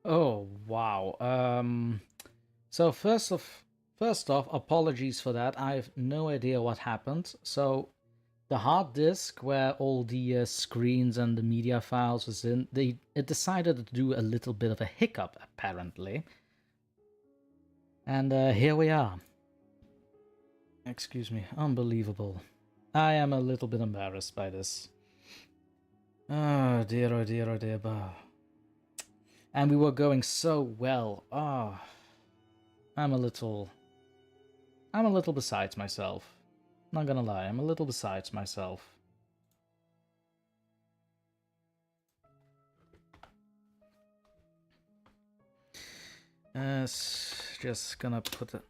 Oh, wow. So first off, apologies for that. I have no idea what happened. So the hard disk where all the screens and the media files was in, it decided to do a little bit of a hiccup apparently. And here we are. Excuse me, unbelievable. I am a little bit embarrassed by this. Oh dear, oh dear, oh dear. And we were going so well. Oh, I'm a little besides myself. Not gonna lie, I'm a little besides myself. Just gonna put it.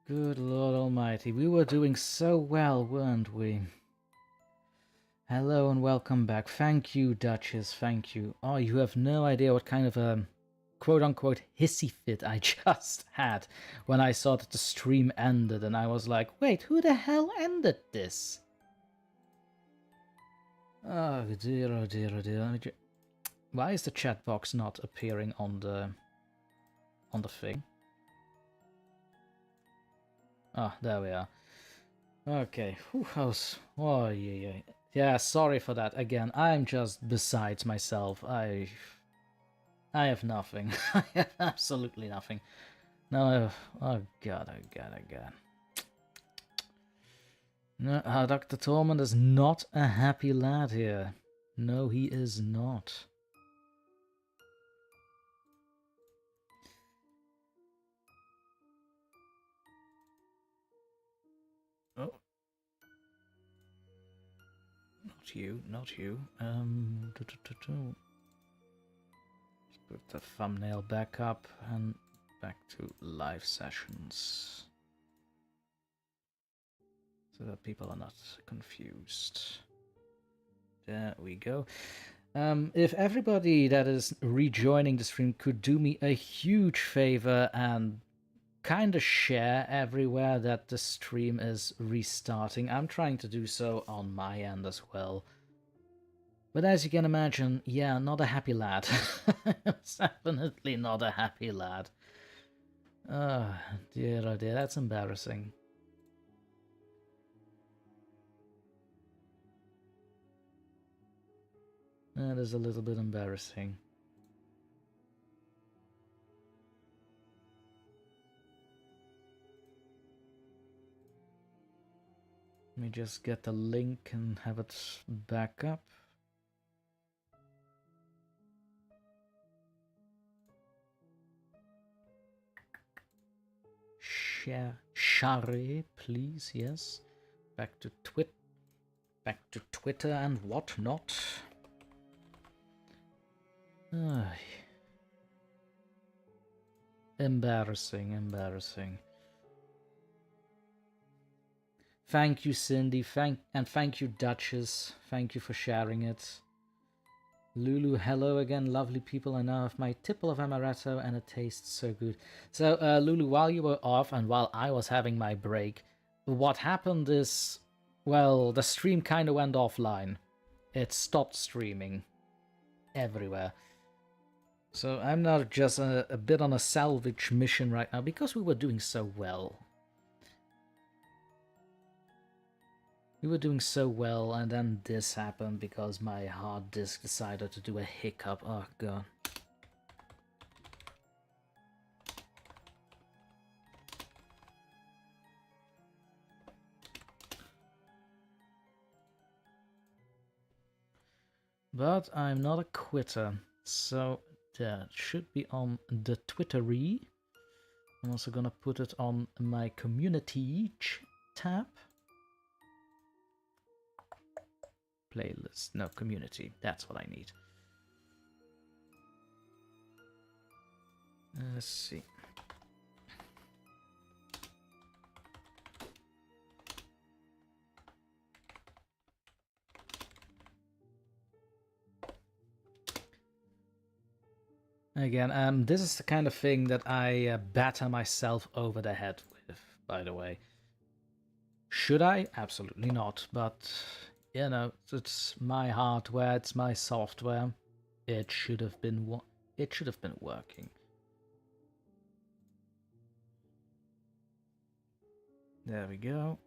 Good Lord Almighty, we were doing so well, weren't we? Hello and welcome back. Thank you, Duchess, thank you. Oh, you have no idea what kind of a quote-unquote hissy fit I just had when I saw that the stream ended and I was like, wait, who the hell ended this? Oh dear, oh dear, oh dear. Why is the chat box not appearing on the thing? Ah, there we are. Okay. Whew, oh, yeah. Yeah, sorry for that. Again, I'm just besides myself. I have nothing. I have absolutely nothing. No, oh god, oh god, oh god. No, Dr. Torment is not a happy lad here. No, he is not. Oh. Not you, not you. Let's put the thumbnail back up and back to live sessions. So that people are not confused. There we go. If everybody that is rejoining the stream could do me a huge favor and kind of share everywhere that the stream is restarting. I'm trying to do so on my end as well. But as you can imagine, yeah, not a happy lad. It's definitely not a happy lad. Oh dear, that's embarrassing. That is a little bit embarrassing. Let me just get the link and have it back up. Share, please, yes. Back to Twitter and whatnot. Embarrassing. Thank you, Cindy. Thank you, Duchess. Thank you for sharing it. Lulu, hello again, lovely people. I now have my tipple of amaretto and it tastes so good. So, Lulu, while you were off and while I was having my break, what happened is, well, the stream kind of went offline. It stopped streaming everywhere. So I'm now just a bit on a salvage mission right now because we were doing so well. We were doing so well, and then this happened because my hard disk decided to do a hiccup. Oh god. But I'm not a quitter, so that should be on the Twittery. I'm also gonna put it on my community tab. Playlist, no, community, that's what I need. Let's see. Again, this is the kind of thing that I batter myself over the head with, by the way. Should I? Absolutely not, but, you know, it's my hardware, it's my software. It should have been working. There we go.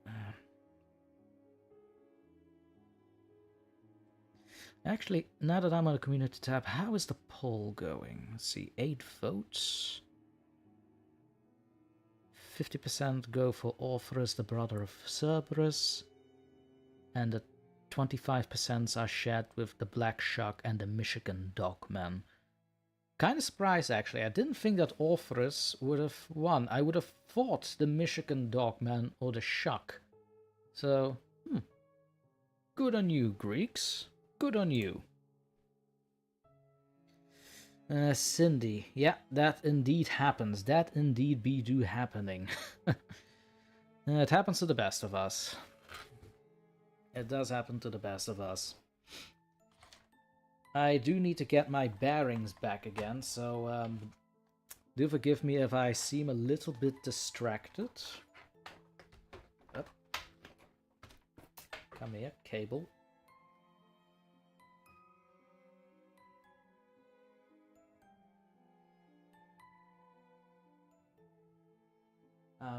Actually, now that I'm on the community tab, how is the poll going? Let's see, 8 votes. 50% go for Orpheus, the brother of Cerberus, and the 25% are shared with the Black Shark and the Michigan Dogman. Kind of surprised, actually. I didn't think that Orpheus would have won. I would have thought the Michigan Dogman or the Shark. So, good on you, Greeks. Good on you. Cindy. Yeah, that indeed happens. That indeed be do happening. It happens to the best of us. It does happen to the best of us. I do need to get my bearings back again, so do forgive me if I seem a little bit distracted. Oh. Come here, cable.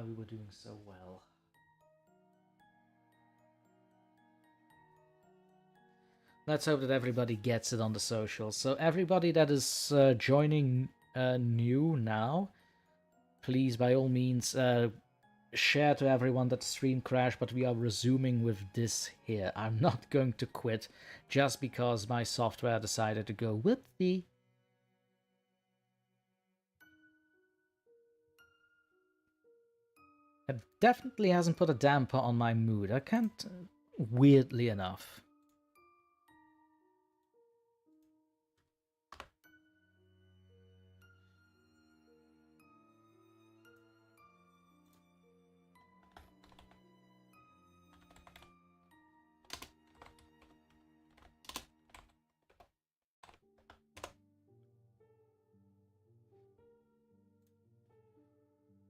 We were doing so well. Let's hope that everybody gets it on the socials. So everybody that is joining new now, please by all means share to everyone that the stream crashed, but we are resuming with this here. I'm not going to quit just because my software decided to go whoopsie. It definitely hasn't put a damper on my mood. I can't, weirdly enough.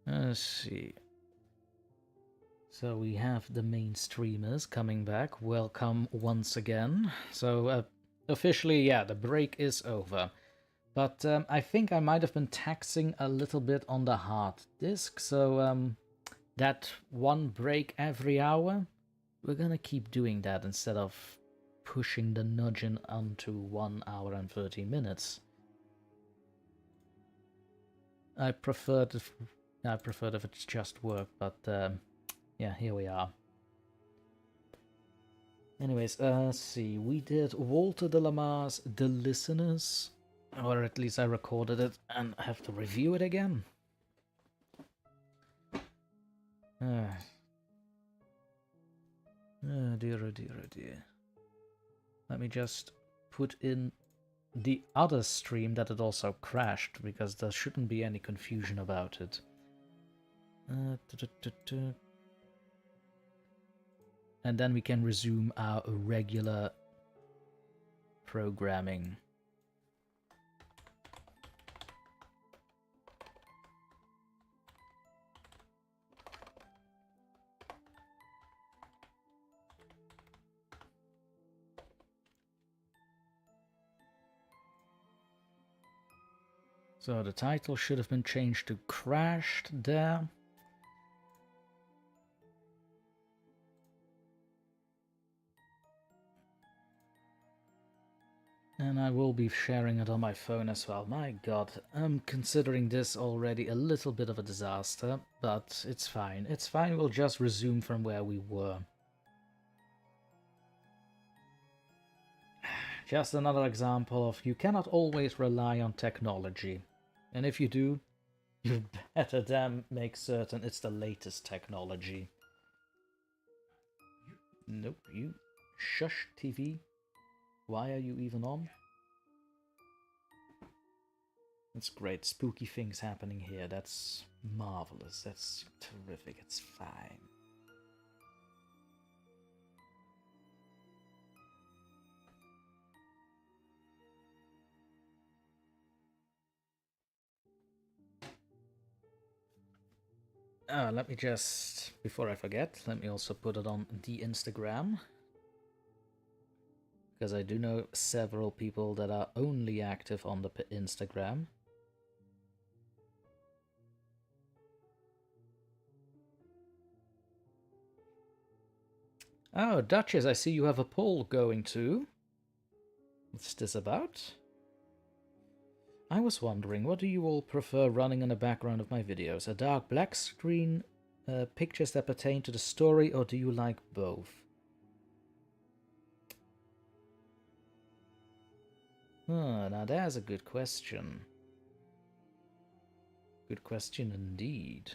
Let's see. So we have the main streamers coming back. Welcome once again. So officially, yeah, the break is over. But I think I might have been taxing a little bit on the hard disk. So that one break every hour, we're gonna keep doing that instead of pushing the nudging onto 1 hour and 30 minutes. I prefer if it's just work, but yeah, here we are. Anyways, let's see. We did Walter de Lamar's The Listeners, or at least I recorded it and have to review it again. Oh dear, oh dear, oh dear. Let me just put in the other stream that it also crashed, because there shouldn't be any confusion about it. And then we can resume our regular programming. So the title should have been changed to Crashed there. And I will be sharing it on my phone as well. My god, I'm considering this already a little bit of a disaster, but it's fine. It's fine, we'll just resume from where we were. Just another example of you cannot always rely on technology. And if you do, you better damn make certain it's the latest technology. Nope, you shush TV. Why are you even on? That's great. Spooky things happening here. That's marvelous. That's terrific. It's fine. Let me just, before I forget, let me also put it on the Instagram. Because I do know several people that are only active on the Instagram. Oh, Duchess, I see you have a poll going too. What's this about? I was wondering, what do you all prefer running in the background of my videos? A dark black screen, pictures that pertain to the story, or do you like both? Now there's a good question. Good question indeed.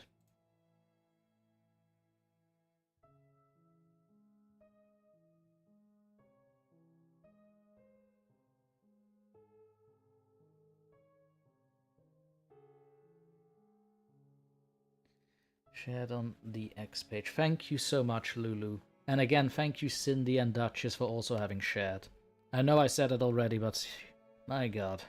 Shared on the X page. Thank you so much, Lulu. And again, thank you, Cindy and Duchess, for also having shared. I know I said it already, but my god.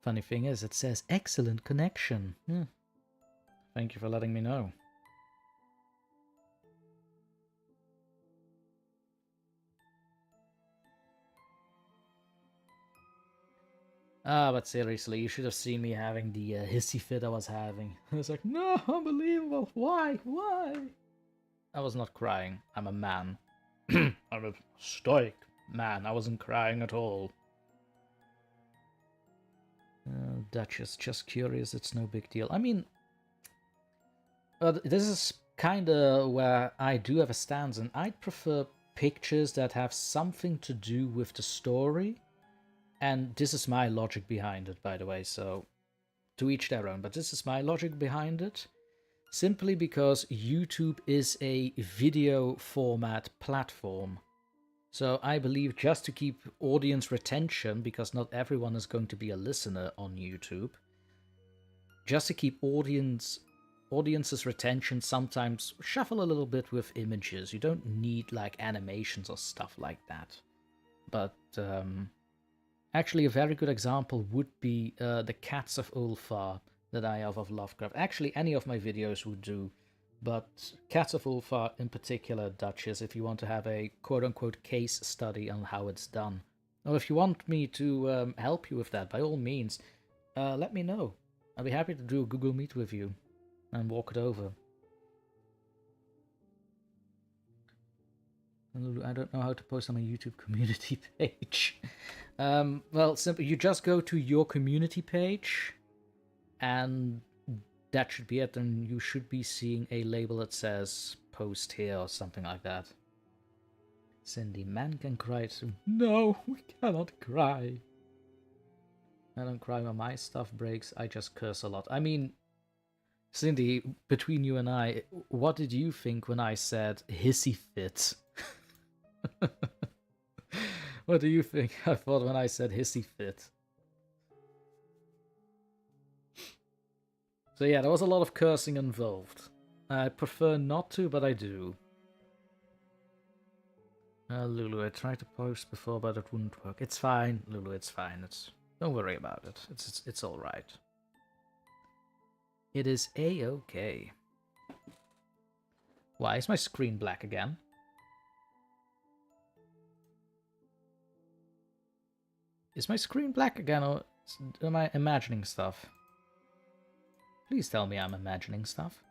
Funny thing is, it says excellent connection. Thank you for letting me know. But seriously, you should have seen me having the hissy fit I was having. I was like, no, unbelievable. Why? Why? I was not crying. I'm a man. I'm a stoic man. I wasn't crying at all. Duchess, just curious. It's no big deal. I mean, this is kind of where I do have a stance, and I'd prefer pictures that have something to do with the story. And this is my logic behind it, by the way, so to each their own. But this is my logic behind it. Simply because YouTube is a video format platform. So I believe just to keep audience retention, because not everyone is going to be a listener on YouTube, just to keep audience's retention, sometimes shuffle a little bit with images. You don't need like animations or stuff like that. But actually, a very good example would be the Cats of Ulfar that I have of Lovecraft. Actually, any of my videos would do, but Cats of Ulfar in particular, Duchess, if you want to have a quote-unquote case study on how it's done. Or if you want me to help you with that, by all means, let me know. I'll be happy to do a Google Meet with you and walk it over. I don't know how to post on my YouTube community page. Well, simply, you just go to your community page, and that should be it, and you should be seeing a label that says post here or something like that. Cindy, man can cry too. No, we cannot cry. I don't cry when my stuff breaks, I just curse a lot. I mean, Cindy, between you and I, what did you think when I said hissy fit? What do you think I thought when I said hissy fit? So yeah, there was a lot of cursing involved. I prefer not to, but I do. Lulu, I tried to post before, but it wouldn't work. It's fine, Lulu, it's fine. Don't worry about it. It's all right. It is a-okay. Why is my screen black again? Is my screen black again, or am I imagining stuff? Please tell me I'm imagining stuff.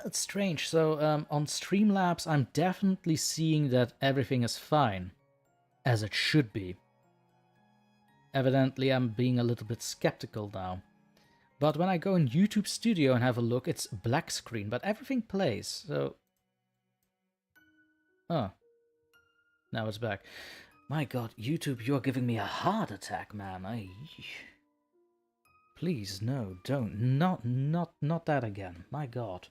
It's strange. So on Streamlabs, I'm definitely seeing that everything is fine, as it should be. Evidently, I'm being a little bit skeptical now. But when I go in YouTube Studio and have a look, it's black screen, but everything plays, so... Oh. Now it's back. My god, YouTube, you're giving me a heart attack, man. Please, no, don't. Not that again. My god.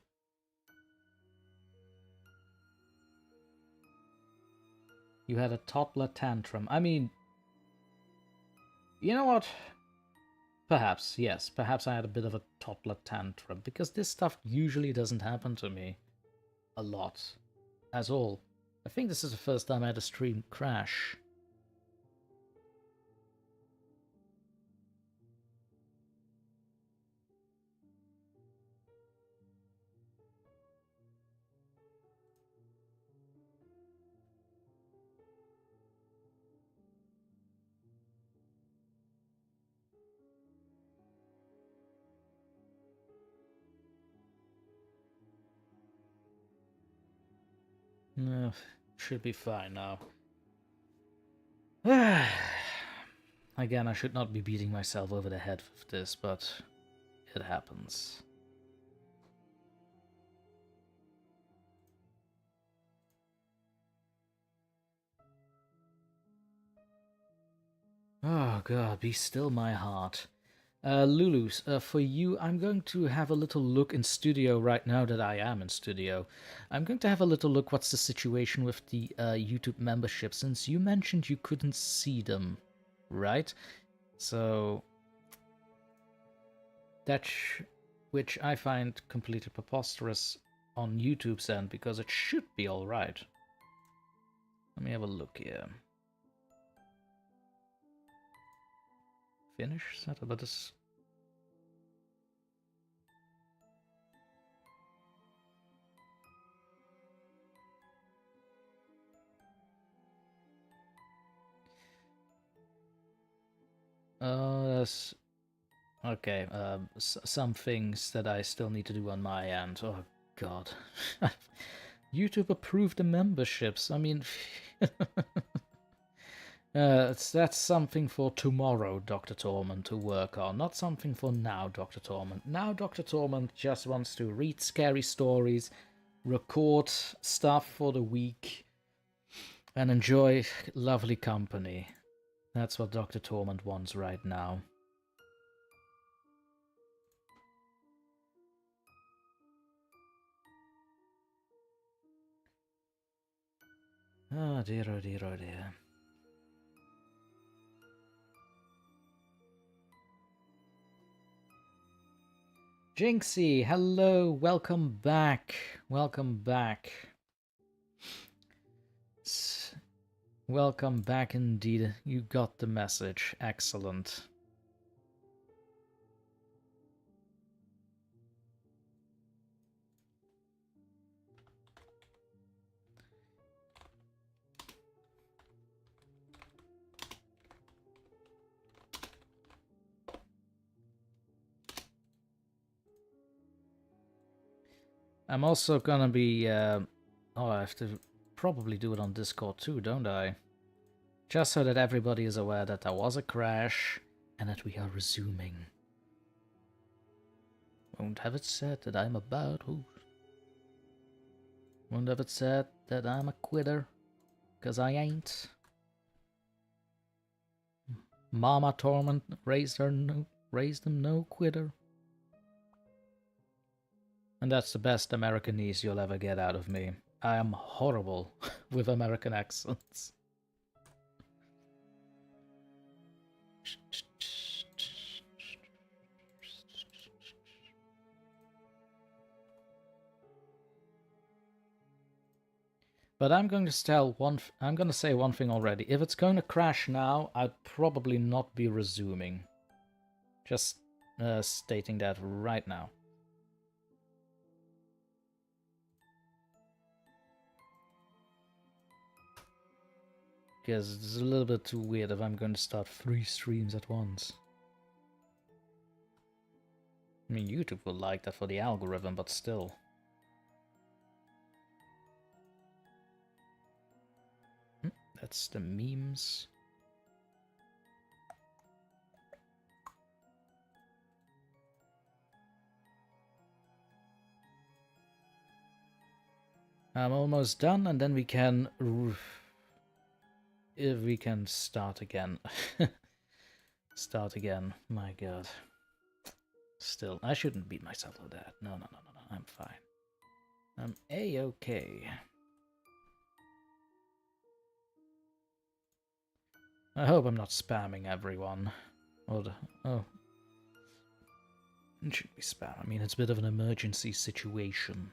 You had a toddler tantrum. I mean... You know what? Perhaps, yes. Perhaps I had a bit of a toddler tantrum, because this stuff usually doesn't happen to me. A lot. As all. I think this is the first time I had a stream crash. Should be fine now. Again, I should not be beating myself over the head with this, but it happens. Oh god, be still my heart. Lulus, for you, I'm going to have a little look in studio right now that I am in studio. I'm going to have a little look what's the situation with the YouTube membership, since you mentioned you couldn't see them, right? So, which I find completely preposterous on YouTube's end, because it should be alright. Let me have a look here. Finish setup, but this... There's... Okay, some things that I still need to do on my end. Oh god. YouTube approved the memberships. I mean... that's something for tomorrow, DrTorment, to work on. Not something for now, DrTorment. Now DrTorment just wants to read scary stories, record stuff for the week, and enjoy lovely company. That's what DrTorment wants right now. Oh dear, oh dear, oh dear. Jinxie, hello, welcome back. Welcome back. Welcome back indeed. You got the message. Excellent. I'm also gonna be, oh, I have to probably do it on Discord too, don't I? Just so that everybody is aware that there was a crash and that we are resuming. Won't have it said that I'm a bad host. Won't have it said that I'm a quitter, 'cause I ain't. Mama Torment raised him no quitter. And that's the best Americanese you'll ever get out of me. I am horrible with American accents. But I'm going to say one thing already. If it's going to crash now, I'd probably not be resuming. Just stating that right now. Because it's a little bit too weird if I'm going to start 3 streams at once. I mean, YouTube will like that for the algorithm, but still. That's the memes. I'm almost done, and then we can... If we can start again. Start again. My god. Still, I shouldn't beat myself with that. No. I'm fine. I'm A-okay. I hope I'm not spamming everyone. Oh. It should be spam. I mean, it's a bit of an emergency situation.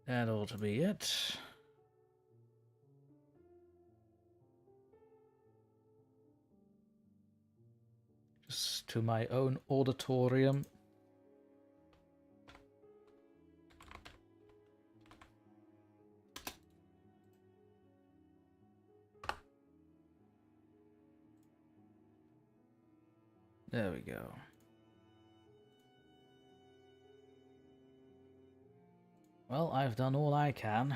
That ought to be it. Just to my own auditorium. There we go. Well, I've done all I can.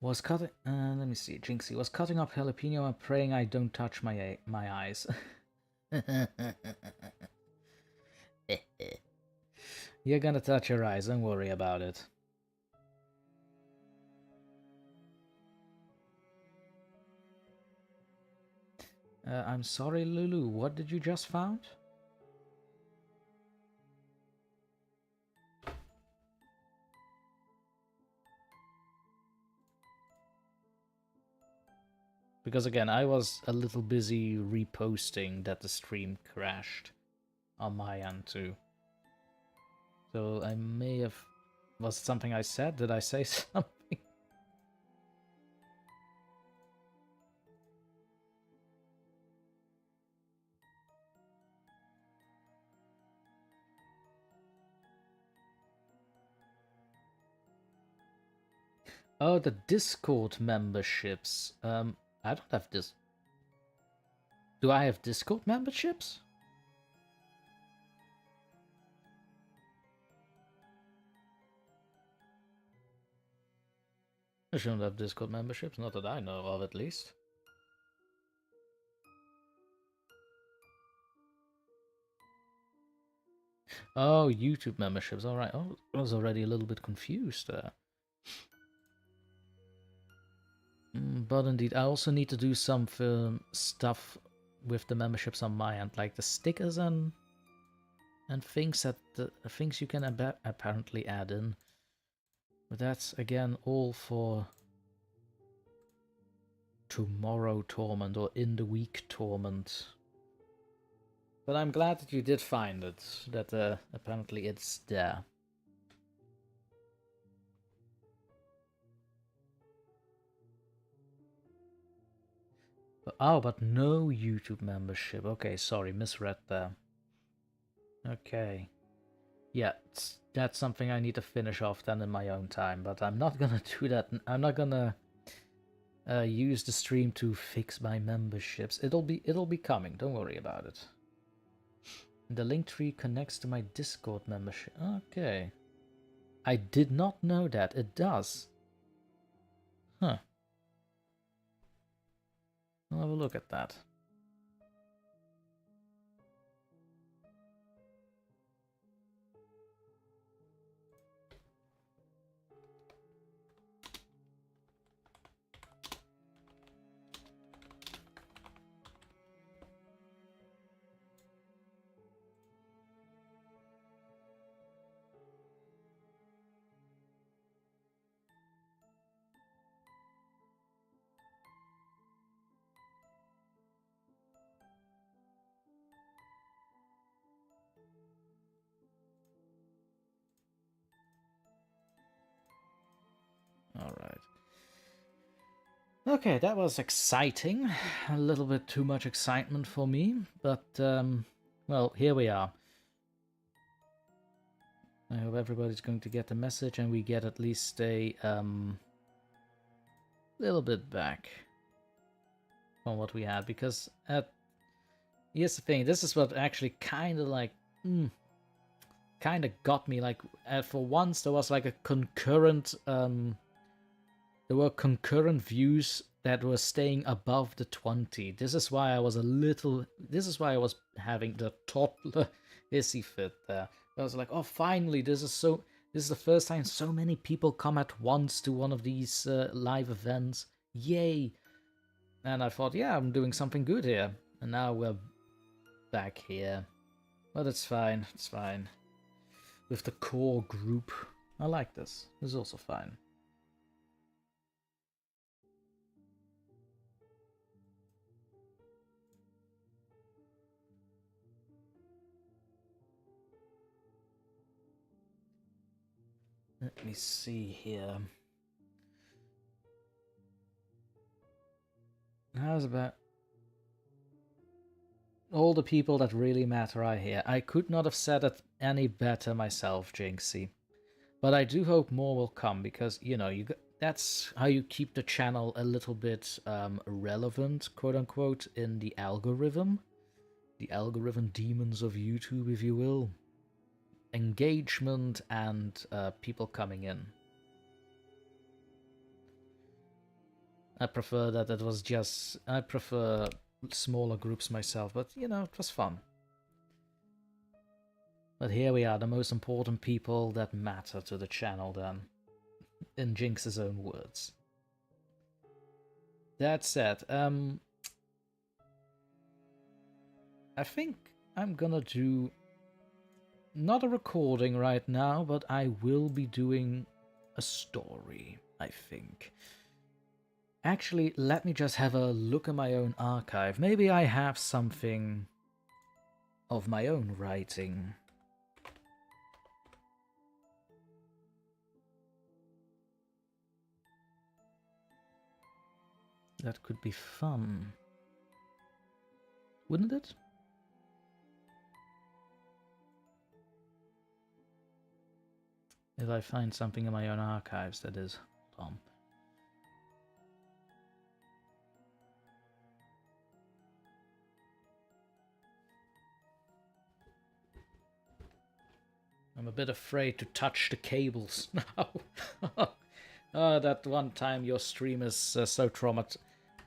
Was cutting. Let me see. Jinxie was cutting up jalapeno and praying I don't touch my eyes. You're gonna touch your eyes. Don't worry about it. I'm sorry, Lulu. What did you just found? Because again, I was a little busy reposting that the stream crashed on my end too. So I may have... Was it something I said? Did I say something? Oh, the Discord memberships. I don't have this. Do I have Discord memberships? I shouldn't have Discord memberships, not that I know of at least. Oh, YouTube memberships, alright. Oh, I was already a little bit confused there. But indeed, I also need to do some stuff with the memberships on my end, like the stickers and things that things you can apparently add in. But that's again all for tomorrow Torment or in the week Torment. But I'm glad that you did find it. That apparently it's there. Oh, but no YouTube membership. Okay, sorry, misread there. Okay. Yeah, that's something I need to finish off then in my own time, but I'm not gonna do that. I'm not gonna use the stream to fix my memberships. It'll be coming. Don't worry about it. The Linktree connects to my Discord membership. Okay. I did not know that. It does. Huh. I'll have a look at that. Alright. Okay, that was exciting. A little bit too much excitement for me, but, well, here we are. I hope everybody's going to get the message and we get at least a, little bit back from what we had, because here's the thing, this is what actually kind of like, kind of got me, like, for once there was like a concurrent, there were concurrent views that were staying above the 20. This is why I was having the toddler hissy fit there. I was like, oh, finally, this is the first time so many people come at once to one of these live events. Yay! And I thought, yeah, I'm doing something good here. And now we're back here. But it's fine, it's fine. With the core group. I like this. This is also fine. Let me see here. How's about all the people that really matter are here? I could not have said it any better myself, Jinxie. But I do hope more will come, because, you know, that's how you keep the channel a little bit relevant, quote-unquote, in the algorithm. The algorithm demons of YouTube, if you will. Engagement and people coming in. I prefer that it was just... I prefer smaller groups myself, but, you know, it was fun. But here we are, the most important people that matter to the channel then. In Jinx's own words. That said, I think I'm gonna do... not a recording right now, but I will be doing a story, I think. Actually, let me just have a look at my own archive. Maybe I have something of my own writing. That could be fun. Wouldn't it? If I find something in my own archives, that is. Tom. I'm a bit afraid to touch the cables now. That one time your stream is so traumatized.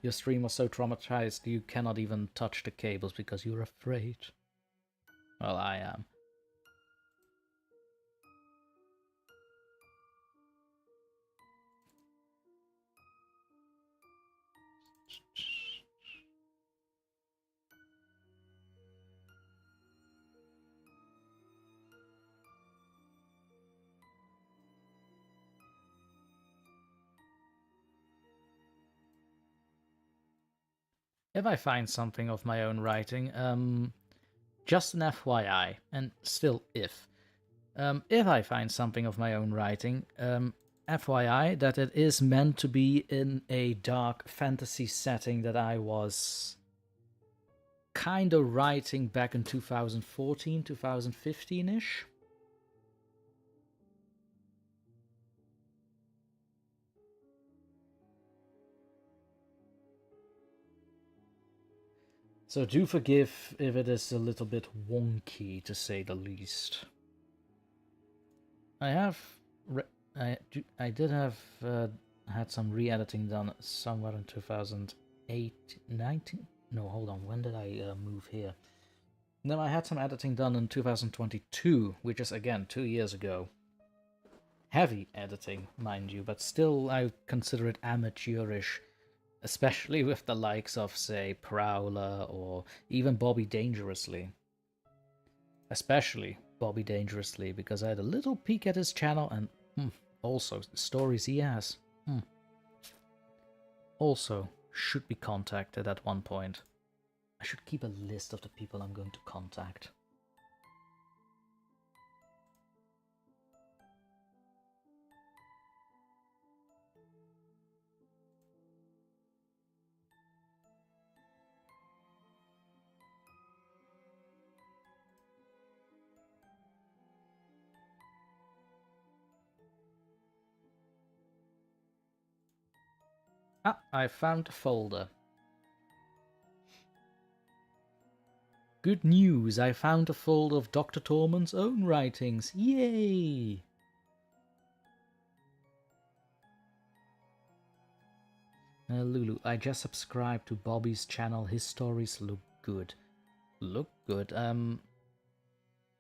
Your stream was so traumatized you cannot even touch the cables because you're afraid. Well, I am. If I find something of my own writing, just an FYI, and still if I find something of my own writing, FYI, that it is meant to be in a dark fantasy setting that I was kind of writing back in 2014, 2015-ish. So do forgive if it is a little bit wonky, to say the least. I have... I did have had some re-editing done somewhere in 2008, 19? No, hold on, when did I move here? No, I had some editing done in 2022, which is, again, 2 years ago. Heavy editing, mind you, but still I consider it amateurish, especially with the likes of, say, Prowler or even Bobby Dangerously. Especially Bobby Dangerously, because I had a little peek at his channel and also the stories he has. Also, should be contacted at one point. I should keep a list of the people I'm going to contact. Ah, I found a folder. Good news, I found a folder of DrTorment's own writings. Yay! Lulu, I just subscribed to Bobby's channel. His stories look good. Look good.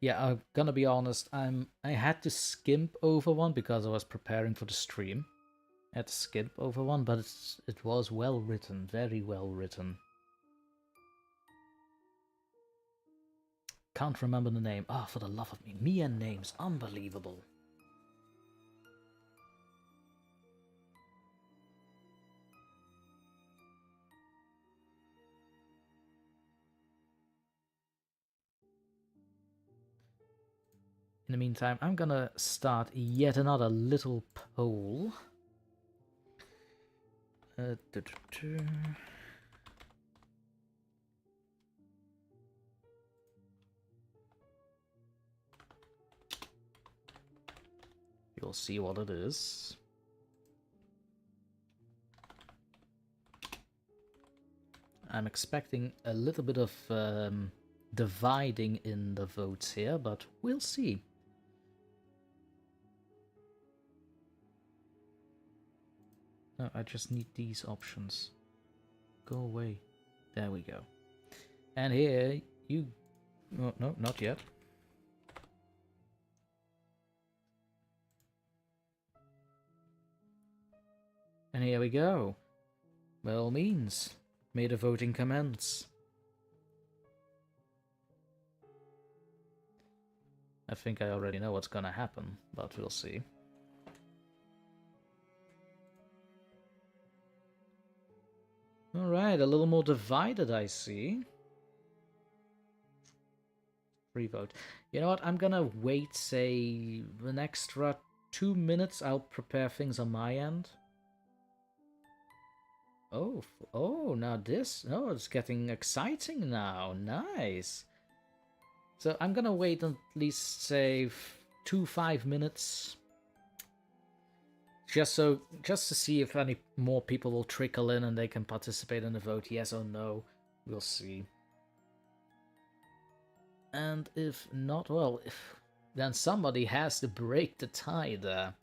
Yeah, I'm gonna be honest. I had to skimp over one because I was preparing for the stream. I had to skip over one, but it was well written, very well written. Can't remember the name. Ah, for the love of me. Me and names, unbelievable. In the meantime, I'm gonna start yet another little poll. You'll see what it is. I'm expecting a little bit of dividing in the votes here, but we'll see. No, I just need these options. Go away. There we go. And here, you... Oh, no, not yet. And here we go. By all means, may the voting commence. I think I already know what's gonna happen, but we'll see. Alright, a little more divided, I see. Free vote. You know what, I'm gonna wait, say, an extra 2 minutes. I'll prepare things on my end. Oh, now this... Oh, it's getting exciting now. Nice. So I'm gonna wait at least, say, 5 minutes. Just to see if any more people will trickle in and they can participate in the vote, yes or no. We'll see. And if not, well, then somebody has to break the tie there.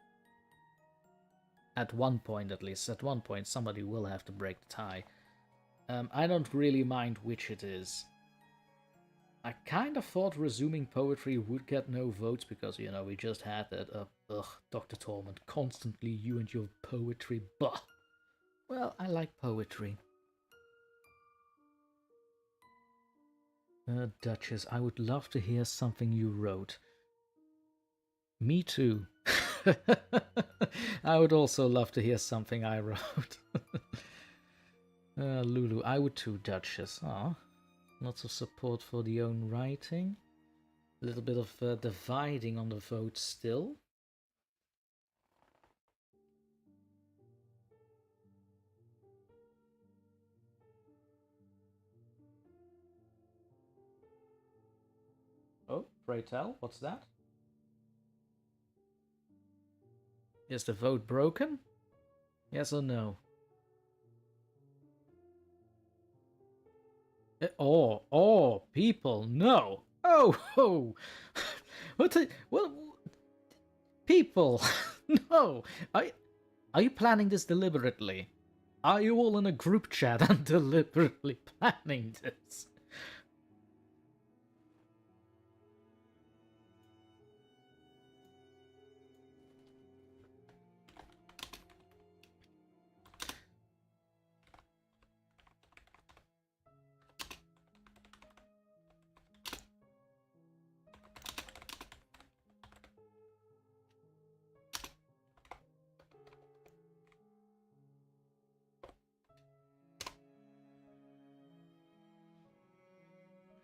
At one point, at least. At one point, somebody will have to break the tie. I don't really mind which it is. I kind of thought resuming poetry would get no votes because, you know, we just had that, Dr. Torment, constantly you and your poetry, bah. Well, I like poetry. Duchess, I would love to hear something you wrote. Me too. I would also love to hear something I wrote. Lulu, I would too, Duchess. Aw. Lots of support for the own writing. A little bit of dividing on the vote still. Oh, pray tell, what's that? Is the vote broken? Yes or no? Oh, people, no! Oh! Well, people, no! Are you planning this deliberately? Are you all in a group chat and deliberately planning this?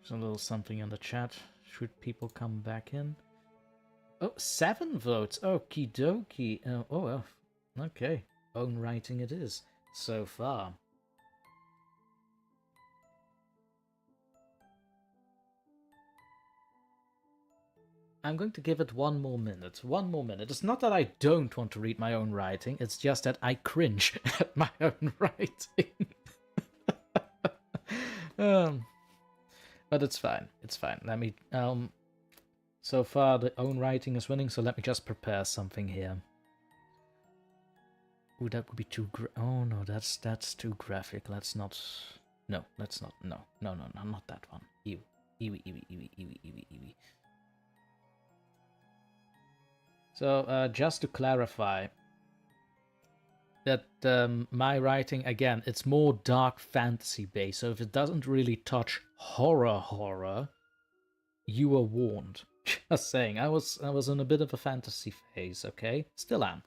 There's a little something in the chat. Should people come back in? Oh, 7 votes. Okie dokie. Oh, well. Okay. Own writing it is. So far. I'm going to give it 1 more minute. 1 more minute. It's not that I don't want to read my own writing. It's just that I cringe at my own writing. But it's fine. It's fine. Let me... So far, the own writing is winning, so let me just prepare something here. Ooh, that would be too... Oh, no, that's too graphic. Let's not... No, let's not... No, not that one. Ew. Ewy. So, just to clarify, that my writing, again, it's more dark fantasy based, so if it doesn't really touch horror, you are warned. Just saying, I was in a bit of a fantasy phase, okay? Still am.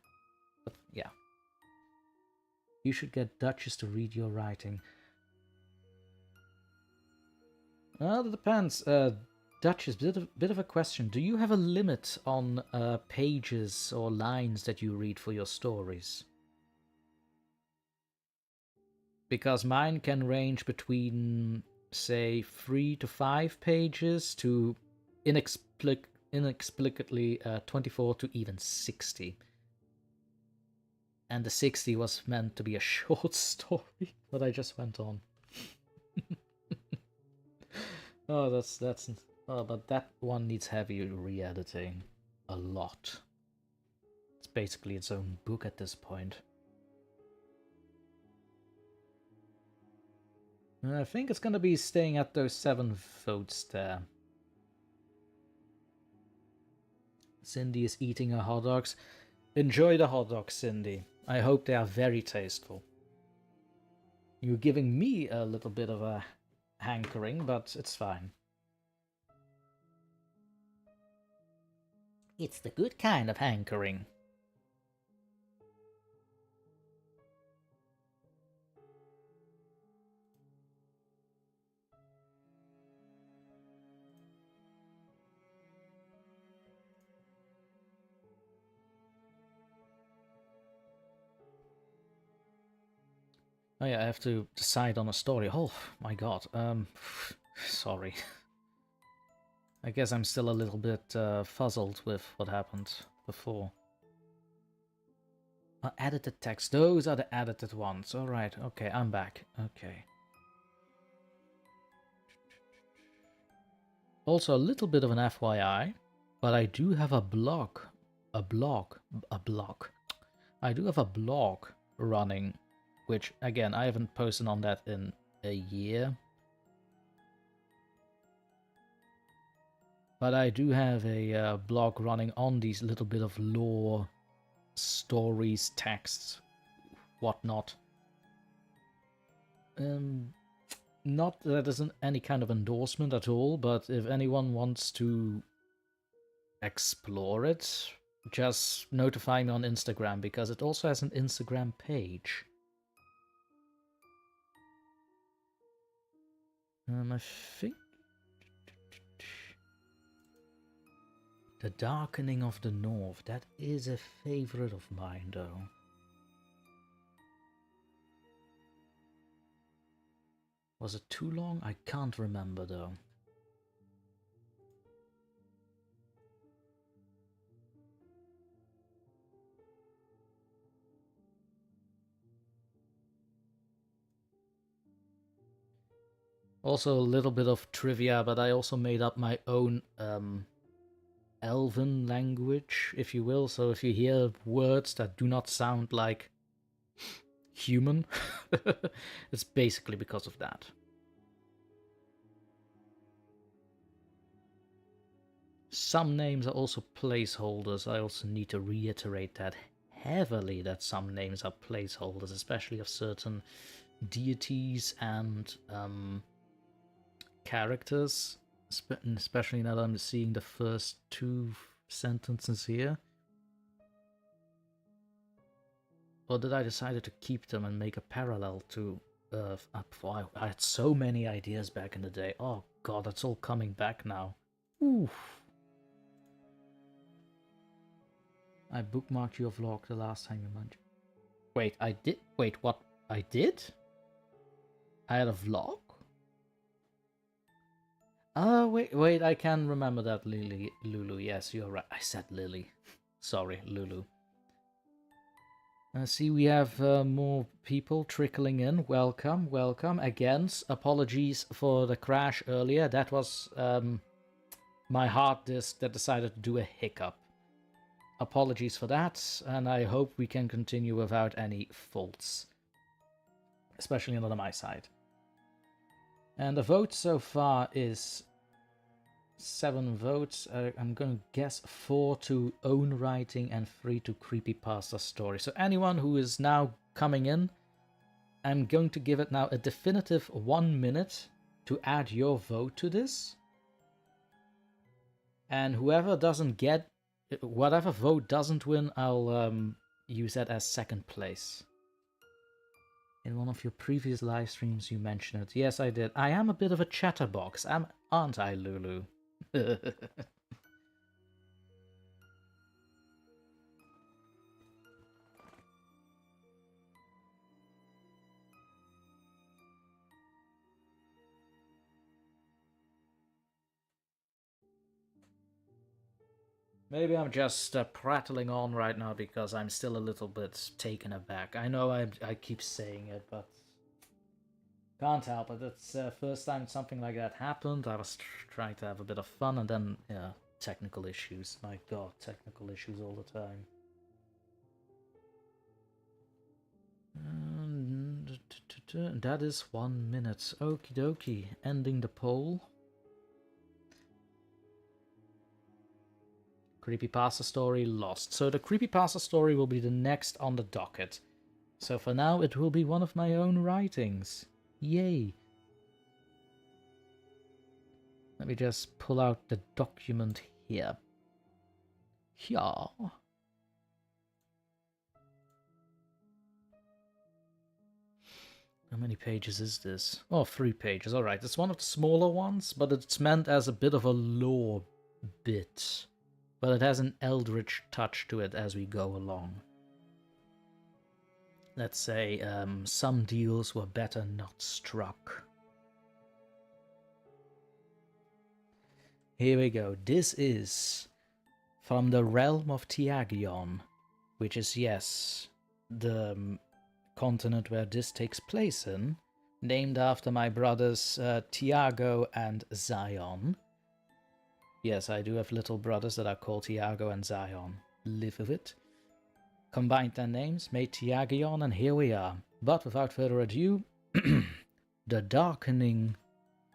But yeah. You should get Duchess to read your writing. Well, it depends. Duchess, bit of a question. Do you have a limit on pages or lines that you read for your stories? Because mine can range between, say, 3 to 5 pages to inexplicably 24 to even 60. And the 60 was meant to be a short story, but I just went on. Oh, that's oh, but that one needs heavy re-editing. A lot. It's basically its own book at this point. I think it's gonna be staying at those 7 votes there. Cindy is eating her hot dogs. Enjoy the hot dogs, Cindy. I hope they are very tasteful. You're giving me a little bit of a hankering, but it's fine. It's the good kind of hankering. Oh yeah, I have to decide on a story. Oh my god. Sorry. I guess I'm still a little bit fuzzled with what happened before. Edited text. Those are the edited ones. Alright, okay, I'm back. Okay. Also, a little bit of an FYI, but I do have a blog. I do have a blog running, which, again, I haven't posted on that in a year. But I do have a blog running on these little bit of lore, stories, texts, whatnot. Not that isn't any kind of endorsement at all, but if anyone wants to explore it, just notify me on Instagram, because it also has an Instagram page. I think The Darkening of the North, that is a favorite of mine, though. Was it too long? I can't remember, though. Also a little bit of trivia, but I also made up my own Elven language, if you will. So if you hear words that do not sound like human, it's basically because of that. Some names are also placeholders. I also need to reiterate that heavily, that some names are placeholders, especially of certain deities and characters, especially now that I'm seeing the first 2 sentences here. Or did I decide to keep them and make a parallel to I had so many ideas back in the day. Oh god, that's all coming back now. Oof. I bookmarked your vlog the last time you mentioned. Wait, I did? Wait, what? I did? I had a vlog? Oh, wait, I can remember that, Lulu. Yes, you're right. I said Lily. Sorry, Lulu. See, we have more people trickling in. Welcome. Again, apologies for the crash earlier. That was my hard disk that decided to do a hiccup. Apologies for that, and I hope we can continue without any faults. Especially not on my side. And the vote so far is 7 votes. I'm going to guess 4 to own writing and 3 to creepypasta story. So anyone who is now coming in, I'm going to give it now a definitive 1 minute to add your vote to this. And whoever doesn't get, whatever vote doesn't win, I'll use that as second place. In one of your previous live streams you mentioned it. Yes, I did. I am a bit of a chatterbox, aren't I, Lulu? Maybe I'm just prattling on right now because I'm still a little bit taken aback. I know I keep saying it, but can't help it. It's the first time something like that happened. I was trying to have a bit of fun, and then, yeah, technical issues. My god, technical issues all the time. That is 1 minute. Okie dokie. Ending the poll. Creepypasta story lost. So the creepypasta story will be the next on the docket. So for now, it will be one of my own writings. Yay! Let me just pull out the document here. Yeah. How many pages is this? Oh, 3 pages. Alright, it's one of the smaller ones, but it's meant as a bit of a lore bit. But it has an eldritch touch to it as we go along. Let's say some deals were better not struck. Here we go. This is from the realm of Tiagion, which is, yes, the continent where this takes place in, named after my brothers Tiago and Zion. Yes, I do have little brothers that are called Tiago and Zion. Live with it. Combined their names, made Tiagion, and here we are. But without further ado, the Darkening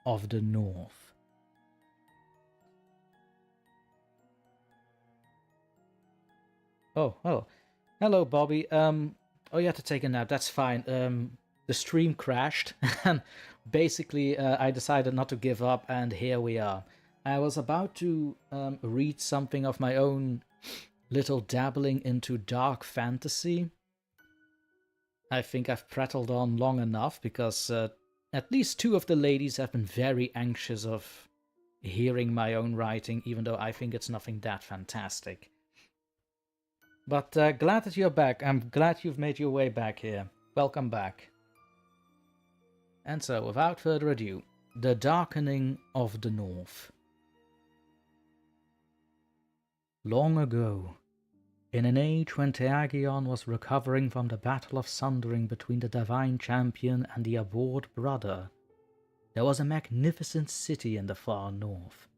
of the North. Oh. Hello, Bobby. Oh, you had to take a nap. That's fine. The stream crashed, and basically I decided not to give up, and here we are. I was about to read something of my own little dabbling into dark fantasy. I think I've prattled on long enough because at least 2 of the ladies have been very anxious of hearing my own writing, even though I think it's nothing that fantastic. But glad that you're back. I'm glad you've made your way back here. Welcome back. And so, without further ado, the Darkening of the North. Long ago, in an age when Tiagion was recovering from the battle of sundering between the divine champion and the abhorred brother, there was a magnificent city in the far north,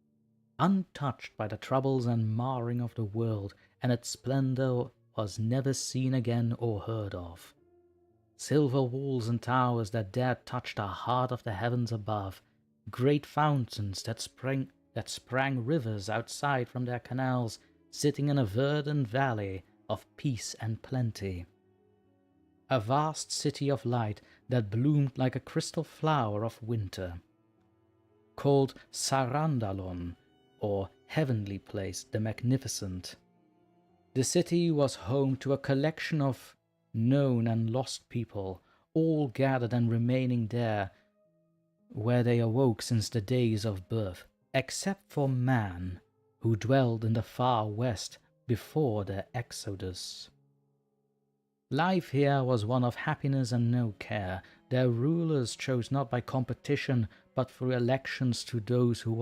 untouched by the troubles and marring of the world, and its splendor was never seen again or heard of. Silver walls and towers that dared touch the heart of the heavens above, great fountains that sprang rivers outside from their canals, sitting in a verdant valley of peace and plenty. A vast city of light that bloomed like a crystal flower of winter. Called Sarandalon, or Heavenly Place the Magnificent. The city was home to a collection of known and lost people, all gathered and remaining there, where they awoke since the days of birth, except for man, who dwelled in the far west before their exodus. Life here was one of happiness and no care. Their rulers chose not by competition, but through elections to who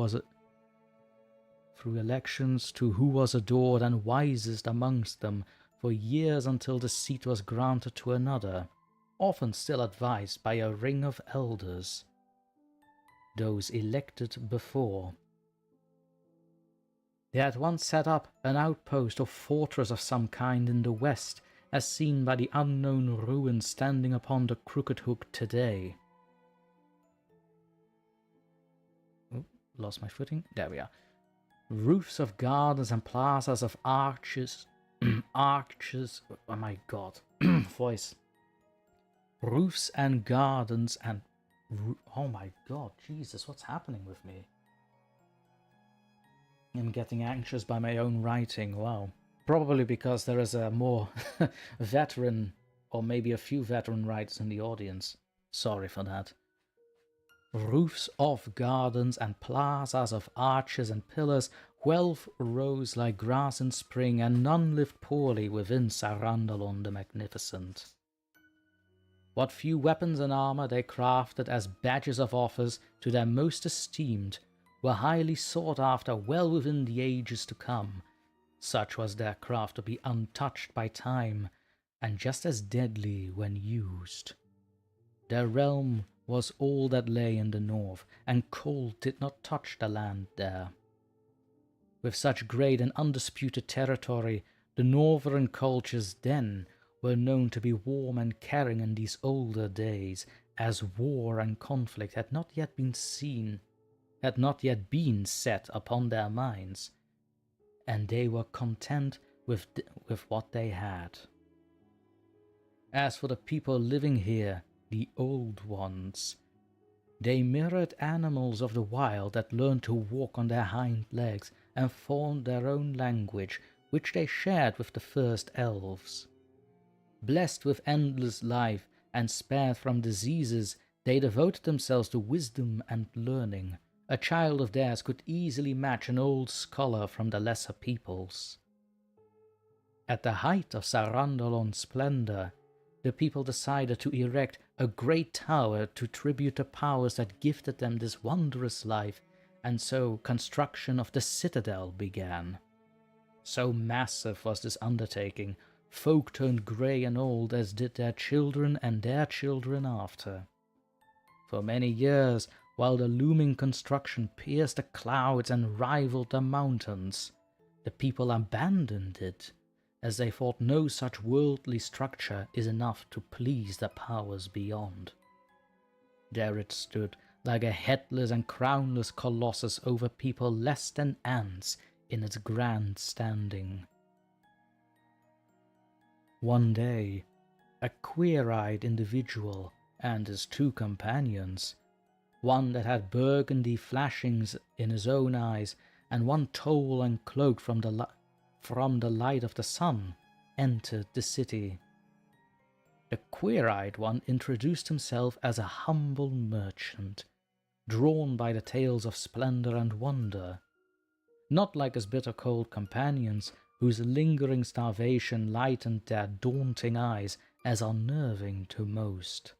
was adored and wisest amongst them for years until the seat was granted to another, often still advised by a ring of elders, those elected before. They had once set up an outpost or fortress of some kind in the west, as seen by the unknown ruins standing upon the Crooked Hook today. Lost my footing. There we are. Roofs of gardens and plazas of arches, arches, oh my god, voice. Roofs and gardens and, oh my god, Jesus, what's happening with me? I'm getting anxious by my own writing, wow. Probably because there is a more veteran, or maybe a few veteran writers in the audience. Sorry for that. Roofs of gardens and plazas of arches and pillars, wealth rose like grass in spring, and none lived poorly within Sarandalon the Magnificent. What few weapons and armour they crafted as badges of office to their most esteemed were highly sought after well within the ages to come. Such was their craft to be untouched by time, and just as deadly when used. Their realm was all that lay in the north, and cold did not touch the land there. With such great and undisputed territory, the northern cultures then were known to be warm and caring in these older days, as war and conflict had not yet been set upon their minds, and they were content with what they had. As for the people living here, the old ones, they mirrored animals of the wild that learned to walk on their hind legs and formed their own language, which they shared with the first elves. Blessed with endless life and spared from diseases, they devoted themselves to wisdom and learning. A child of theirs could easily match an old scholar from the lesser peoples. At the height of Sarandalon's splendor, the people decided to erect a great tower to tribute the powers that gifted them this wondrous life, and so construction of the citadel began. So massive was this undertaking, folk turned grey and old, as did their children and their children after. For many years, while the looming construction pierced the clouds and rivaled the mountains, the people abandoned it, as they thought no such worldly structure is enough to please the powers beyond. There it stood, like a headless and crownless colossus over people less than ants in its grand standing. One day, a queer-eyed individual and his two companions, one that had burgundy flashings in his own eyes, and one tall and cloaked from the light of the sun, entered the city. The queer-eyed one introduced himself as a humble merchant, drawn by the tales of splendor and wonder, not like his bitter cold companions, whose lingering starvation lightened their daunting eyes as unnerving to most.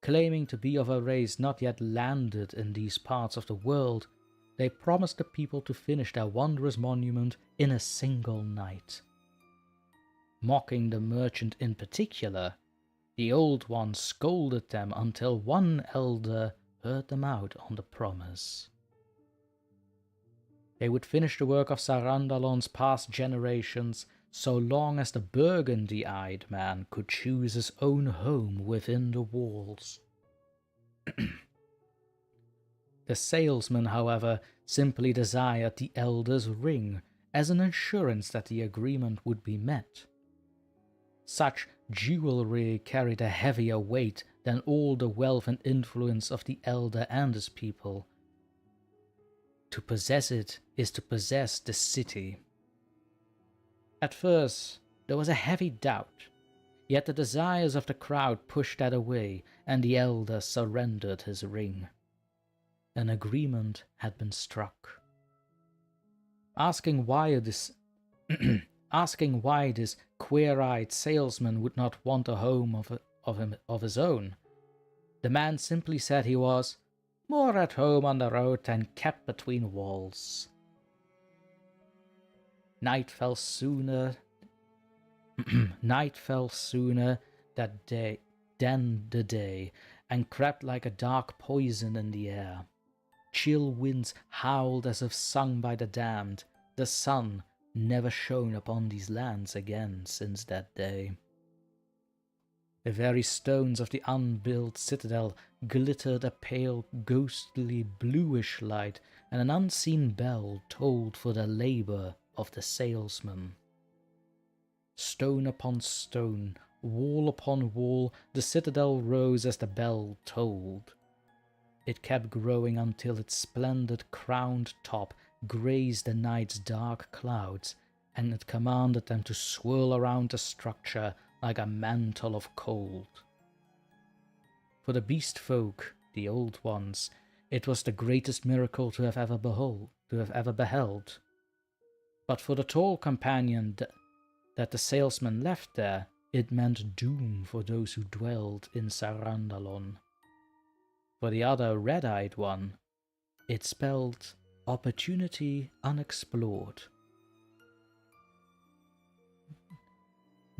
Claiming to be of a race not yet landed in these parts of the world, they promised the people to finish their wondrous monument in a single night. Mocking the merchant in particular, the old one scolded them until one elder heard them out on the promise. They would finish the work of Sarandalon's past generations so long as the burgundy-eyed man could choose his own home within the walls. The salesman, however, simply desired the elder's ring as an assurance that the agreement would be met. Such jewelry carried a heavier weight than all the wealth and influence of the elder and his people. To possess it is to possess the city. At first, there was a heavy doubt, yet the desires of the crowd pushed that away, and the elder surrendered his ring. An agreement had been struck. Asking why this queer-eyed salesman would not want a home of his own, the man simply said he was more at home on the road than kept between walls. Night fell sooner than the day, and crept like a dark poison in the air. Chill winds howled as if sung by the damned. The sun never shone upon these lands again since that day. The very stones of the unbuilt citadel glittered a pale, ghostly, bluish light, and an unseen bell tolled for the labour of the salesman. Stone upon stone, wall upon wall, the citadel rose as the bell tolled. It kept growing until its splendid crowned top grazed the night's dark clouds, and it commanded them to swirl around the structure like a mantle of cold. For the beast folk, the old ones, it was the greatest miracle to have ever beheld. But for the tall companion that the salesman left there, it meant doom for those who dwelled in Sarandalon. For the other red-eyed one, it spelled opportunity unexplored.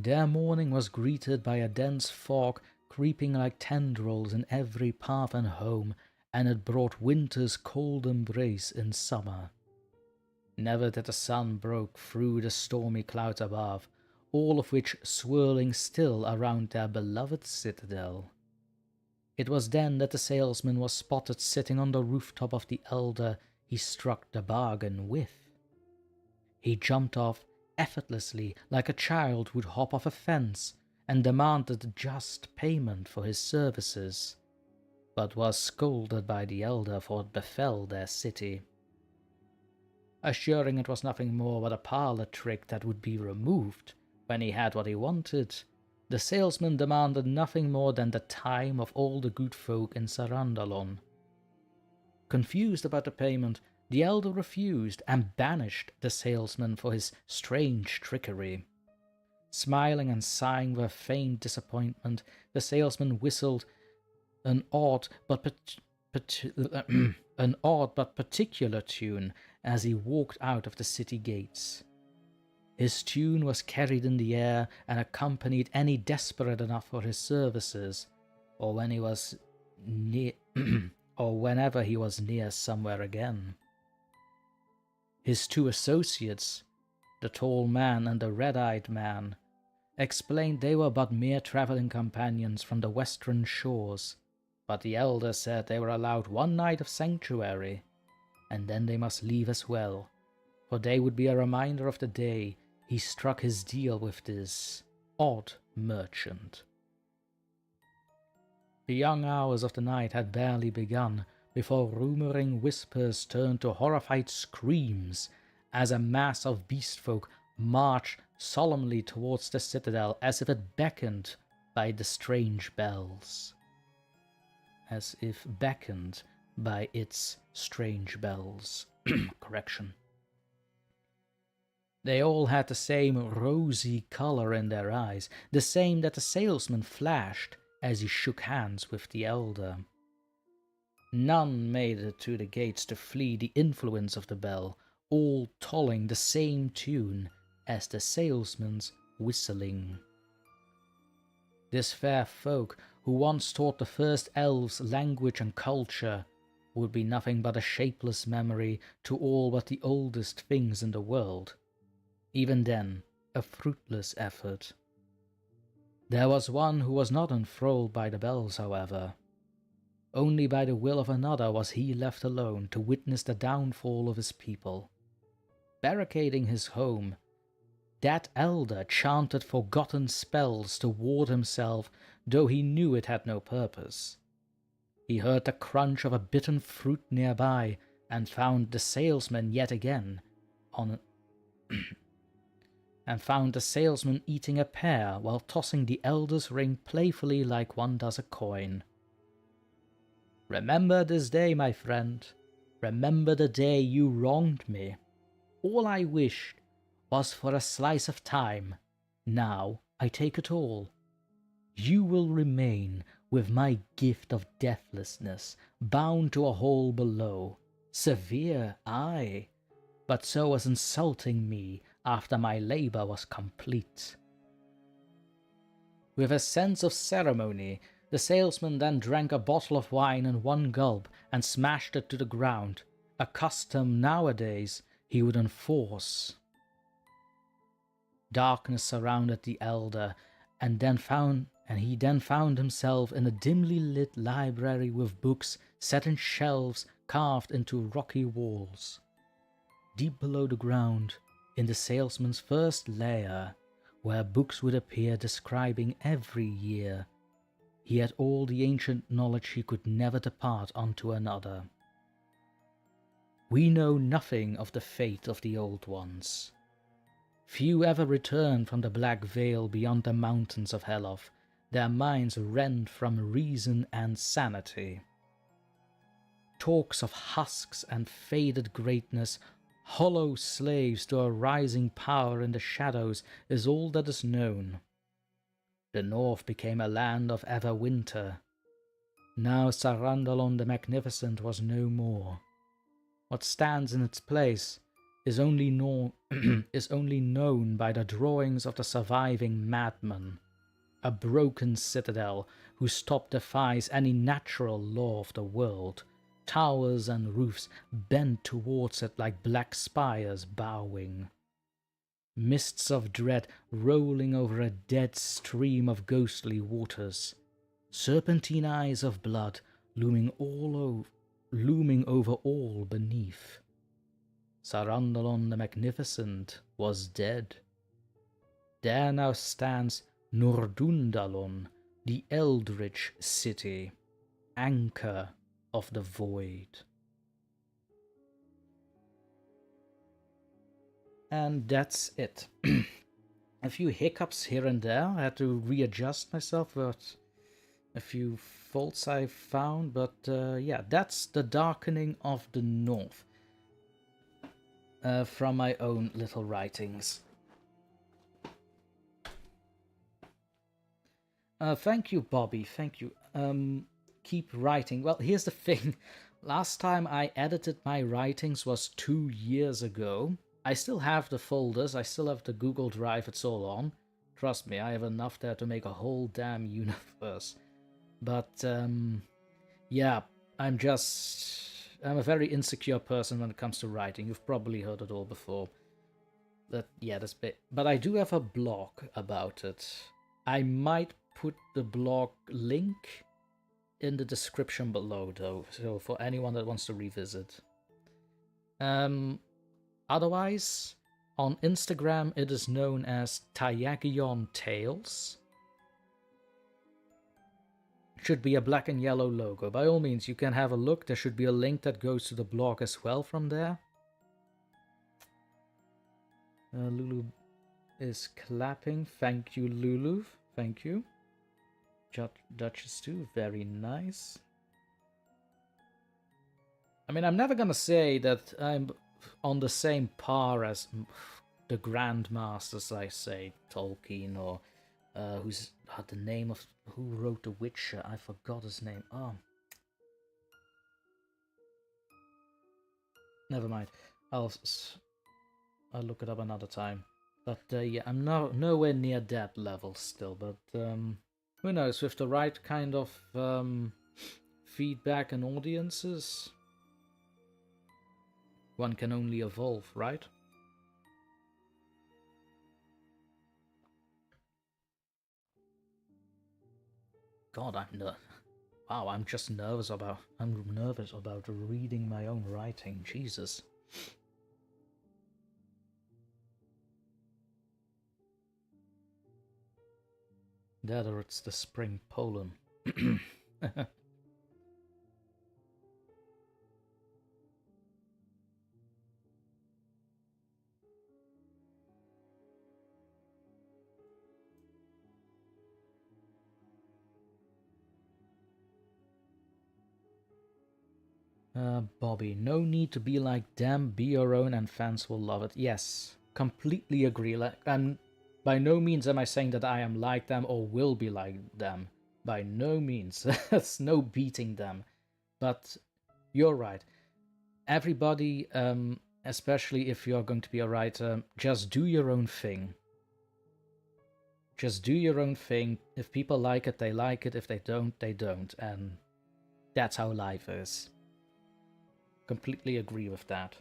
Their morning was greeted by a dense fog creeping like tendrils in every path and home, and it brought winter's cold embrace in summer. Never did the sun broke through the stormy clouds above, all of which swirling still around their beloved citadel. It was then that the salesman was spotted sitting on the rooftop of the elder he struck the bargain with. He jumped off effortlessly like a child would hop off a fence, and demanded just payment for his services, but was scolded by the elder for what befell their city. Assuring it was nothing more but a parlour trick that would be removed when he had what he wanted, the salesman demanded nothing more than the time of all the good folk in Sarandalon. Confused about the payment, the elder refused and banished the salesman for his strange trickery. Smiling and sighing with faint disappointment, the salesman whistled an odd but particular tune as he walked out of the city gates. His tune was carried in the air and accompanied any desperate enough for his services, or when he was near, or whenever he was near somewhere again. His two associates, the tall man and the red-eyed man, explained they were but mere travelling companions from the western shores, but the elder said they were allowed one night of sanctuary, and then they must leave as well, for they would be a reminder of the day he struck his deal with this odd merchant. The young hours of the night had barely begun before rumouring whispers turned to horrified screams as a mass of beastfolk marched solemnly towards the citadel as if it beckoned by the strange bells. As if beckoned by its strange bells. Correction. They all had the same rosy colour in their eyes, the same that the salesman flashed as he shook hands with the elder. None made it to the gates to flee the influence of the bell, all tolling the same tune as the salesman's whistling. This fair folk, who once taught the first elves language and culture, would be nothing but a shapeless memory to all but the oldest things in the world. Even then, a fruitless effort. There was one who was not enthralled by the bells, however. Only by the will of another was he left alone to witness the downfall of his people. Barricading his home, that elder chanted forgotten spells to ward himself, though he knew it had no purpose. He heard the crunch of a bitten fruit nearby, and found the salesman yet again and found the salesman eating a pear while tossing the elder's ring playfully like one does a coin. "Remember this day, my friend. Remember the day you wronged me. All I wished was for a slice of time. Now I take it all. You will remain with my gift of deathlessness, bound to a hole below. Severe, aye, but so as insulting me after my labour was complete." With a sense of ceremony, the salesman then drank a bottle of wine in one gulp and smashed it to the ground, a custom nowadays he would enforce. Darkness surrounded the elder, and and he then found himself in a dimly lit library with books set in shelves carved into rocky walls. Deep below the ground, in the salesman's first lair, where books would appear describing every year, he had all the ancient knowledge he could never depart unto another. We know nothing of the fate of the old ones. Few ever returned from the black veil beyond the mountains of Heloth, their minds rent from reason and sanity. Talks of husks and faded greatness, hollow slaves to a rising power in the shadows, is all that is known. The north became a land of Everwinter. Now Sarandalon the Magnificent was no more. What stands in its place is only known by the drawings of the surviving madman, a broken citadel whose top defies any natural law of the world, towers and roofs bent towards it like black spires bowing. Mists of dread rolling over a dead stream of ghostly waters, serpentine eyes of blood looming over all beneath. Sarandalon the Magnificent was dead. There now stands Nordundalon, the eldritch city, anchor of the void. And that's it. A few hiccups here and there. I had to readjust myself with a few faults I found, but yeah, that's The Darkening of the North from my own little writings. Thank you, Bobby, thank you. Keep writing. Well, here's the thing. Last time I edited my writings was 2 years ago. I still have the folders, I still have the Google Drive it's all on. Trust me, I have enough there to make a whole damn universe. But, yeah, I'm a very insecure person when it comes to writing. You've probably heard it all before. But I do have a blog about it. I might put the blog link in the description below, though, so for anyone that wants to revisit. Otherwise, on Instagram it is known as Tayagion Tales. Should be a black and yellow logo. By all means, you can have a look. There should be a link that goes to the blog as well from there. Lulu is clapping. Thank you, Lulu. Thank you. Duchess too. Very nice. I mean, I'm never gonna say that I'm on the same par as the Grandmasters, I say, Tolkien, or who's the name of who wrote The Witcher? I forgot his name. Oh, never mind. I'll look it up another time. But yeah, I'm nowhere near that level still. But who knows? With the right kind of feedback and audiences, one can only evolve, right? God, I'm just nervous about. I'm nervous about reading my own writing. Jesus. That or it's the spring pollen. Bobby, no need to be like them, be your own and fans will love it. Yes, completely agree. By no means am I saying that I am like them or will be like them. By no means. There's no beating them. But you're right. Everybody, especially if you're going to be a writer, just do your own thing. Just do your own thing. If people like it, they like it. If they don't, they don't. And that's how life is. Completely agree with that.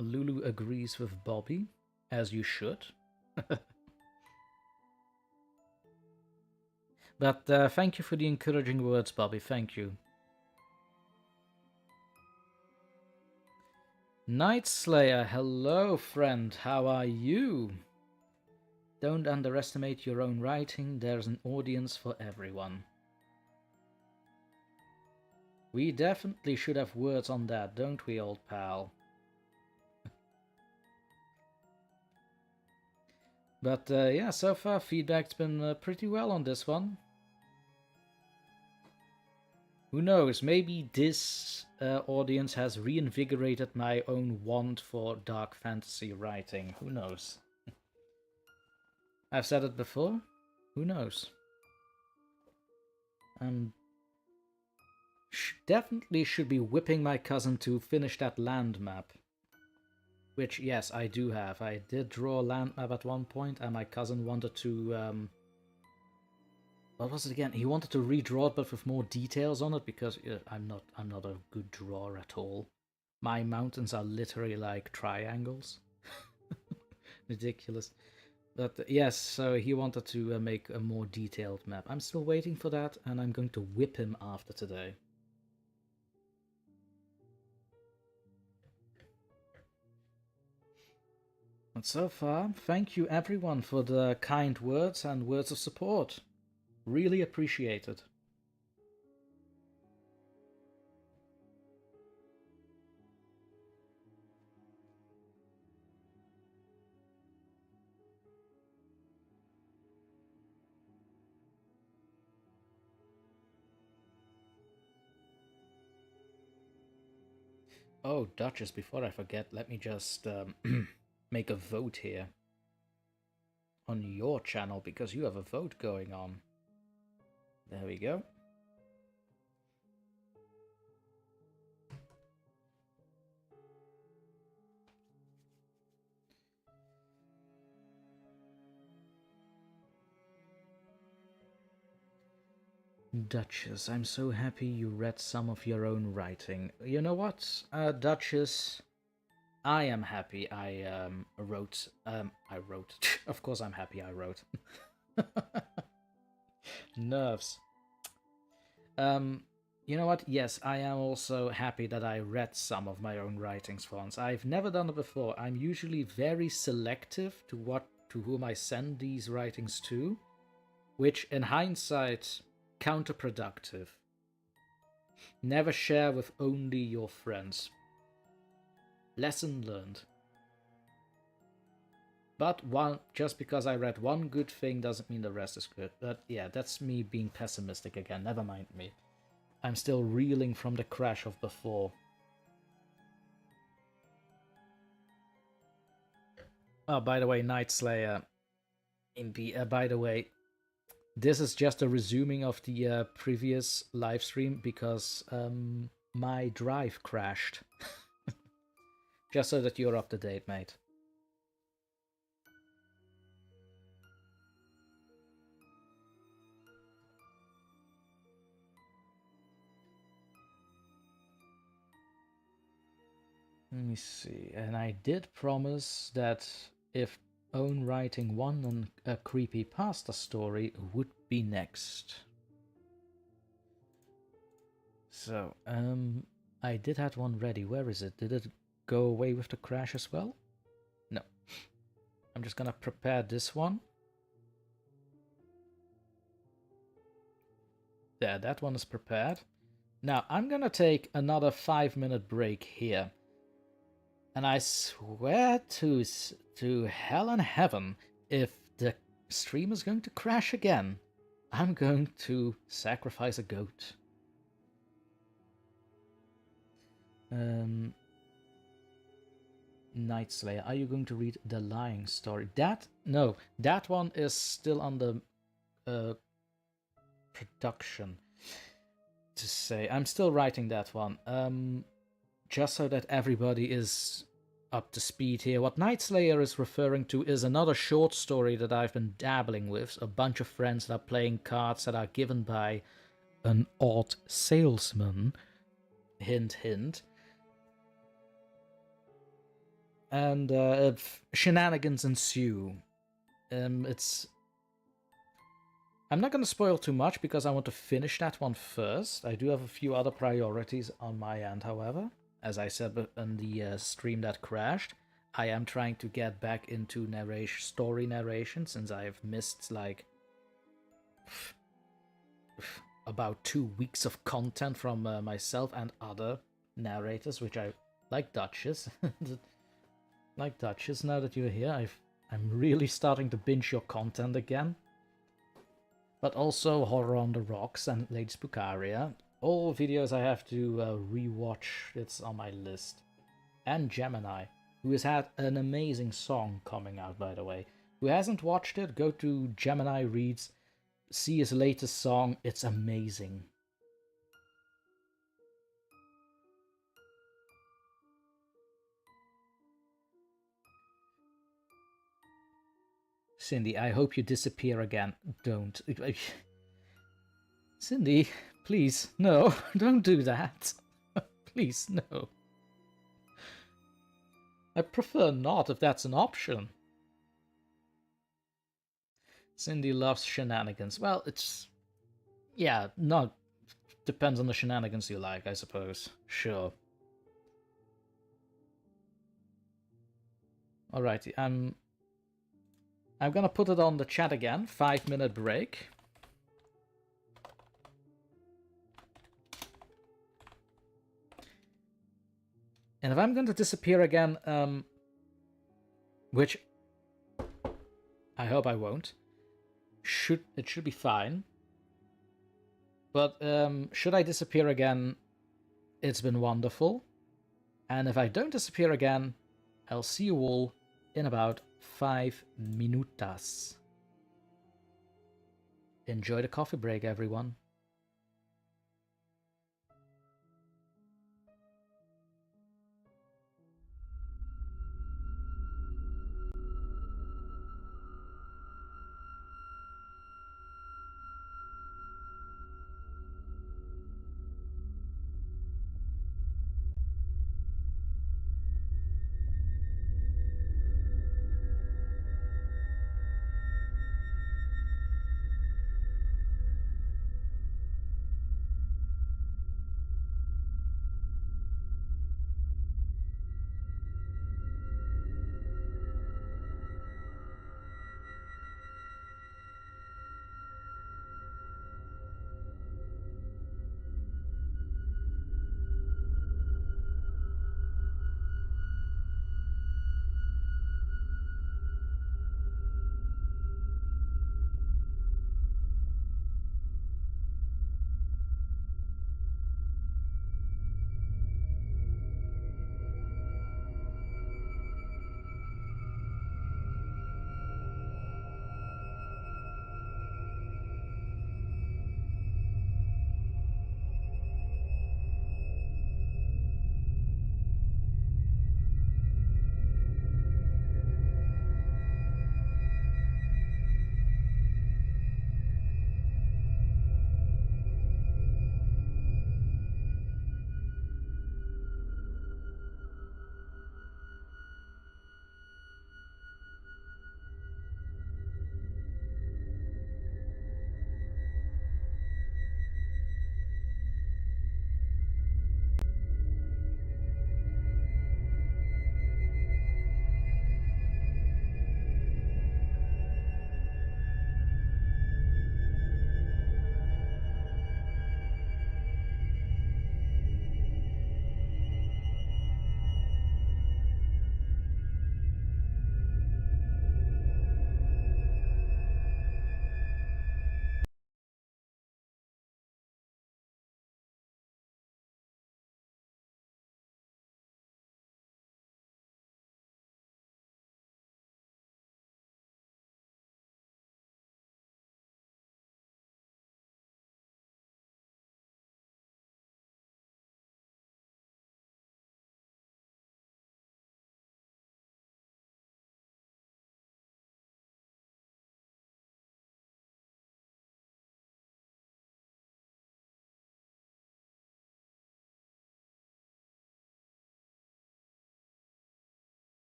Lulu agrees with Bobby, as you should. But thank you for the encouraging words, Bobby. Thank you. Night Slayer, hello, friend. How are you? Don't underestimate your own writing. There's an audience for everyone. We definitely should have words on that, don't we, old pal? But yeah, so far feedback's been pretty well on this one. Who knows, maybe this audience has reinvigorated my own want for dark fantasy writing. Who knows? I've said it before. Who knows? Definitely should be whipping my cousin to finish that land map. Which, yes, I do have. I did draw a land map at one point, and my cousin wanted to... what was it again? He wanted to redraw it, but with more details on it, because I'm not a good drawer at all. My mountains are literally like triangles. Ridiculous. But yes, so he wanted to make a more detailed map. I'm still waiting for that, and I'm going to whip him after today. But so far, thank you everyone for the kind words and words of support. Really appreciate it. Oh, Duchess, before I forget, let me just make a vote here on your channel, because you have a vote going on. There we go. Duchess, I'm so happy you read some of your own writing. You know what, Duchess? I am happy I wrote. Of course I'm happy I wrote. Nerves. You know what? Yes, I am also happy that I read some of my own writings for once. I've never done it before. I'm usually very selective to whom I send these writings to, which in hindsight, counterproductive. Never share with only your friends. Lesson learned. But just because I read one good thing doesn't mean the rest is good. But yeah, that's me being pessimistic again. Never mind me. I'm still reeling from the crash of before. Oh, by the way, Night Slayer. By the way, this is just a resuming of the previous live stream because my drive crashed. Just so that you're up to date, mate. Let me see. And I did promise that if own writing one on a creepypasta story would be next. So, I did have one ready. Where is it? Did it go away with the crash as well? No. I'm just gonna prepare this one. There, that one is prepared. Now, I'm gonna take another 5-minute break here. And I swear to hell and heaven, if the stream is going to crash again, I'm going to sacrifice a goat. Night Slayer, are you going to read The Lying Story? No, that one is still under production. To say, I'm still writing that one. Just so that everybody is up to speed here. What Night Slayer is referring to is another short story that I've been dabbling with. A bunch of friends that are playing cards that are given by an odd salesman. Hint, hint. and if shenanigans ensue. It's... I'm not going to spoil too much because I want to finish that one first. I do have a few other priorities on my end, however. As I said in the stream that crashed, I am trying to get back into story narration since I've missed like about 2 weeks of content from myself and other narrators, which I like. Duchess. Like Duchess, now that you're here, I'm really starting to binge your content again. But also Horror on the Rocks and Lady Spookaria. All videos I have to rewatch, it's on my list. And Gemini, who has had an amazing song coming out, by the way. Who hasn't watched it, go to Gemini Reads, see his latest song, it's amazing. Cindy, I hope you disappear again. Don't. Cindy, please, no, don't do that. Please, no. I prefer not, if that's an option. Cindy loves shenanigans. Well, it's... yeah, not... depends on the shenanigans you like, I suppose. Sure. Alrighty, I'm gonna put it on the chat again. 5-minute break. And if I'm going to disappear again, which I hope I won't, it should be fine. But should I disappear again, it's been wonderful. And if I don't disappear again, I'll see you all in about 5 minutas. Enjoy the coffee break, everyone.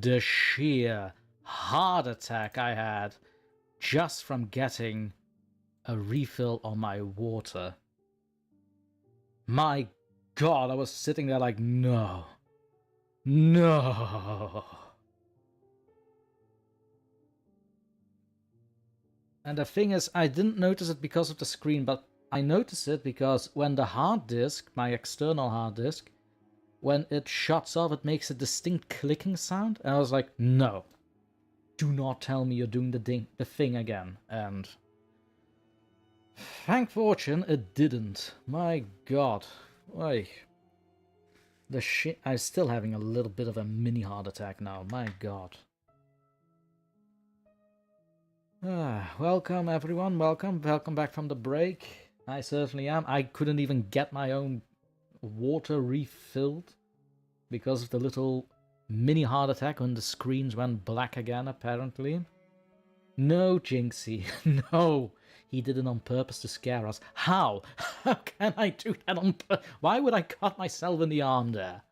the sheer heart attack I had just from getting a refill on my water. My God, I was sitting there like, no. No. And the thing is, I didn't notice it because of the screen, but I noticed it because when the hard disk, my external hard disk, when it shuts off, it makes a distinct clicking sound. And I was like, no. Do not tell me you're doing the thing again. And thank fortune, it didn't. My God. Like, the shit. I'm still having a little bit of a mini heart attack now. My God. Welcome everyone, welcome back from the break. I certainly am. I couldn't even get my own water refilled because of the little mini heart attack when the screens went black again, apparently. No, Jinxie, no. He did it on purpose to scare us. How? How can I do that on purpose? Why would I cut myself in the arm there?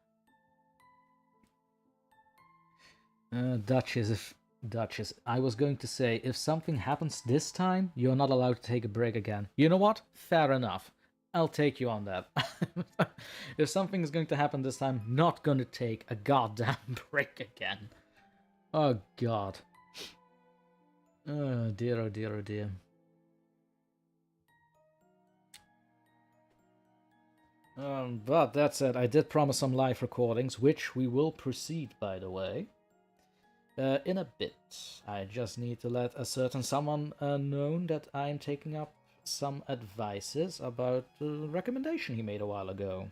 Duchess, I was going to say, if something happens this time, you're not allowed to take a break again. You know what? Fair enough. I'll take you on that. If something is going to happen this time, not going to take a goddamn break again. Oh, God. Oh, dear, oh, dear, oh, dear. But that said, I did promise some live recordings, which we will proceed, by the way. In a bit. I just need to let a certain someone know that I'm taking up some advices about the recommendation he made a while ago.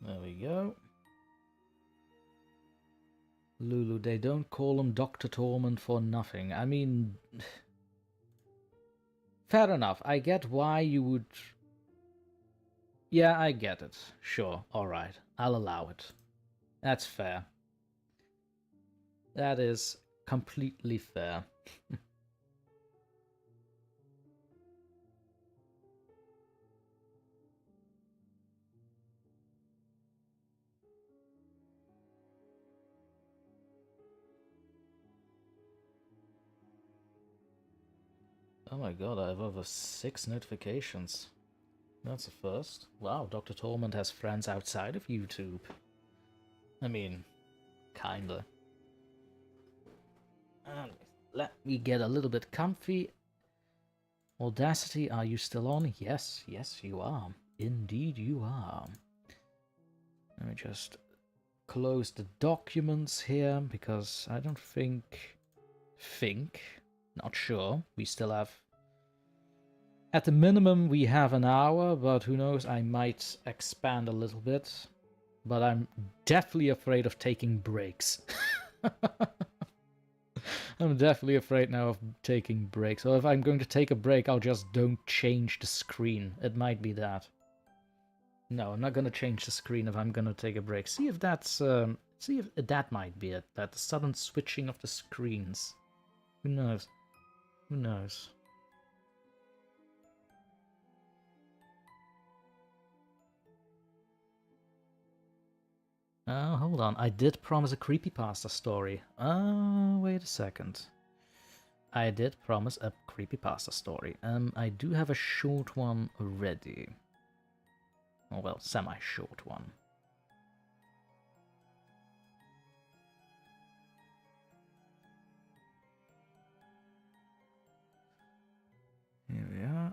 There we go. Lulu, they don't call him DrTorment for nothing. I mean... Fair enough. I get why you would... Yeah, I get it. Sure, alright. I'll allow it. That's fair. That is completely fair. Oh my God, I have over 6 notifications. That's a first. Wow, DrTorment has friends outside of YouTube. I mean, kinda. And let me get a little bit comfy. Audacity, are you still on? Yes, yes you are. Indeed you are. Let me just close the documents here, because I don't think... Not sure. We still have... At the minimum, we have an hour, but who knows, I might expand a little bit. But I'm deathly afraid of taking breaks. I'm definitely afraid now of taking breaks. So if I'm going to take a break, I'll just don't change the screen. It might be that. No, I'm not going to change the screen if I'm going to take a break. See if that's... see if that might be it. That sudden switching of the screens. Who knows? Who knows? Hold on. I did promise a creepypasta story. Wait a second. I did promise a creepypasta story. I do have a short one ready. Oh, well, semi-short one. Here we are.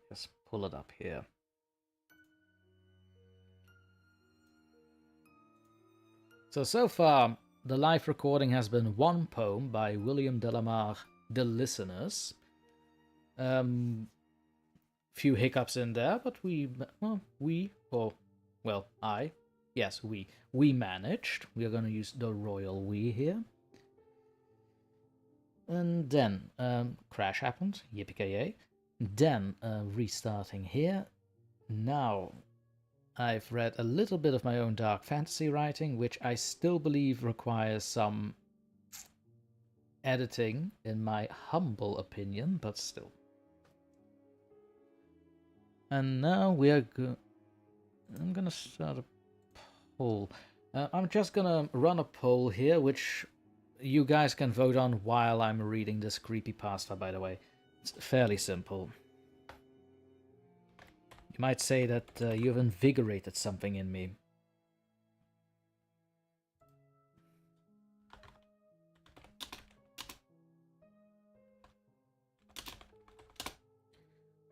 Just pull it up here. So far, the live recording has been one poem by William Delamare, The Listeners. few hiccups in there, but we managed. We are going to use the royal we here. And then crash happened, yippee-ki-yay. Then restarting here. Now I've read a little bit of my own dark fantasy writing, which I still believe requires some editing, in my humble opinion, but still. And now we are I'm gonna start a poll. I'm just gonna run a poll here, which you guys can vote on while I'm reading this creepypasta, by the way. It's fairly simple. You might say that you've invigorated something in me.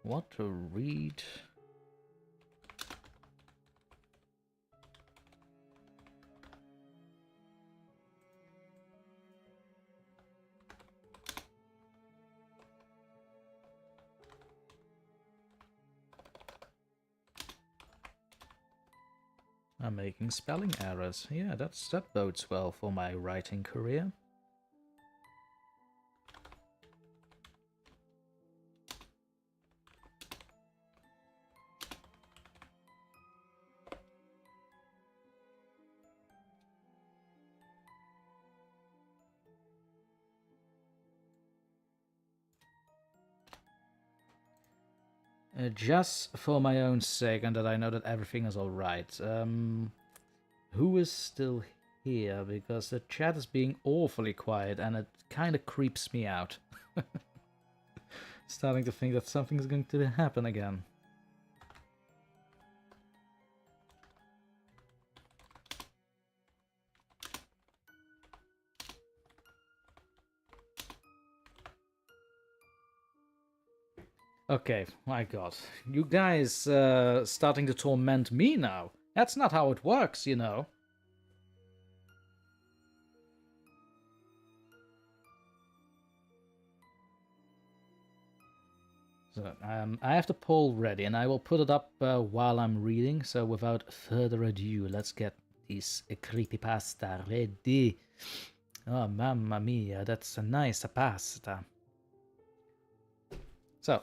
What to read? I'm making spelling errors. Yeah, that bodes well for my writing career. Just for my own sake, and that I know that everything is alright, who is still here? Because the chat is being awfully quiet, and it kind of creeps me out. Starting to think that something's going to happen again. Okay, my god. You guys starting to torment me now. That's not how it works, you know. So, I have the poll ready, and I will put it up while I'm reading. So without further ado, let's get this creepypasta ready. Oh, mamma mia, that's a nice pasta. So,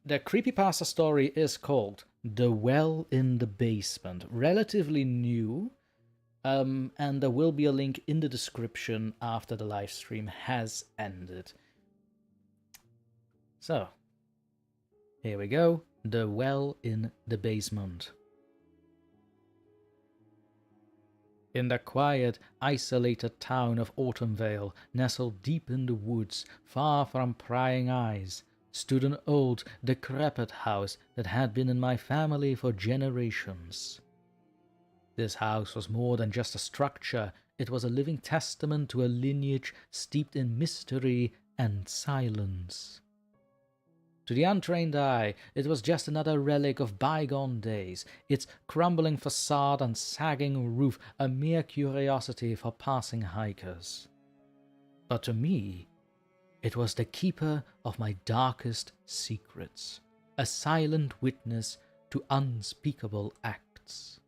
the creepypasta story is called The Well in the Basement. Relatively new, and there will be a link in the description after the live stream has ended. So, here we go. The Well in the Basement. In the quiet, isolated town of Autumnvale, nestled deep in the woods, far from prying eyes, stood an old, decrepit house that had been in my family for generations. This house was more than just a structure, it was a living testament to a lineage steeped in mystery and silence. To the untrained eye, it was just another relic of bygone days, its crumbling facade and sagging roof a mere curiosity for passing hikers. But to me, it was the keeper of my darkest secrets, a silent witness to unspeakable acts.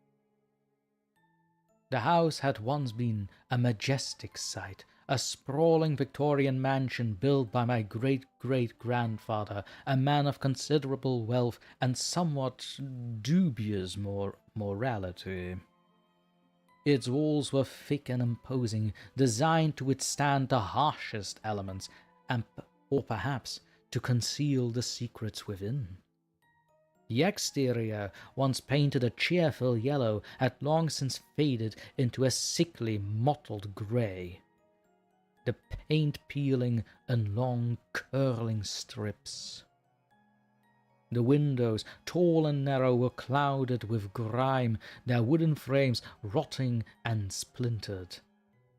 The house had once been a majestic sight, a sprawling Victorian mansion built by my great-great-grandfather, a man of considerable wealth and somewhat dubious morality. Its walls were thick and imposing, designed to withstand the harshest elements, or perhaps to conceal the secrets within. The exterior, once painted a cheerful yellow, had long since faded into a sickly mottled grey, the paint peeling in long curling strips. The windows, tall and narrow, were clouded with grime, their wooden frames rotting and splintered.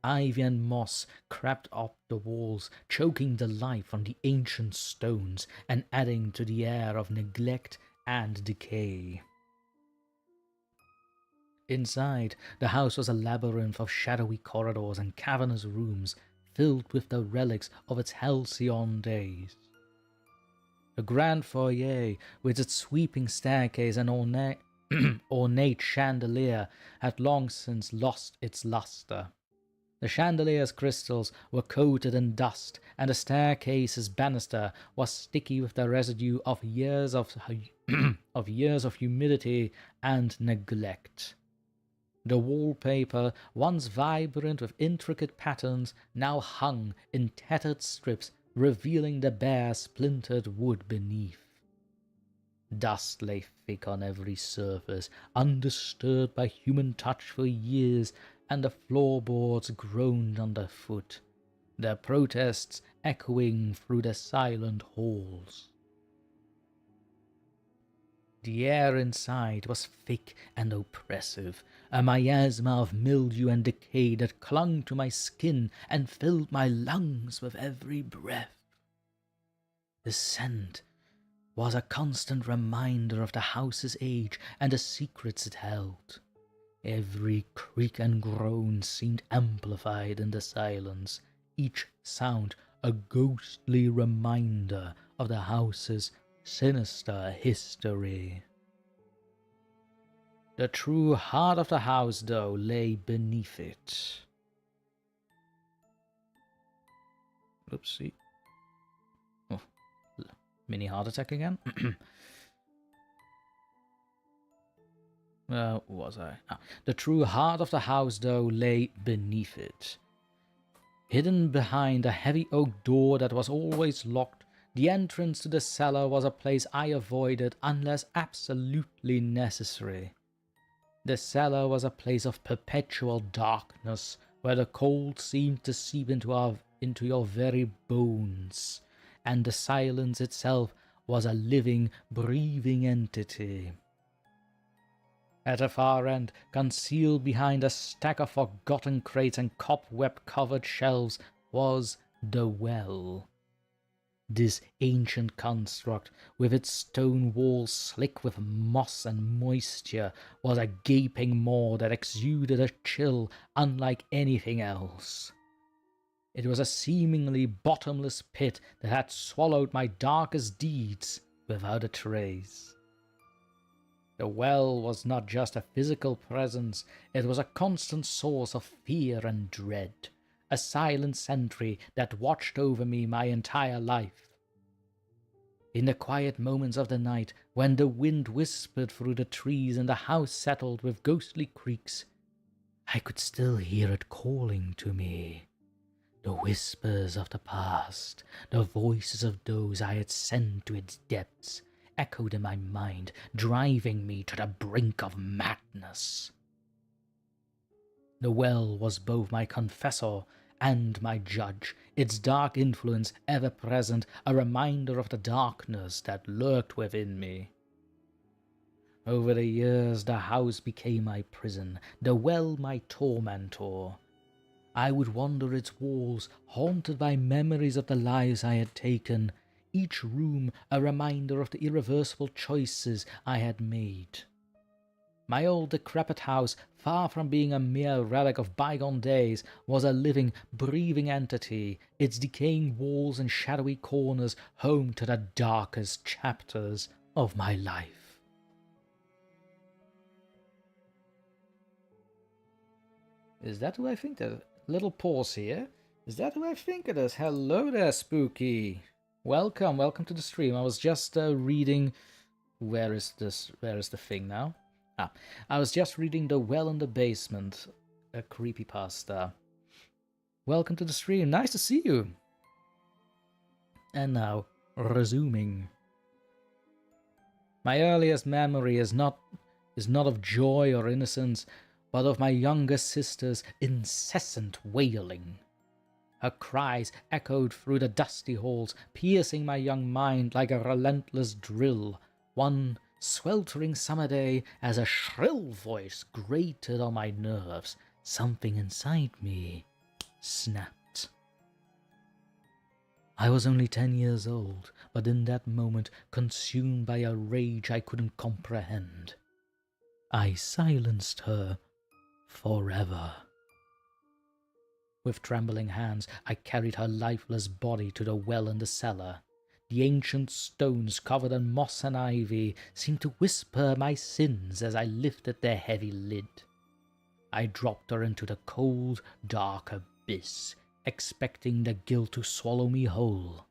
Ivy and moss crept up the walls, choking the life from the ancient stones and adding to the air of neglect and decay. Inside, the house was a labyrinth of shadowy corridors and cavernous rooms filled with the relics of its halcyon days. The grand foyer, with its sweeping staircase and ornate chandelier, had long since lost its luster. The chandelier's crystals were coated in dust, and the staircase's banister was sticky with the residue of years of humidity and neglect. The wallpaper, once vibrant with intricate patterns, now hung in tattered strips, revealing the bare, splintered wood beneath. Dust lay thick on every surface, undisturbed by human touch for years, and the floorboards groaned underfoot, their protests echoing through the silent halls. The air inside was thick and oppressive, a miasma of mildew and decay that clung to my skin and filled my lungs with every breath. The scent was a constant reminder of the house's age and the secrets it held. Every creak and groan seemed amplified in the silence, each sound a ghostly reminder of the house's sinister history. The true heart of the house, though, lay beneath it. Oopsie. Oh, mini heart attack again. Where was I? The true heart of the house, though, lay beneath it. Hidden behind a heavy oak door that was always locked, the entrance to the cellar was a place I avoided unless absolutely necessary. The cellar was a place of perpetual darkness, where the cold seemed to seep into your very bones, and the silence itself was a living, breathing entity. At the far end, concealed behind a stack of forgotten crates and cobweb-covered shelves, was the well. This ancient construct, with its stone walls slick with moss and moisture, was a gaping maw that exuded a chill unlike anything else. It was a seemingly bottomless pit that had swallowed my darkest deeds without a trace. The well was not just a physical presence, it was a constant source of fear and dread, a silent sentry that watched over me my entire life. In the quiet moments of the night, when the wind whispered through the trees and the house settled with ghostly creaks, I could still hear it calling to me. The whispers of the past, the voices of those I had sent to its depths, echoed in my mind, driving me to the brink of madness. The well was both my confessor and my judge, its dark influence ever present, a reminder of the darkness that lurked within me. Over the years, the house became my prison, the well my tormentor. I would wander its walls, haunted by memories of the lives I had taken, each room a reminder of the irreversible choices I had made. My old decrepit house, far from being a mere relic of bygone days, was a living, breathing entity, its decaying walls and shadowy corners home to the darkest chapters of my life. Is that who I think that? Little pause here. Is that who I think it is? Hello there, Spooky. Welcome to the stream. I was just reading... Where is the thing now? I was just reading The Well in the Basement, a creepypasta. Welcome to the stream. Nice to see you. And now, resuming. My earliest memory is not of joy or innocence, but of my younger sister's incessant wailing. Her cries echoed through the dusty halls, piercing my young mind like a relentless drill. One sweltering summer day, as a shrill voice grated on my nerves, something inside me snapped. I was only 10 years old, but in that moment, consumed by a rage I couldn't comprehend, I silenced her forever. With trembling hands, I carried her lifeless body to the well in the cellar. The ancient stones covered in moss and ivy seemed to whisper my sins as I lifted their heavy lid. I dropped her into the cold, dark abyss, expecting the guilt to swallow me whole.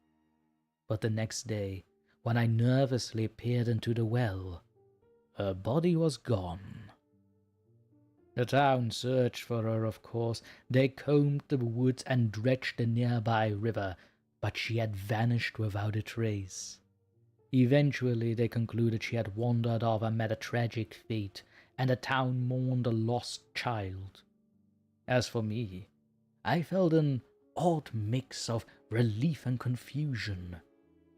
But the next day, when I nervously peered into the well, her body was gone. The town searched for her, of course. They combed the woods and dredged the nearby river, but she had vanished without a trace. Eventually they concluded she had wandered off and met a tragic fate, and the town mourned a lost child. As for me, I felt an odd mix of relief and confusion.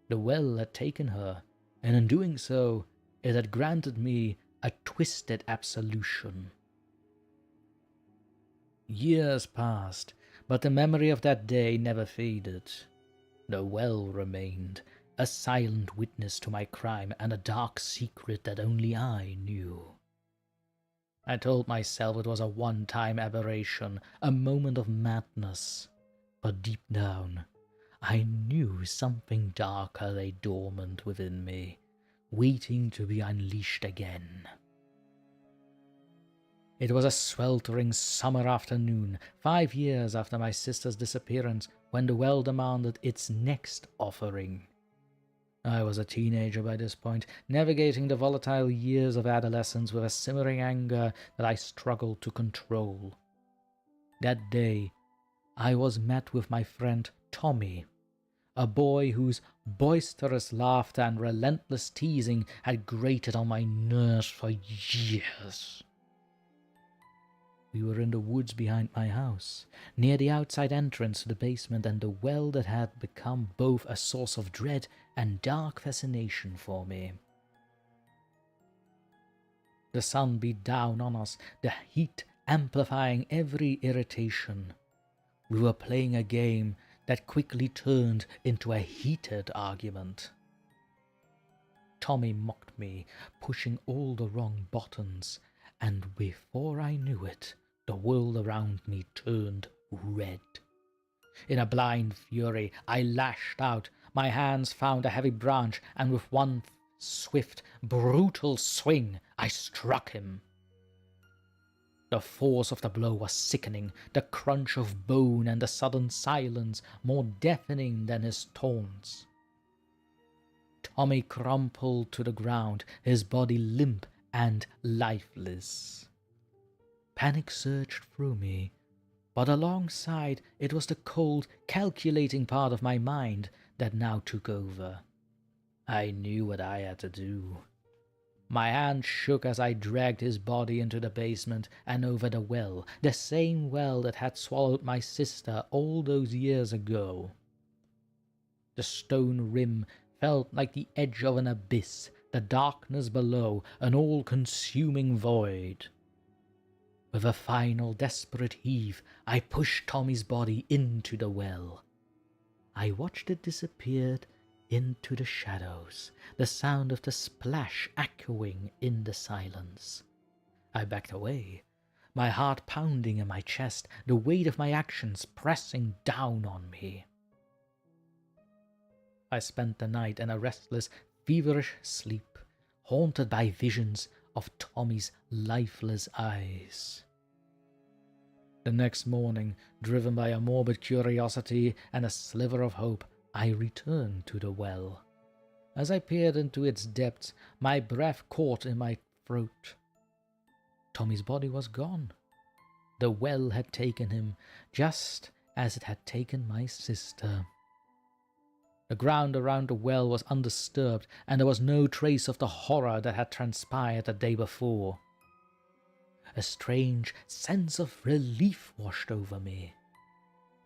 The well had taken her, and in doing so, it had granted me a twisted absolution. Years passed, but the memory of that day never faded. The well remained, a silent witness to my crime and a dark secret that only I knew. I told myself it was a one-time aberration, a moment of madness, but deep down, I knew something darker lay dormant within me, waiting to be unleashed again. It was a sweltering summer afternoon, 5 years after my sister's disappearance, when the well demanded its next offering. I was a teenager by this point, navigating the volatile years of adolescence with a simmering anger that I struggled to control. That day, I was met with my friend Tommy, a boy whose boisterous laughter and relentless teasing had grated on my nerves for years. We were in the woods behind my house, near the outside entrance to the basement and the well that had become both a source of dread and dark fascination for me. The sun beat down on us, the heat amplifying every irritation. We were playing a game that quickly turned into a heated argument. Tommy mocked me, pushing all the wrong buttons, and before I knew it, the world around me turned red. In a blind fury, I lashed out. My hands found a heavy branch, and with one swift, brutal swing, I struck him. The force of the blow was sickening, the crunch of bone and the sudden silence more deafening than his taunts. Tommy crumpled to the ground, his body limp and lifeless. Panic surged through me, but alongside it was the cold, calculating part of my mind that now took over. I knew what I had to do. My hand shook as I dragged his body into the basement and over the well, the same well that had swallowed my sister all those years ago. The stone rim felt like the edge of an abyss, the darkness below, an all-consuming void. With a final desperate heave, I pushed Tommy's body into the well. I watched it disappear into the shadows, the sound of the splash echoing in the silence. I backed away, my heart pounding in my chest, the weight of my actions pressing down on me. I spent the night in a restless, feverish sleep, haunted by visions of Tommy's lifeless eyes. The next morning, driven by a morbid curiosity and a sliver of hope, I returned to the well. As I peered into its depths, my breath caught in my throat. Tommy's body was gone. The well had taken him, just as it had taken my sister. The ground around the well was undisturbed, and there was no trace of the horror that had transpired the day before. A strange sense of relief washed over me.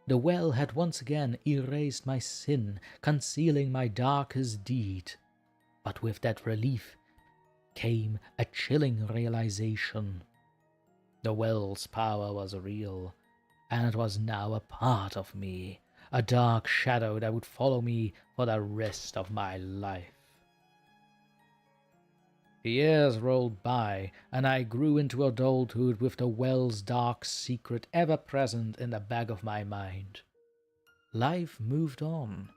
The well had once again erased my sin, concealing my darkest deed. But with that relief came a chilling realization. The well's power was real, and it was now a part of me, a dark shadow that would follow me for the rest of my life. The years rolled by, and I grew into adulthood with the well's dark secret ever present in the back of my mind. Life moved on.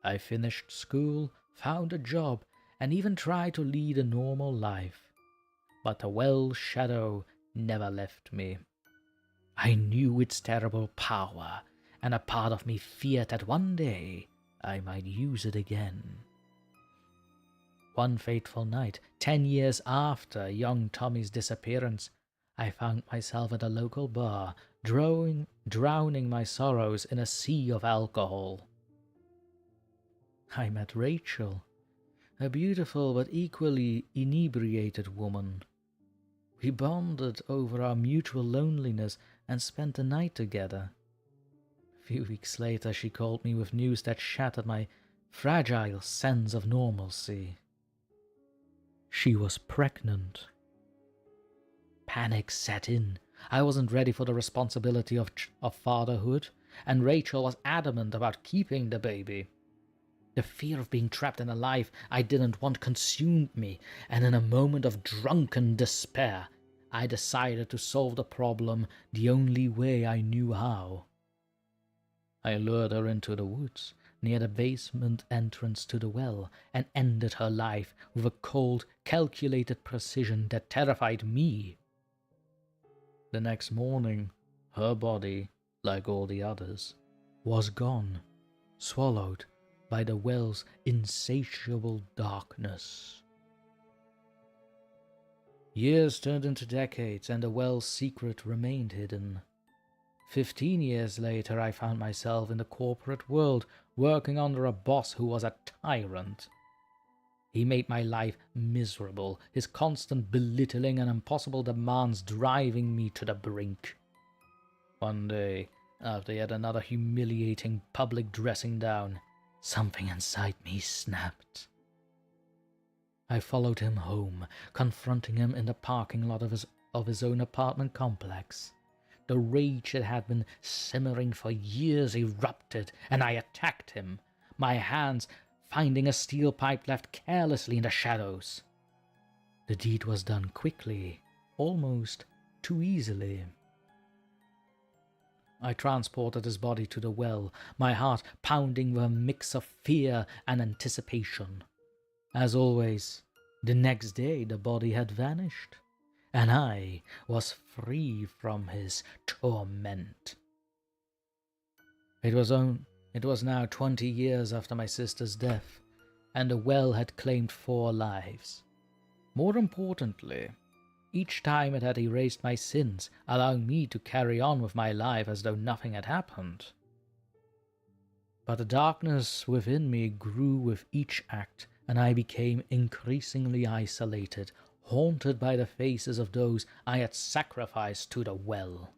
I finished school, found a job, and even tried to lead a normal life. But the well shadow never left me. I knew its terrible power, and a part of me feared that one day I might use it again. One fateful night, 10 years after young Tommy's disappearance, I found myself at a local bar, drowning my sorrows in a sea of alcohol. I met Rachel, a beautiful but equally inebriated woman. We bonded over our mutual loneliness and spent the night together. A few weeks later, she called me with news that shattered my fragile sense of normalcy. She was pregnant. Panic set in. I wasn't ready for the responsibility of fatherhood, and Rachel was adamant about keeping the baby. The fear of being trapped in a life I didn't want consumed me, and in a moment of drunken despair, I decided to solve the problem the only way I knew how. I lured her into the woods, near the basement entrance to the well, and ended her life with a cold, calculated precision that terrified me. The next morning, her body, like all the others, was gone, swallowed by the well's insatiable darkness. Years turned into decades, and the well's secret remained hidden. 15 years later, I found myself in the corporate world, working under a boss who was a tyrant. He made my life miserable, his constant belittling and impossible demands driving me to the brink. One day, after yet another humiliating public dressing down, something inside me snapped. I followed him home, confronting him in the parking lot of his own apartment complex. The rage that had been simmering for years erupted, and I attacked him, my hands finding a steel pipe left carelessly in the shadows. The deed was done quickly, almost too easily. I transported his body to the well, my heart pounding with a mix of fear and anticipation. As always, the next day the body had vanished, and I was free from his torment. It was now 20 years after my sister's death, and the well had claimed 4 lives. More importantly, each time it had erased my sins, allowing me to carry on with my life as though nothing had happened. But the darkness within me grew with each act, and I became increasingly isolated, haunted by the faces of those I had sacrificed to the well.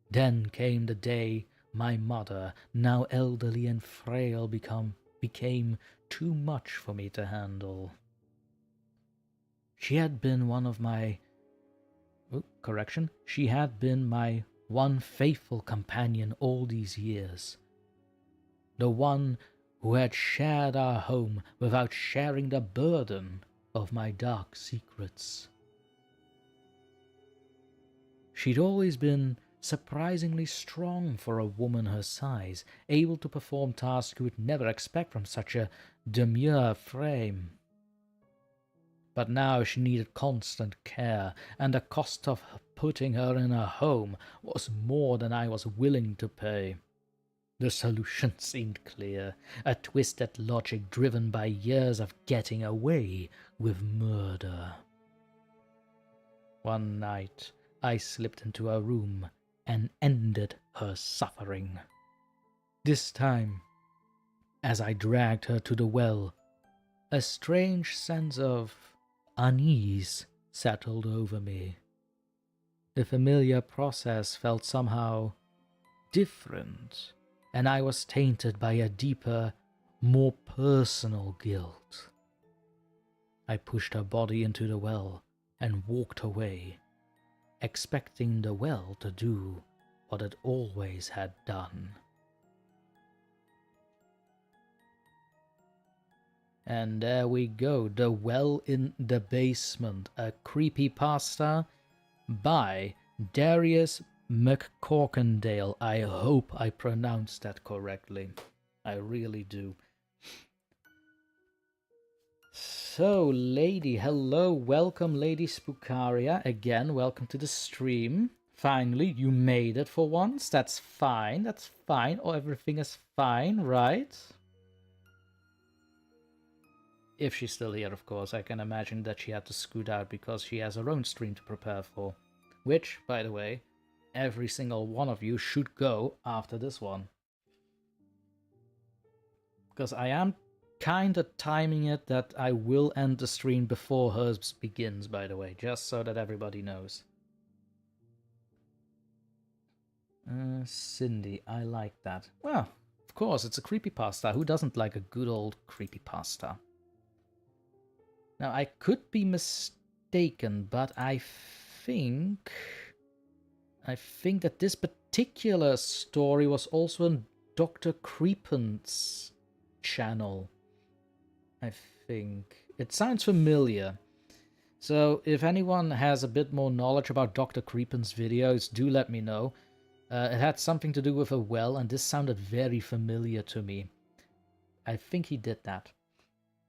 Then came the day my mother, now elderly and frail, became too much for me to handle. She had been She had been my one faithful companion all these years. The one who had shared our home without sharing the burden of my dark secrets. She'd always been surprisingly strong for a woman her size, able to perform tasks you would never expect from such a demure frame. But now she needed constant care, and the cost of putting her in a home was more than I was willing to pay. The solution seemed clear, a twisted logic driven by years of getting away with murder. One night, I slipped into her room and ended her suffering. This time, as I dragged her to the well, a strange sense of unease settled over me. The familiar process felt somehow different, and I was tainted by a deeper, more personal guilt. I pushed her body into the well and walked away, expecting the well to do what it always had done. And there we go, The Well in the Basement, a creepypasta by Darius McCorkendale. I hope I pronounced that correctly. I really do. So, lady, hello, welcome, Lady Spookaria. Again, welcome to the stream. Finally, you made it for once. That's fine, that's fine. Oh, everything is fine, right? If she's still here, of course. I can imagine that she had to scoot out because she has her own stream to prepare for. Which, by the way, every single one of you should go after this one. Because I am kind of timing it that I will end the stream before hers begins, by the way, just so that everybody knows. Cindy, I like that. Well, of course, it's a creepypasta. Who doesn't like a good old creepypasta? Now, I could be mistaken, but I think that this particular story was also on Dr. Creepin's channel. I think. It sounds familiar. So if anyone has a bit more knowledge about Dr. Creepin's videos, do let me know. It had something to do with a well, and this sounded very familiar to me. I think he did that.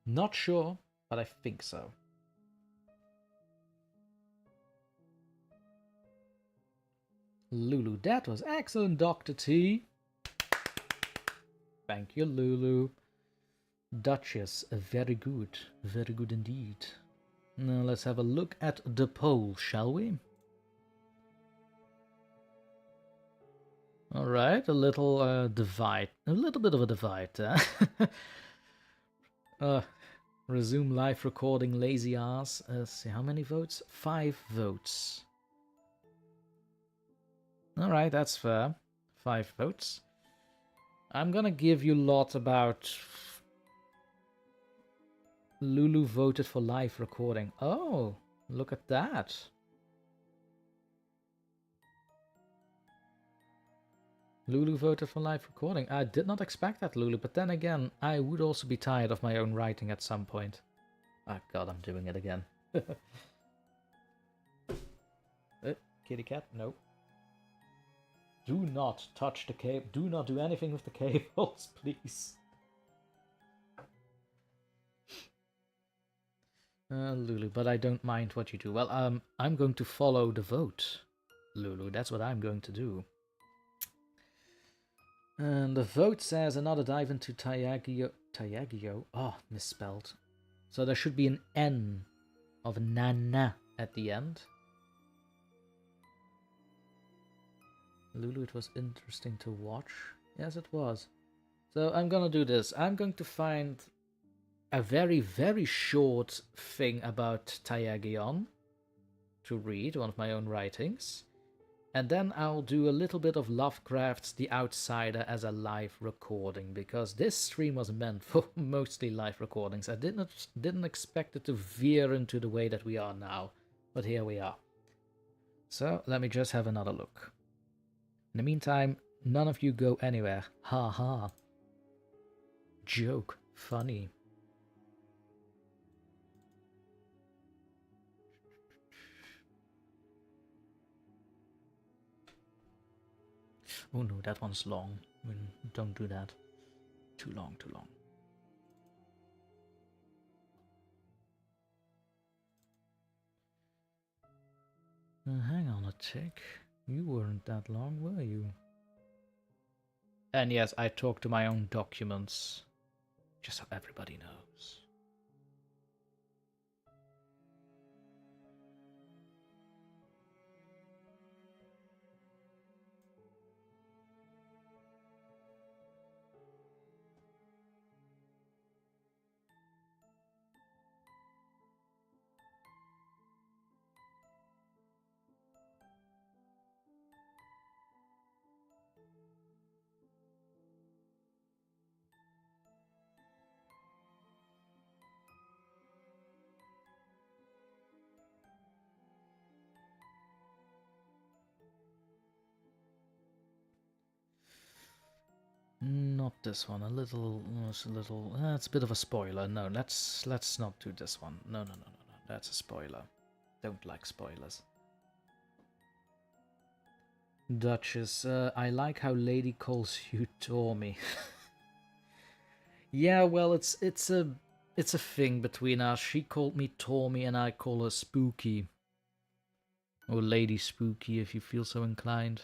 Not sure, but I think so. Lulu, that was excellent, Dr. T. Thank you, Lulu. Duchess, very good indeed. Now let's have a look at the poll, shall we? Alright, a little divide, a little bit of a divide there. Resume live recording, lazy ass. Let's see, how many votes? 5 votes. Alright, that's fair. 5 votes. I'm gonna give you lot about... Lulu voted for live recording. Oh, look at that. Lulu voted for live recording. I did not expect that, Lulu, but then again, I would also be tired of my own writing at some point. Oh god, I'm doing it again. Kitty cat? No. Do not touch the cable. Do not do anything with the cables, please. Lulu, but I don't mind what you do. Well, I'm going to follow the vote, Lulu. That's what I'm going to do. And the vote says another dive into Tayagio. Oh, misspelled. So there should be an N of Nana at the end. Lulu, it was interesting to watch. Yes, it was. So I'm gonna do this. I'm going to find a very, very short thing about Tayagion to read, one of my own writings. And then I'll do a little bit of Lovecraft's The Outsider as a live recording, because this stream was meant for mostly live recordings. I didn't expect it to veer into the way that we are now, but here we are. So let me just have another look. In the meantime, none of you go anywhere. Ha ha. Joke. Funny. Oh no, that one's long. Don't do that. Too long, too long. Hang on a tick. You weren't that long, were you? And yes, I talk to my own documents. Just so everybody knows. Not this one. It's a bit of a spoiler. No, let's not do this one. No. That's a spoiler. Don't like spoilers. Duchess, I like how Lady calls you Tommy. Yeah, well, it's a thing between us. She called me Tommy, and I call her Spooky, or Lady Spooky, if you feel so inclined.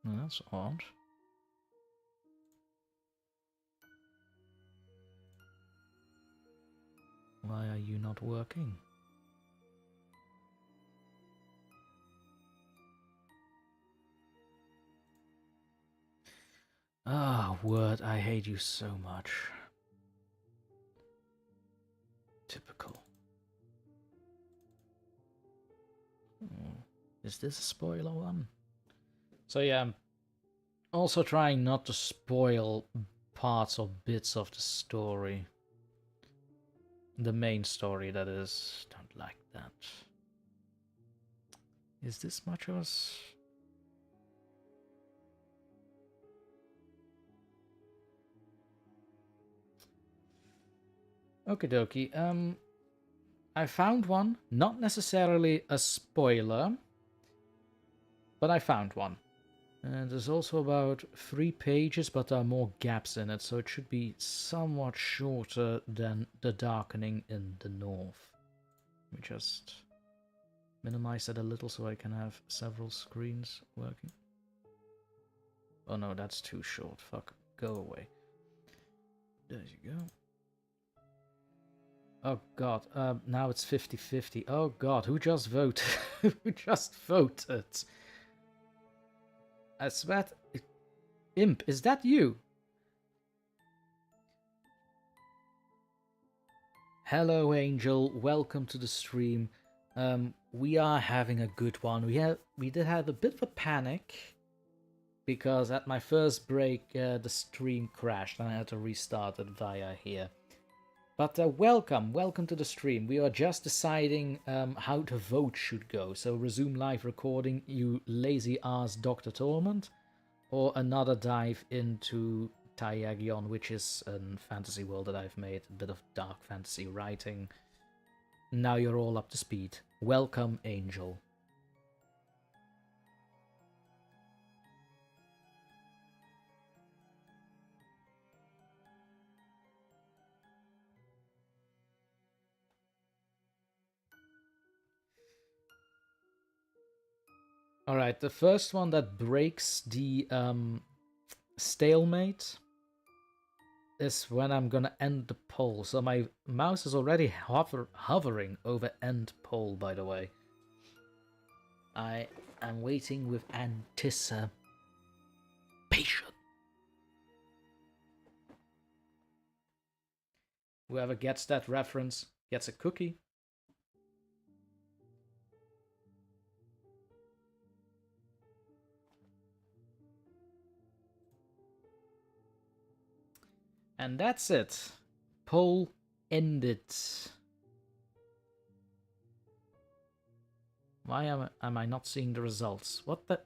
Well, that's odd. Why are you not working? Ah, Word, I hate you so much. Typical. Is this a spoiler one? So yeah, I'm also trying not to spoil parts or bits of the story. The main story, that is. Don't like that. Is this much of us? Okie dokie. I found one. Not necessarily a spoiler, but I found one. And there's also about 3 pages, but there are more gaps in it, so it should be somewhat shorter than The Darkening in the North. Let me just minimize that a little so I can have several screens working. Oh no, that's too short. Fuck, go away. There you go. Oh god, now it's 50-50. Oh god, who just voted? Who just voted? I swear... Imp, is that you? Hello, Angel. Welcome to the stream. We are having a good one. We did have a bit of a panic because at my first break, the stream crashed and I had to restart it via here. But welcome to the stream. We are just deciding how the vote should go. So resume live recording, you lazy ass DrTorment, or another dive into Taiagion, which is a fantasy world that I've made, a bit of dark fantasy writing. Now you're all up to speed. Welcome, Angel. Alright, the first one that breaks the stalemate is when I'm gonna end the poll. So my mouse is already hovering over end poll, by the way. I am waiting with anticipation. Whoever gets that reference gets a cookie. And that's it. Poll ended. Why am I not seeing the results? What the...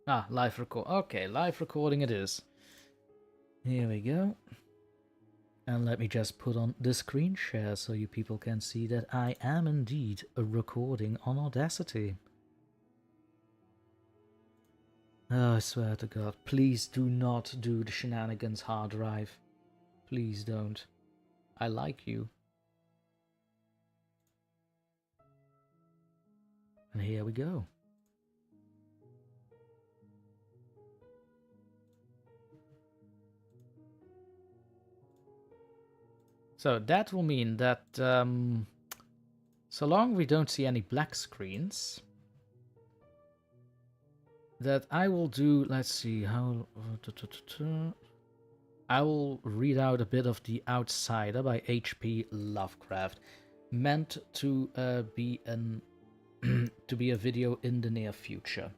Ah, live record. Okay, live recording it is. Here we go. And let me just put on the screen share so you people can see that I am indeed a recording on Audacity. Oh, I swear to God, please do not do the shenanigans hard drive. Please don't. I like you. And here we go. So that will mean that so long we don't see any black screens, that I will do, let's see, how... I will read out a bit of The Outsider by H.P. Lovecraft, meant to be to be a video in the near future.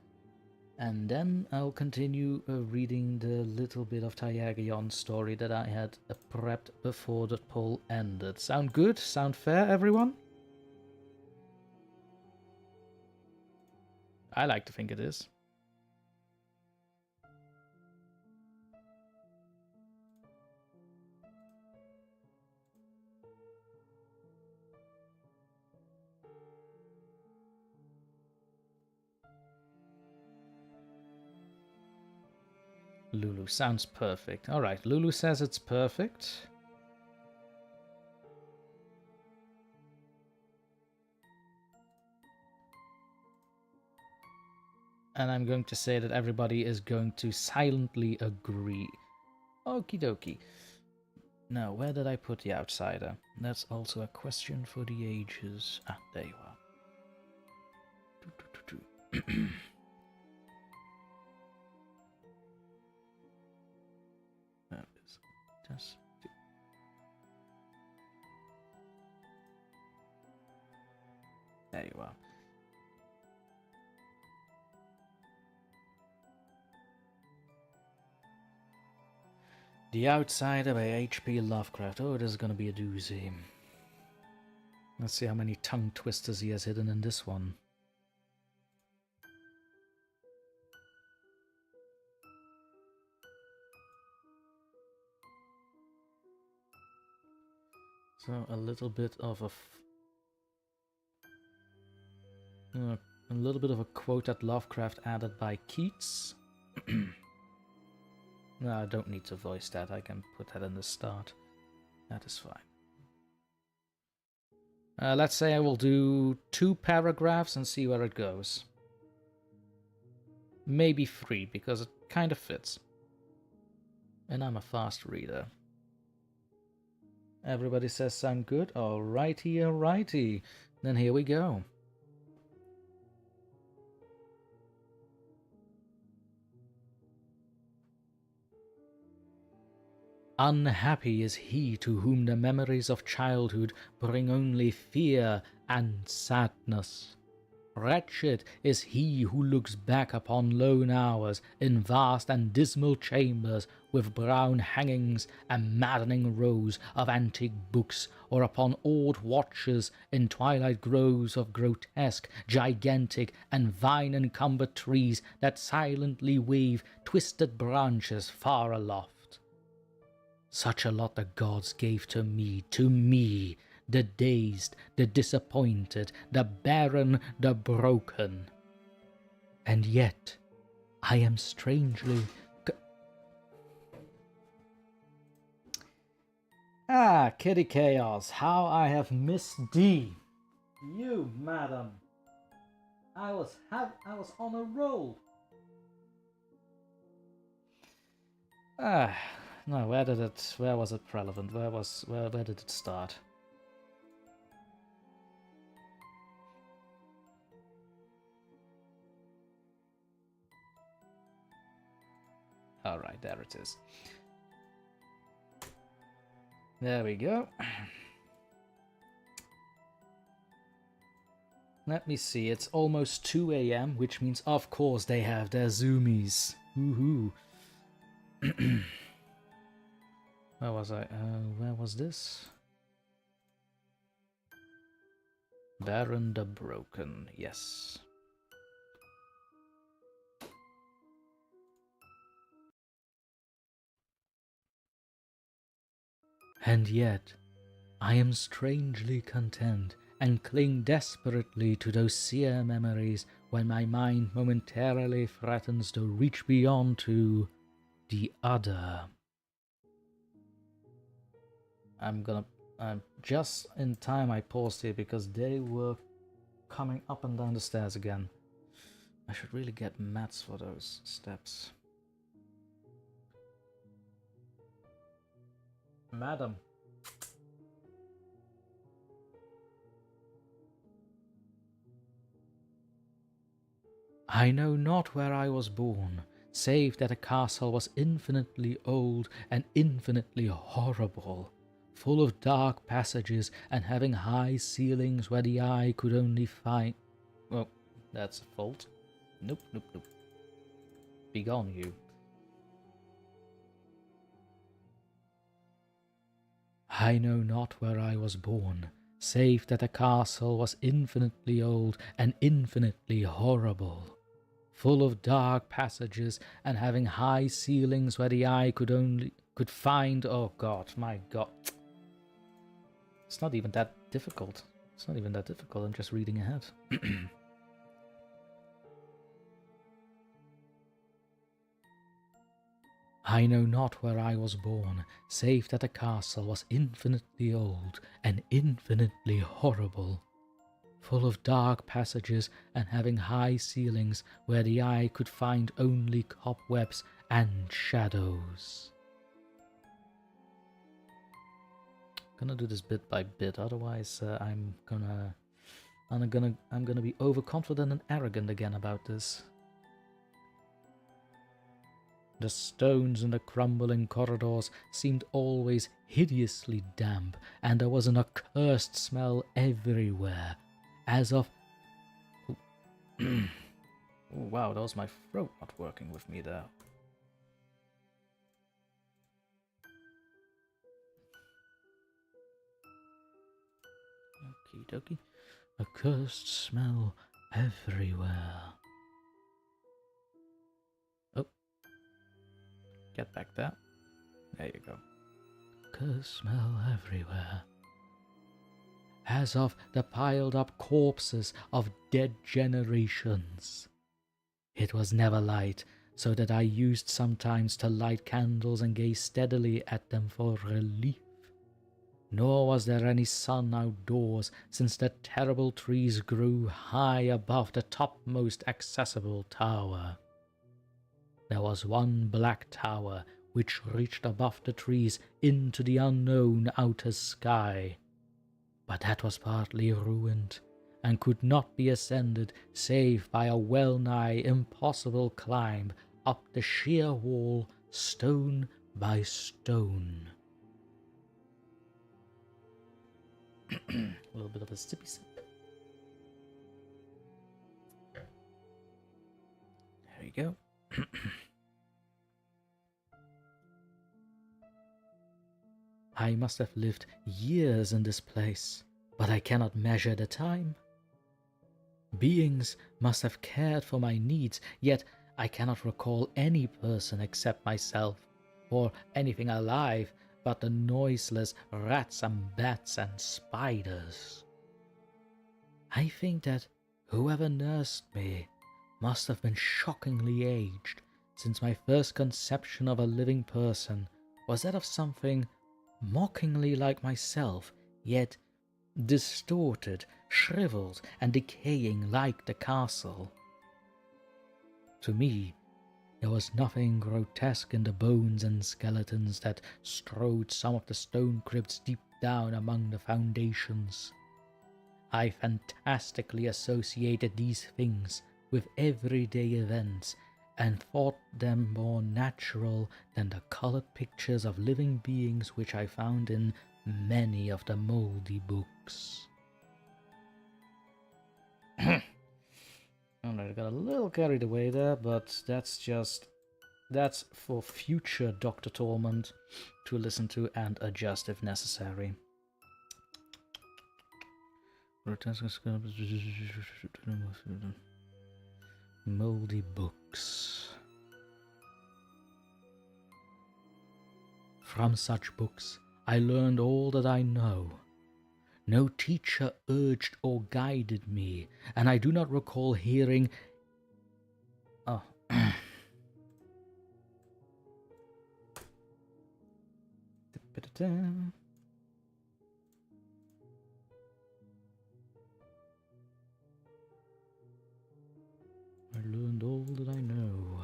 And then I'll continue reading the little bit of Taiagion story that I had prepped before the poll ended. Sound good? Sound fair, everyone? I like to think it is. Lulu sounds perfect. Alright, Lulu says it's perfect. And I'm going to say that everybody is going to silently agree. Okie dokie. Now, where did I put the outsider? That's also a question for the ages. Ah, there you are. There it is. Just... There you are. The Outsider by H.P. Lovecraft. Oh, this is going to be a doozy. Let's see how many tongue twisters he has hidden in this one. So a little bit of a quote that Lovecraft added by Keats. No, I don't need to voice that. I can put that in the start. That is fine. Let's say I will do 2 paragraphs and see where it goes. Maybe 3, because it kind of fits. And I'm a fast reader. Everybody says sound good? Alrighty, alrighty. Then here we go. Unhappy is he to whom the memories of childhood bring only fear and sadness. Wretched is he who looks back upon lone hours in vast and dismal chambers with brown hangings and maddening rows of antique books, or upon old watches in twilight groves of grotesque, gigantic, and vine-encumbered trees that silently wave twisted branches far aloft. Such a lot the gods gave to me, the dazed, the disappointed, the barren, the broken. And yet, I am strangely... Ah, Kitty Chaos, how I have missed thee. You, madam. I was on a roll. Ah... No, where was it relevant? Where did it start? Alright, there it is. There we go. Let me see, it's almost 2 AM, which means of course they have their zoomies. Woohoo. Where was I? Where was this? Baron the Broken, yes. And yet, I am strangely content and cling desperately to those sear memories when my mind momentarily threatens to reach beyond to the other. Just in time I paused here because they were coming up and down the stairs again. I should really get mats for those steps. Madam. I know not where I was born, save that a castle was infinitely old and infinitely horrible, full of dark passages and having high ceilings where the eye could only find... Oh, that's a fault. Nope, nope, nope. Begone, you. I know not where I was born, save that the castle was infinitely old and infinitely horrible, full of dark passages and having high ceilings where the eye could find... Oh God, my God. It's not even that difficult. It's not even that difficult, I'm just reading ahead. I know not where I was born, save that the castle was infinitely old and infinitely horrible, full of dark passages and having high ceilings where the eye could find only cobwebs and shadows. Gonna do this bit by bit, otherwise I'm gonna be overconfident and arrogant again about this. The stones in the crumbling corridors seemed always hideously damp, and there was an accursed smell everywhere, as of... Oh, wow, that was my throat not working with me there. Okie dokie. Accursed smell everywhere. Oh. Get back there. There you go. Accursed smell everywhere. As of the piled up corpses of dead generations. It was never light, so that I used sometimes to light candles and gaze steadily at them for relief. Nor was there any sun outdoors, since the terrible trees grew high above the topmost accessible tower. There was one black tower which reached above the trees into the unknown outer sky, but that was partly ruined, and could not be ascended save by a well-nigh impossible climb up the sheer wall, stone by stone. A little bit of a sippy sip. There you go. I must have lived years in this place, but I cannot measure the time. Beings must have cared for my needs, yet I cannot recall any person except myself, or anything alive but the noiseless rats and bats and spiders. I think that whoever nursed me must have been shockingly aged, since my first conception of a living person was that of something mockingly like myself, yet distorted, shriveled, and decaying like the castle. To me, there was nothing grotesque in the bones and skeletons that strewed some of the stone crypts deep down among the foundations. I fantastically associated these things with everyday events and thought them more natural than the colored pictures of living beings which I found in many of the moldy books. Alright, I got a little carried away there, but that's for future DrTorment to listen to and adjust if necessary. Moldy books. From such books I learned all that I know. No teacher urged or guided me, and I do not recall hearing... Oh. I learned all that I know.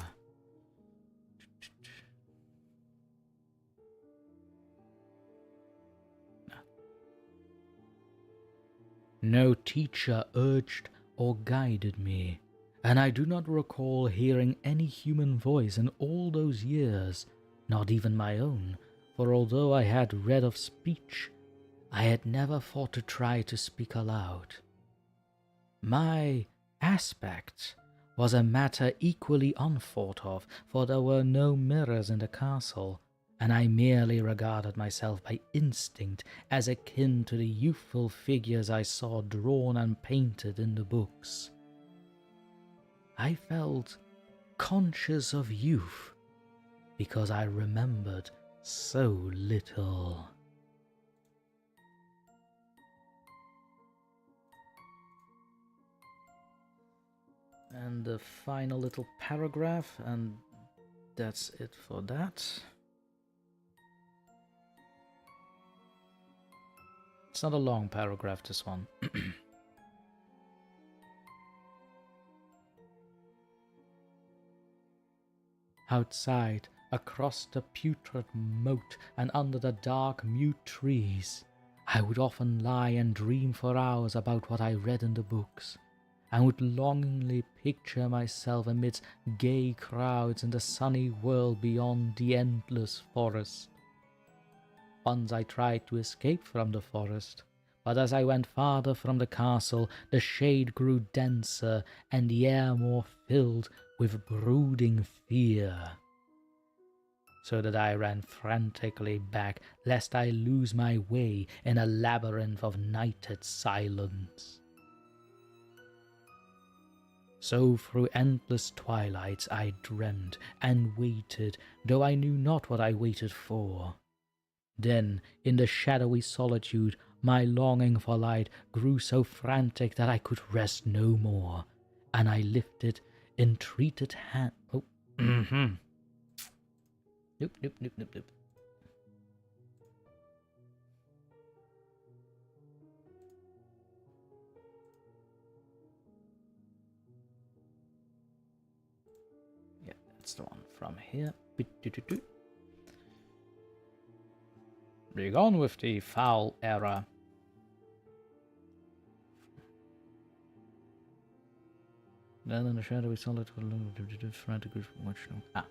No teacher urged or guided me, and I do not recall hearing any human voice in all those years, not even my own, for although I had read of speech, I had never thought to try to speak aloud. My aspect was a matter equally unthought of, for there were no mirrors in the castle, and I merely regarded myself by instinct as akin to the youthful figures I saw drawn and painted in the books. I felt conscious of youth because I remembered so little. And the final little paragraph, and that's it for that. It's not a long paragraph, this one. Outside, across the putrid moat and under the dark mute trees, I would often lie and dream for hours about what I read in the books, and would longingly picture myself amidst gay crowds in the sunny world beyond the endless forest. Once I tried to escape from the forest, but as I went farther from the castle, the shade grew denser and the air more filled with brooding fear, so that I ran frantically back, lest I lose my way in a labyrinth of nighted silence. So through endless twilights I dreamed and waited, though I knew not what I waited for. Then, in the shadowy solitude, my longing for light grew so frantic that I could rest no more, and I lifted entreated hand. Oh, Nope. Yeah, that's the one from here. Begone with the foul error. Then in the shadowy solitude, frantic much. Ah,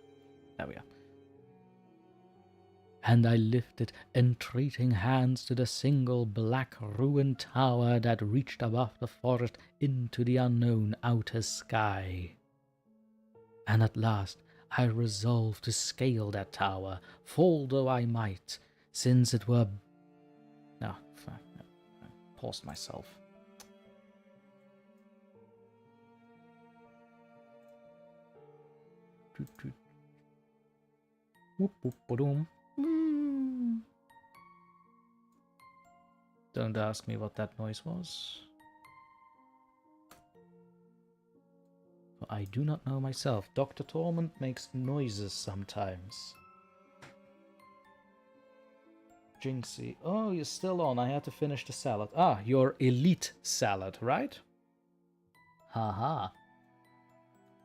there we are. And I lifted entreating hands to the single black ruined tower that reached above the forest into the unknown outer sky. And at last I resolved to scale that tower, fall though I might, since it were... No, fuck, no. I paused myself. Don't ask me what that noise was. For I do not know myself. DrTorment makes noises sometimes. Jinxie. Oh, you're still on. I had to finish the salad. Ah, your elite salad, right? Haha.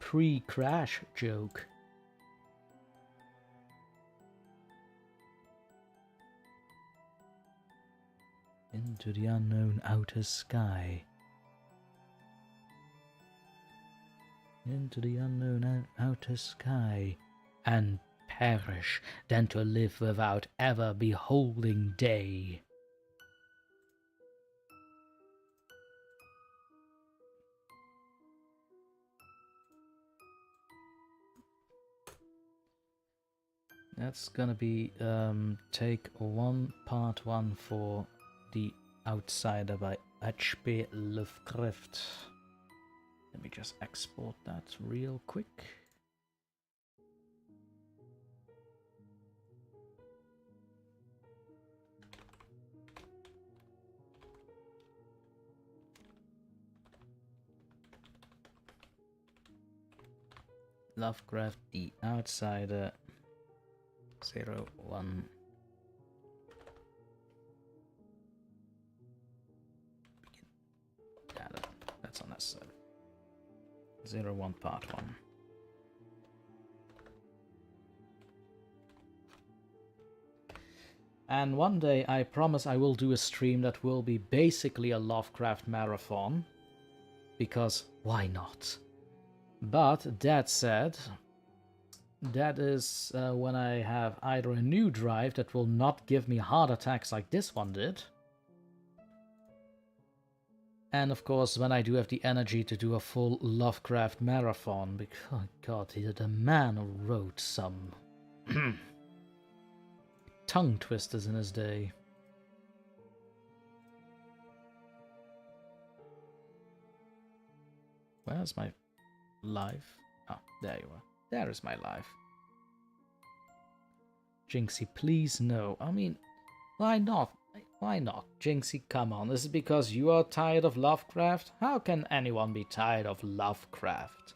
Pre-crash joke. Into the unknown outer sky. Into the unknown outer sky. And perish than to live without ever beholding day. That's gonna be take 1 part 1 for The Outsider by H.P. Lovecraft. Let me just export that real quick. Lovecraft, The Outsider, 01. Yeah, that's unnecessary. 01 part 1. And one day I promise I will do a stream that will be basically a Lovecraft marathon. Because why not? But that said, that is when I have either a new drive that will not give me heart attacks like this one did. And of course, when I do have the energy to do a full Lovecraft marathon, because, God, the man wrote some tongue twisters in his day. Where's my life? Oh, there you are. There is my life. Jinxie, please no. I mean, why not? Why not? Jinxie, come on. Is it because you are tired of Lovecraft? How can anyone be tired of Lovecraft?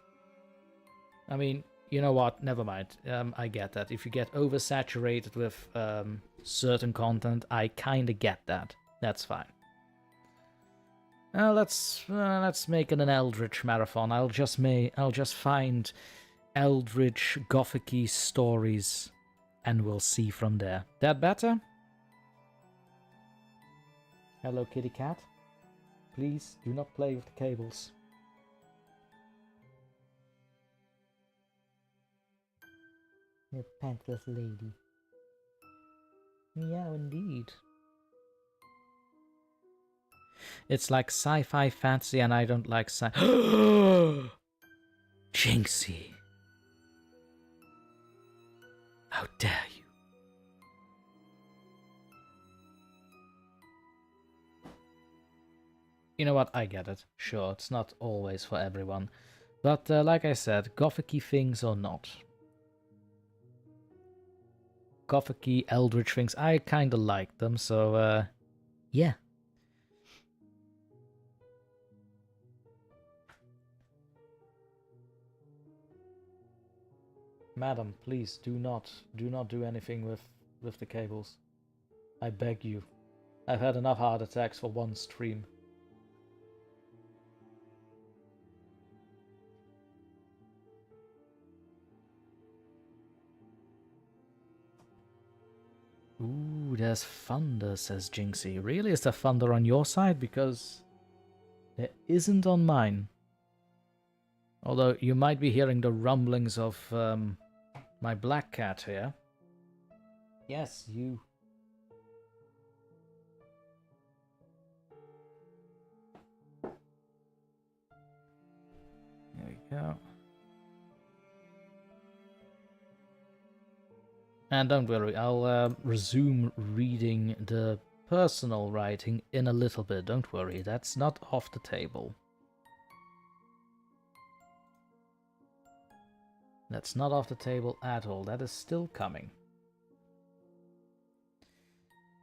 I mean, You know what? Never mind. I get that. If you get oversaturated with certain content, I kind of get that. That's fine. Let's make it an Eldritch marathon. I'll just find Eldritch Gothic-y stories, and we'll see from there. That better? Hello, kitty cat. Please do not play with the cables. You panthless lady. Meow indeed. It's like sci-fi fantasy and I don't like Jinxie. How dare you? You know what? I get it. Sure, it's not always for everyone. But like I said, Gothic-y things or not. Gothic-y, Eldritch things, I kinda like them, so yeah. Madam, please do not do anything with the cables. I beg you. I've had enough heart attacks for one stream. Ooh, there's thunder, says Jinxie. Really? Is there thunder on your side? Because there isn't on mine. Although you might be hearing the rumblings of my black cat here. Yes, you. There we go. And don't worry, I'll resume reading the personal writing in a little bit. Don't worry, that's not off the table. That's not off the table at all. That is still coming.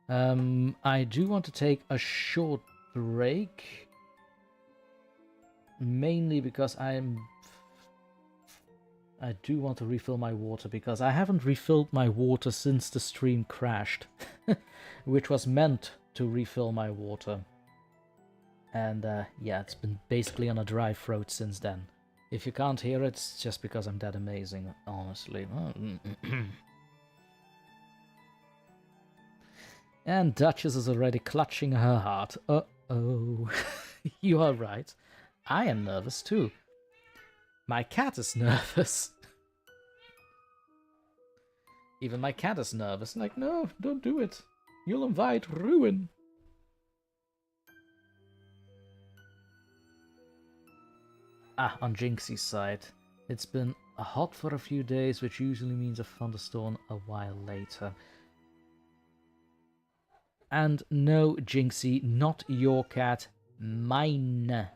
I do want to take a short break. Mainly because I do want to refill my water, because I haven't refilled my water since the stream crashed. Which was meant to refill my water. And yeah, it's been basically on a dry throat since then. If you can't hear it, it's just because I'm that amazing, honestly. And Duchess is already clutching her heart. Uh-oh. You are right. I am nervous too. My cat is nervous. Even my cat is nervous. Like, no, don't do it. You'll invite ruin. Ah, on Jinxie's side. It's been hot for a few days, which usually means a thunderstorm a while later. And no, Jinxie, not your cat, mine.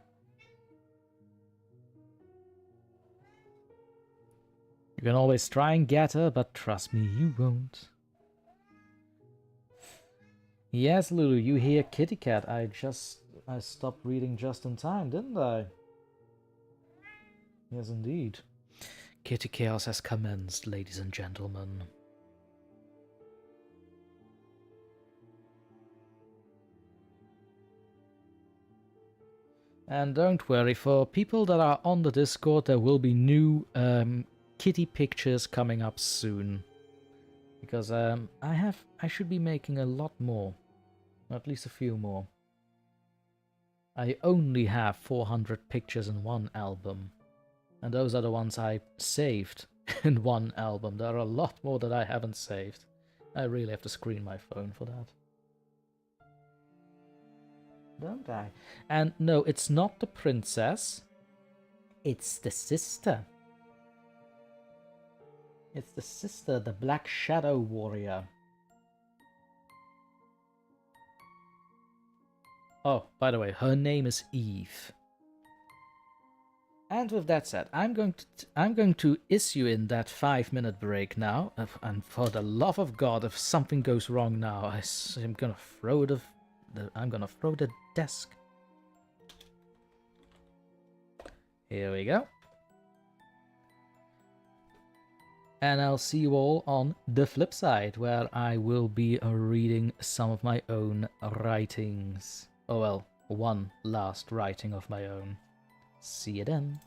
You can always try and get her, but trust me, you won't. Yes, Lulu, you hear kitty cat. I stopped reading just in time, didn't I? Yes, indeed. Kitty Chaos has commenced, ladies and gentlemen. And don't worry, for people that are on the Discord, there will be new kitty pictures coming up soon. Because I should be making a lot more. Or at least a few more. I only have 400 pictures in one album. And those are the ones I saved in one album. There are a lot more that I haven't saved. I really have to screen my phone for that. Don't I? And no, it's not the princess. It's the sister. It's the sister, the Black Shadow Warrior. Oh, by the way, her name is Eve. And with that said, I'm going to issue in that 5-minute break now. And for the love of God, if something goes wrong now, I'm gonna throw the desk. Here we go. And I'll see you all on the flip side, where I will be reading some of my own writings. Oh well, one last writing of my own. See you then.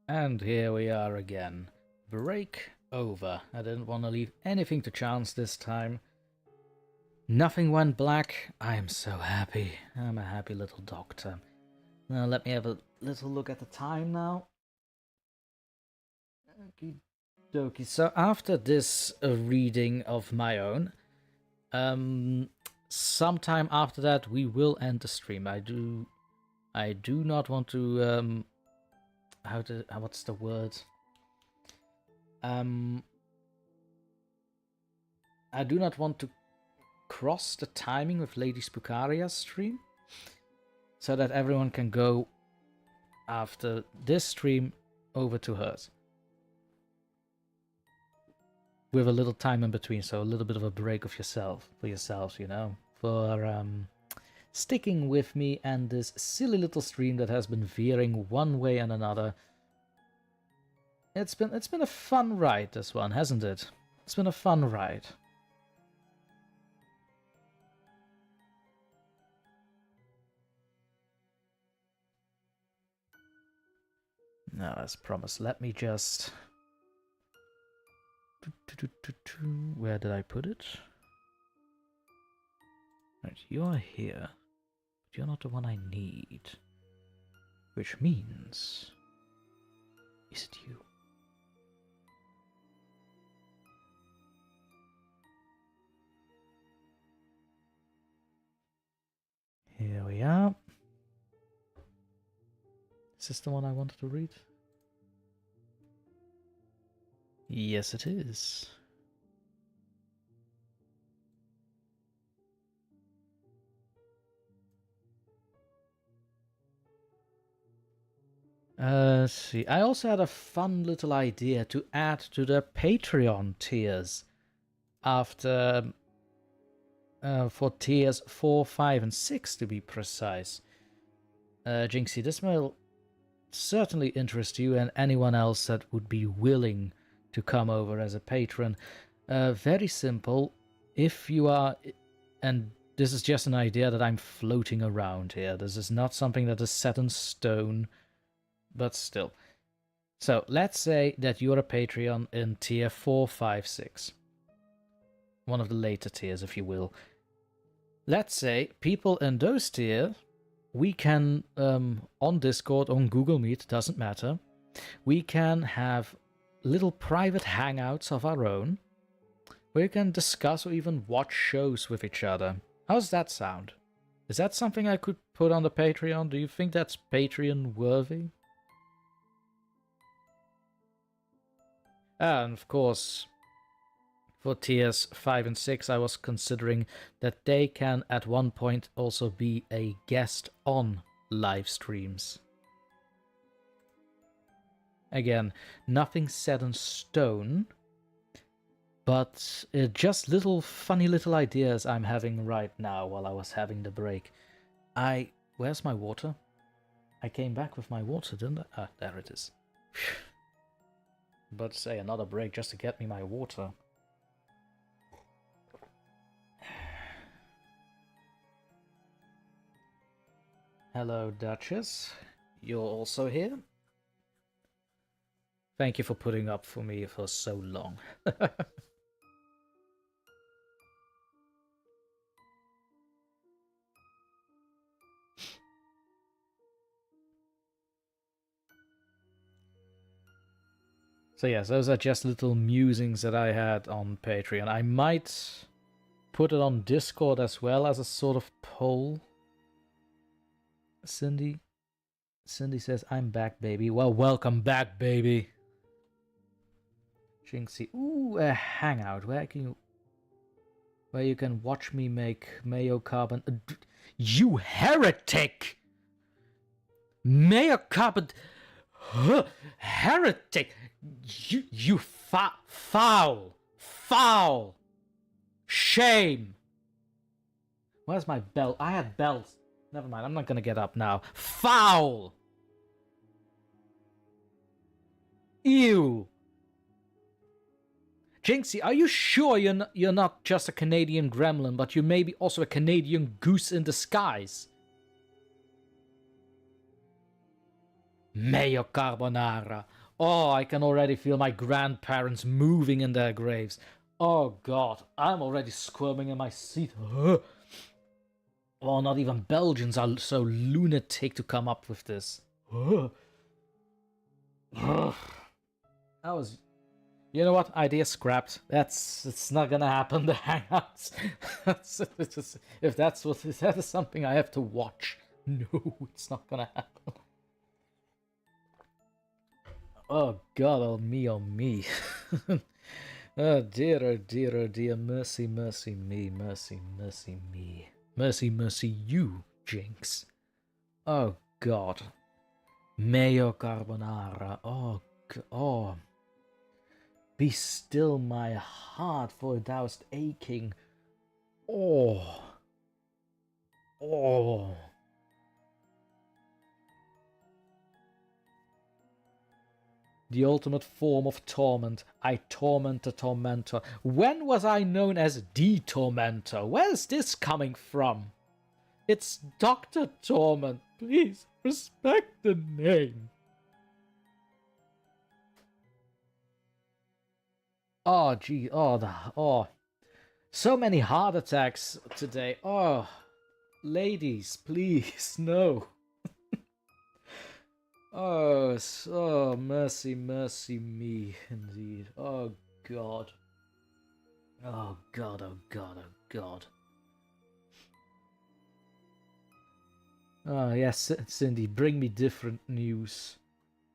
And here we are again. Break over. I didn't want to leave anything to chance this time. Nothing went black. I am so happy. I'm a happy little doctor. Now let me have a little look at the time now. Okie dokie. So after this reading of my own, sometime after that we will end the stream. I do not want to what's the word? I do not want to cross the timing with Lady Spookaria's stream, so that everyone can go after this stream over to hers. With a little time in between, so a little bit of a break of for yourselves, you know, for sticking with me and this silly little stream that has been veering one way and another. It's been a fun ride, this one, hasn't it? It's been a fun ride. Now, as promised, let me just... Where did I put it? Right, you are here. But you're not the one I need. Which means... Is it you? Here we are. Is this the one I wanted to read? Yes, it is. Let's see. I also had a fun little idea to add to the Patreon tiers after for tiers 4, 5, and 6 to be precise. Jinxie, this will certainly interest you and anyone else that would be willing to come over as a patron. Very simple. If you are, and this is just an idea that I'm floating around here. This is not something that is set in stone, but still. So let's say that you're a Patreon in tier 4, 5, 6. One of the later tiers, if you will. Let's say people in those tiers, we can, on Discord, on Google Meet, doesn't matter, we can have little private hangouts of our own, where we can discuss or even watch shows with each other. How's that sound? Is that something I could put on the Patreon? Do you think that's Patreon worthy? And of course, for tiers 5 and 6, I was considering that they can at one point also be a guest on live streams. Again, nothing set in stone, but just little funny little ideas I'm having right now while I was having the break. Where's my water? I came back with my water, didn't I? Ah, there it is. But say another break just to get me my water. Hello, Duchess. You're also here? Thank you for putting up for me for so long. So yes, those are just little musings that I had on Patreon. I might put it on Discord as well as a sort of poll. Cindy says, I'm back, baby. Well, welcome back, baby. Jinxie. Ooh, a hangout. Where you can watch me make mayo carbon. You heretic! Mayo carbon. Heretic! You foul! Shame! Where's my belt? I had belts. Never mind, I'm not gonna get up now. Foul! Ew! Jinxie, are you sure you're not just a Canadian gremlin, but you may be also a Canadian goose in disguise? Mayo carbonara. Oh, I can already feel my grandparents moving in their graves. Oh god, I'm already squirming in my seat. Well, not even Belgians are so lunatic to come up with this. That was... You know what? Idea scrapped. It's not gonna happen, the Hangouts. If that is something I have to watch. No, it's not gonna happen. Oh god, oh me, oh me. Oh dear, mercy, mercy me, mercy, mercy me. Mercy, mercy you, Jinx. Oh god. Mayo carbonara, oh. Be still my heart, for thou'st aching. Oh. The ultimate form of torment. I torment the tormentor. When was I known as the tormentor? Where's this coming from? It's Dr. Torment. Please respect the name. Oh, gee. Oh. So many heart attacks today. Oh, ladies, please, no. Oh, so mercy, mercy me, indeed. Oh, God. Oh, God, oh, God, oh, God. Oh, yes, Cindy, bring me different news.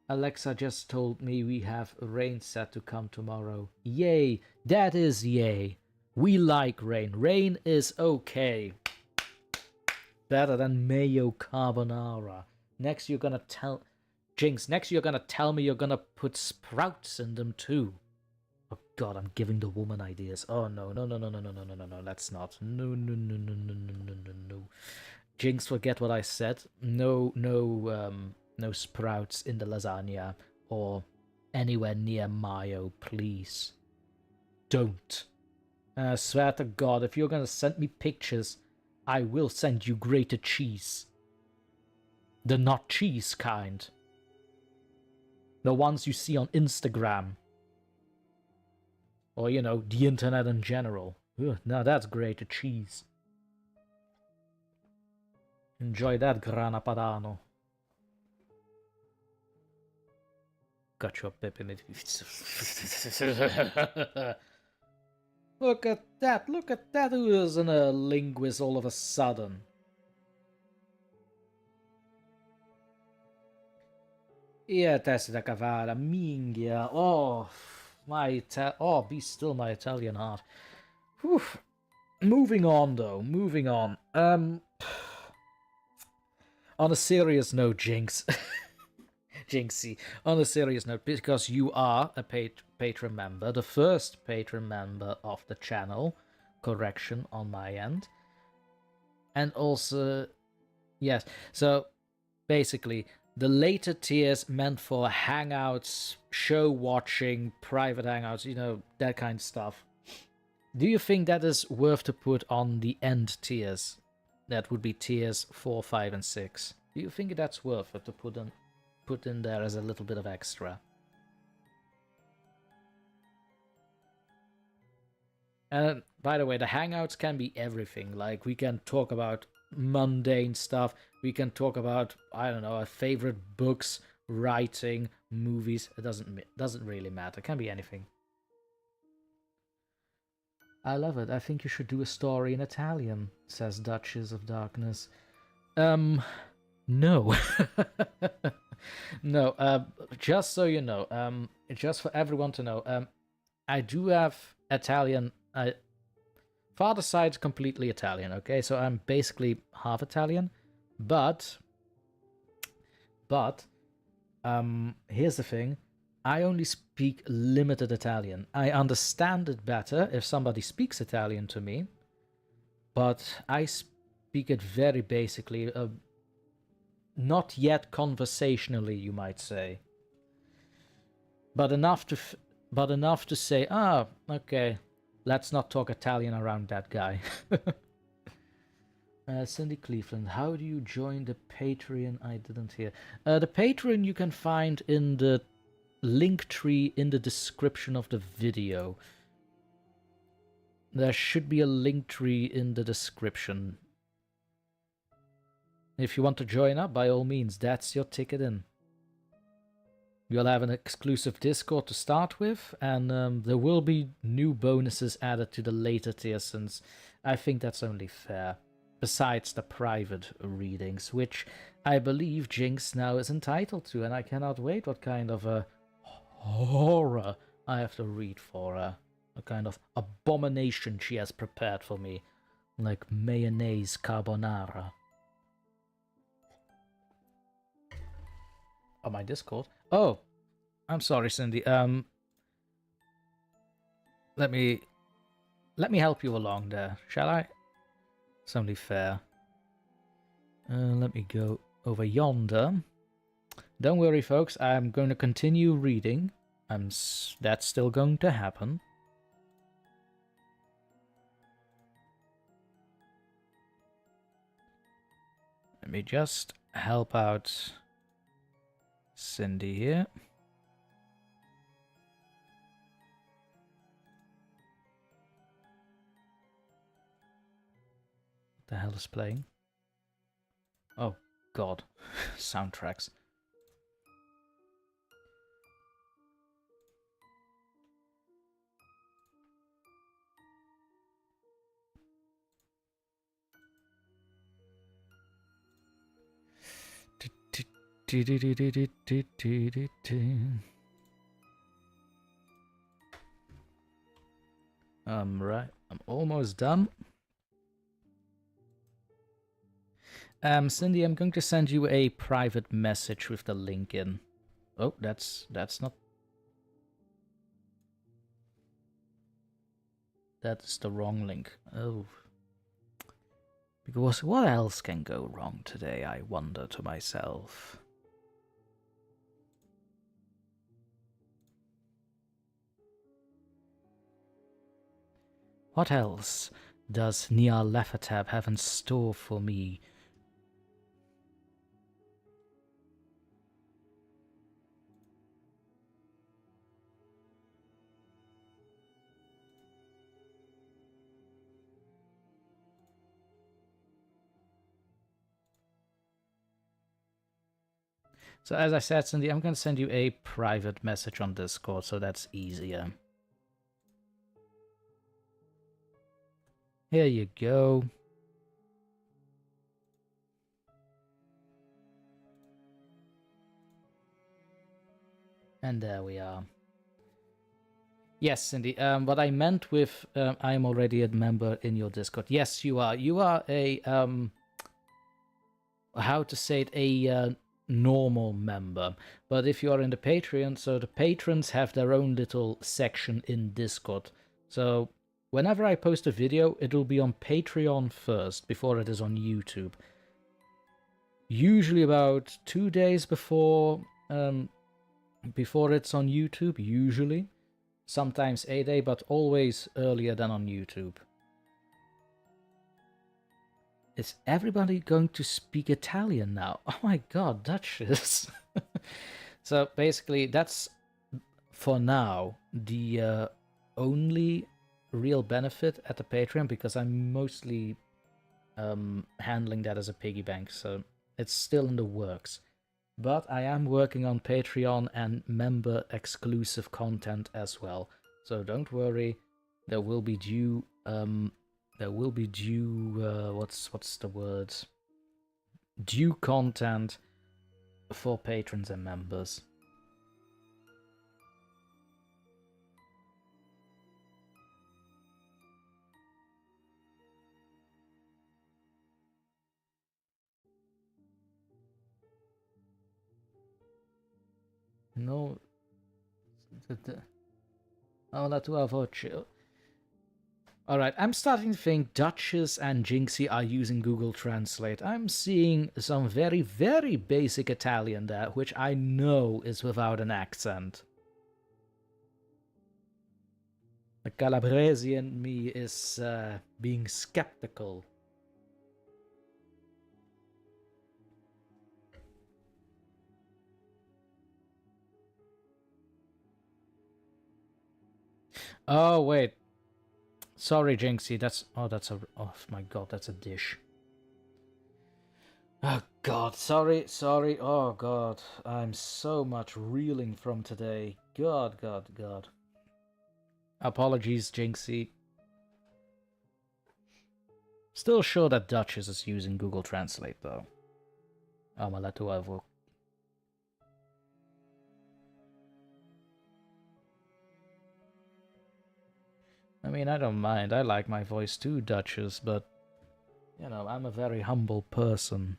Alexa just told me we have rain set to come tomorrow. Yay, that is yay. We like rain. Rain is okay. Better than mayo carbonara. Next you're gonna tell... Jinx, next you're gonna tell me you're gonna put sprouts in them too. Oh god, I'm giving the woman ideas. Oh no, no, let's not. No. Jinx, forget what I said. No sprouts in the lasagna or anywhere near mayo, please. Don't. I swear to God, if you're gonna send me pictures, I will send you grated cheese. The not cheese kind. The ones you see on Instagram. Or, you know, the internet in general. Ugh, now that's grated cheese. Enjoy that, grana padano. Got your pip in it. Look at that, who isn't a linguist all of a sudden? Yeah, testa cavala, minghia. Oh, be still my Italian heart. Whew. Moving on, though, moving on. On a serious note, Jinx. Jinxie, on a serious note, because you are a patron member, the first patron member of the channel, correction on my end, and also, yes, so basically, the later tiers meant for hangouts, show watching, private hangouts, you know, that kind of stuff. Do you think that is worth to put on the end tiers? That would be tiers 4, 5, and 6. Do you think that's worth it to put in there as a little bit of extra? And by the way, the hangouts can be everything. Like, we can talk about mundane stuff. We can talk about, I don't know, our favorite books, writing, movies. It doesn't really matter. It can be anything. I love it. I think you should do a story in Italian, says Duchess of Darkness. No. No, just so you know, just for everyone to know, I do have Italian, father's side's completely Italian, okay? So I'm basically half Italian, but, here's the thing, I only speak limited Italian. I understand it better if somebody speaks Italian to me, but I speak it very basically, not yet conversationally, you might say, but enough to say, okay, let's not talk Italian around that guy. Cindy Cleveland, how do you join the Patreon? I didn't hear. The Patreon you can find in the link tree in the description of the video. There should be a link tree in the description. If you want to join up, by all means, that's your ticket in. You'll have an exclusive Discord to start with, and there will be new bonuses added to the later tiers, since I think that's only fair. Besides the private readings, which I believe Jinx now is entitled to, and I cannot wait what kind of a horror I have to read for her. A kind of abomination she has prepared for me, like mayonnaise carbonara. Oh, my Discord? Oh, I'm sorry, Cindy. Let me help you along there, shall I? It's only fair. Let me go over yonder. Don't worry, folks. I'm going to continue reading. That's still going to happen. Let me just help out Cindy here. What the hell is playing? Oh, God. Soundtracks. Right, I'm almost done. Cindy, I'm going to send you a private message with the link in. Oh, that's not... That's the wrong link. Oh. Because what else can go wrong today, I wonder to myself. What else does Nyarlathotep have in store for me? So as I said, Cindy, I'm going to send you a private message on Discord, so that's easier. Here you go. And there we are. Yes, Cindy. What I meant with I'm already a member in your Discord. Yes, you are. You are a how to say it, a normal member. But if you are in the Patreon, so the patrons have their own little section in Discord. So whenever I post a video, it'll be on Patreon first before it is on YouTube. Usually about 2 days before it's on YouTube, usually. Sometimes a day, but always earlier than on YouTube. Is everybody going to speak Italian now? Oh my god, Duchess. So basically, that's, for now, the only real benefit at the Patreon, because I'm mostly handling that as a piggy bank, so it's still in the works. But I am working on Patreon and member exclusive content as well. So don't worry, there will be due what's the word? Due content for patrons and members. No, la tua voce. Alright, I'm starting to think Duchess and Jinxie are using Google Translate. I'm seeing some very, very basic Italian there, which I know is without an accent. The Calabrese in me is being skeptical. Oh, wait. Sorry, Jinxie. That's... Oh, that's a... Oh, my God, that's a dish. Oh, God. Sorry. Oh, God. I'm so much reeling from today. God. Apologies, Jinxie. Still sure that Duchess is using Google Translate, though. Amalatuavo. I mean, I don't mind. I like my voice too, Duchess, but... You know, I'm a very humble person.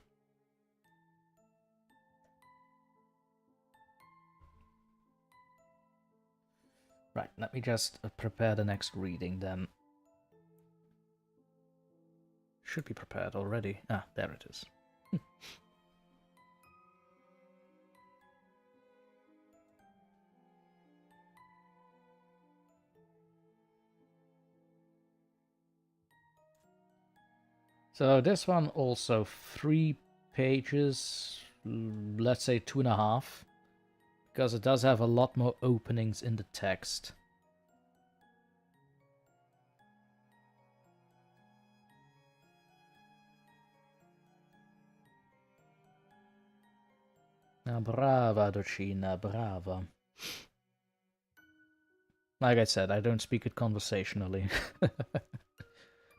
Right, let me just prepare the next reading then. Should be prepared already. Ah, there it is. So this one also 3 pages, let's say 2.5, because it does have a lot more openings in the text. Brava, Docina, brava. Like I said, I don't speak it conversationally.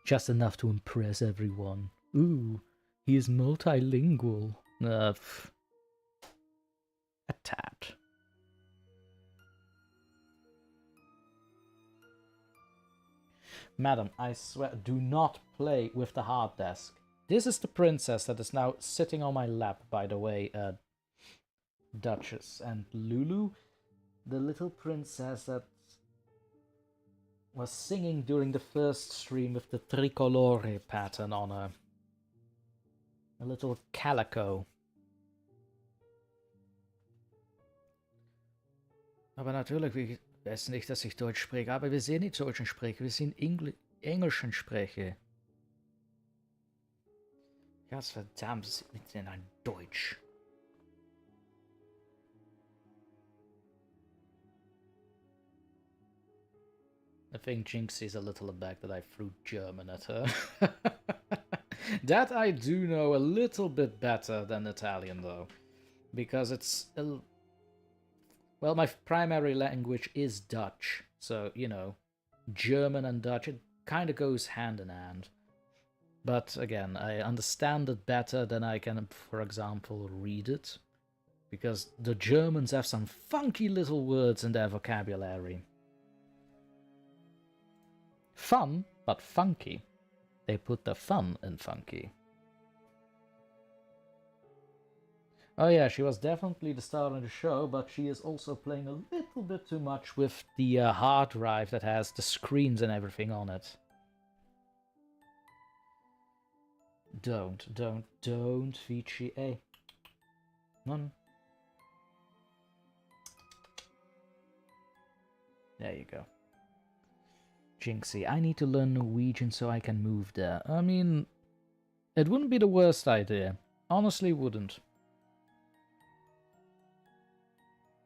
Just enough to impress everyone. Ooh, he is multilingual. A tad. Madam, I swear, do not play with the hard desk. This is the princess that is now sitting on my lap, by the way, Duchess. And Lulu, the little princess that was singing during the first stream with the tricolore pattern on her. A little calico. Aber natürlich, wir wissen nicht, dass ich Deutsch spreche, aber wir sehen nicht Deutschen spreche, wir sind Englischen spreche. Ja, verdammt, es ist nicht in ein Deutsch. I think Jinxie's a little aback that I threw German at her. That I do know a little bit better than Italian, though. Because it's... Well, my primary language is Dutch. So, you know, German and Dutch, it kind of goes hand in hand. But, again, I understand it better than I can, for example, read it. Because the Germans have some funky little words in their vocabulary. Fun, but funky. They put the fun in funky. Oh yeah, she was definitely the star of the show, but she is also playing a little bit too much with the hard drive that has the screens and everything on it. Don't, Vici. Hey. None. There you go. Jinxie, I need to learn Norwegian so I can move there. I mean, it wouldn't be the worst idea. Honestly, wouldn't.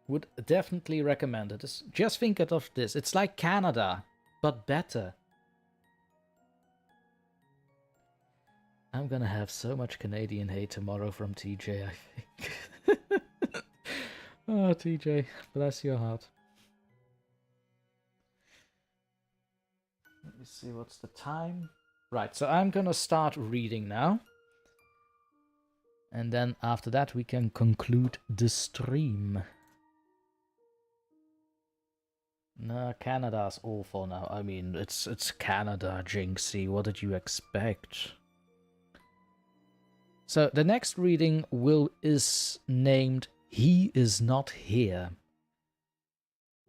Would definitely recommend it. Just think of this. It's like Canada, but better. I'm gonna have so much Canadian hate tomorrow from TJ, I think. Oh, TJ, bless your heart. Let me see, what's the time? Right, so I'm gonna start reading now. And then after that we can conclude the stream. Nah, Canada's awful now. I mean, it's Canada, Jinxie. What did you expect? So the next reading is named He Is Not Here.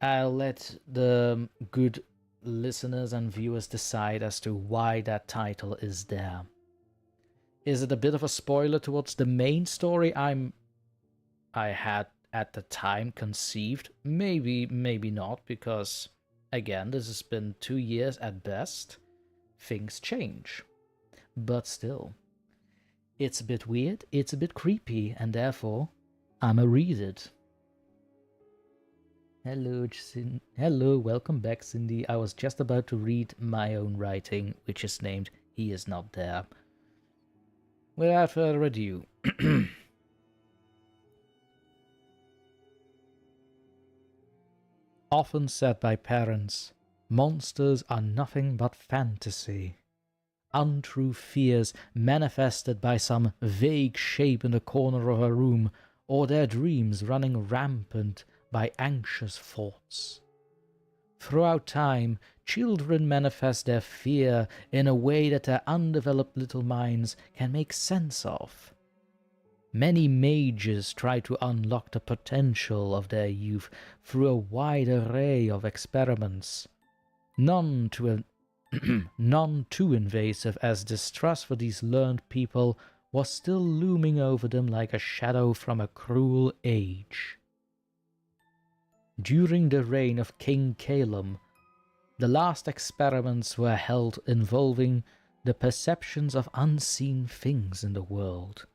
I'll let the good listeners and viewers decide as to why that title is there. Is it a bit of a spoiler towards the main story I had at the time conceived? Maybe, maybe not, because again, this has been 2 years at best. Things change. But still, it's a bit weird, it's a bit creepy, and therefore, I'ma read it. Hello, welcome back, Cindy. I was just about to read my own writing, which is named He Is Not There. Without further ado, often said by parents, monsters are nothing but fantasy. Untrue fears manifested by some vague shape in the corner of a room, or their dreams running rampant by anxious thoughts. Throughout time, children manifest their fear in a way that their undeveloped little minds can make sense of. Many mages try to unlock the potential of their youth through a wide array of experiments, none too invasive, as distrust for these learned people was still looming over them like a shadow from a cruel age. During the reign of King Calum, the last experiments were held involving the perceptions of unseen things in the world.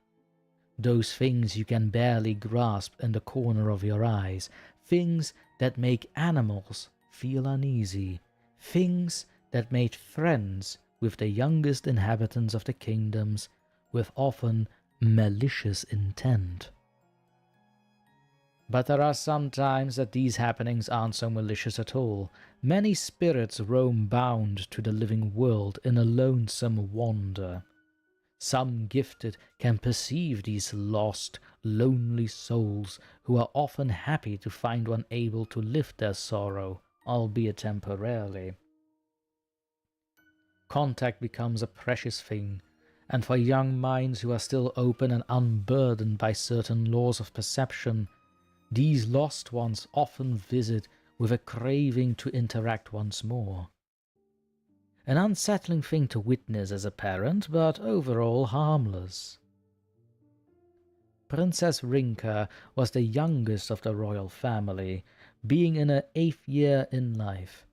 Those things you can barely grasp in the corner of your eyes, things that make animals feel uneasy, things that made friends with the youngest inhabitants of the kingdoms with often malicious intent. But there are some times that these happenings aren't so malicious at all. Many spirits roam bound to the living world in a lonesome wander. Some gifted can perceive these lost, lonely souls who are often happy to find one able to lift their sorrow, albeit temporarily. Contact becomes a precious thing, and for young minds who are still open and unburdened by certain laws of perception, these lost ones often visit with a craving to interact once more. An unsettling thing to witness as a parent, but overall harmless. Princess Rinka was the youngest of the royal family, being in her 8th year in life.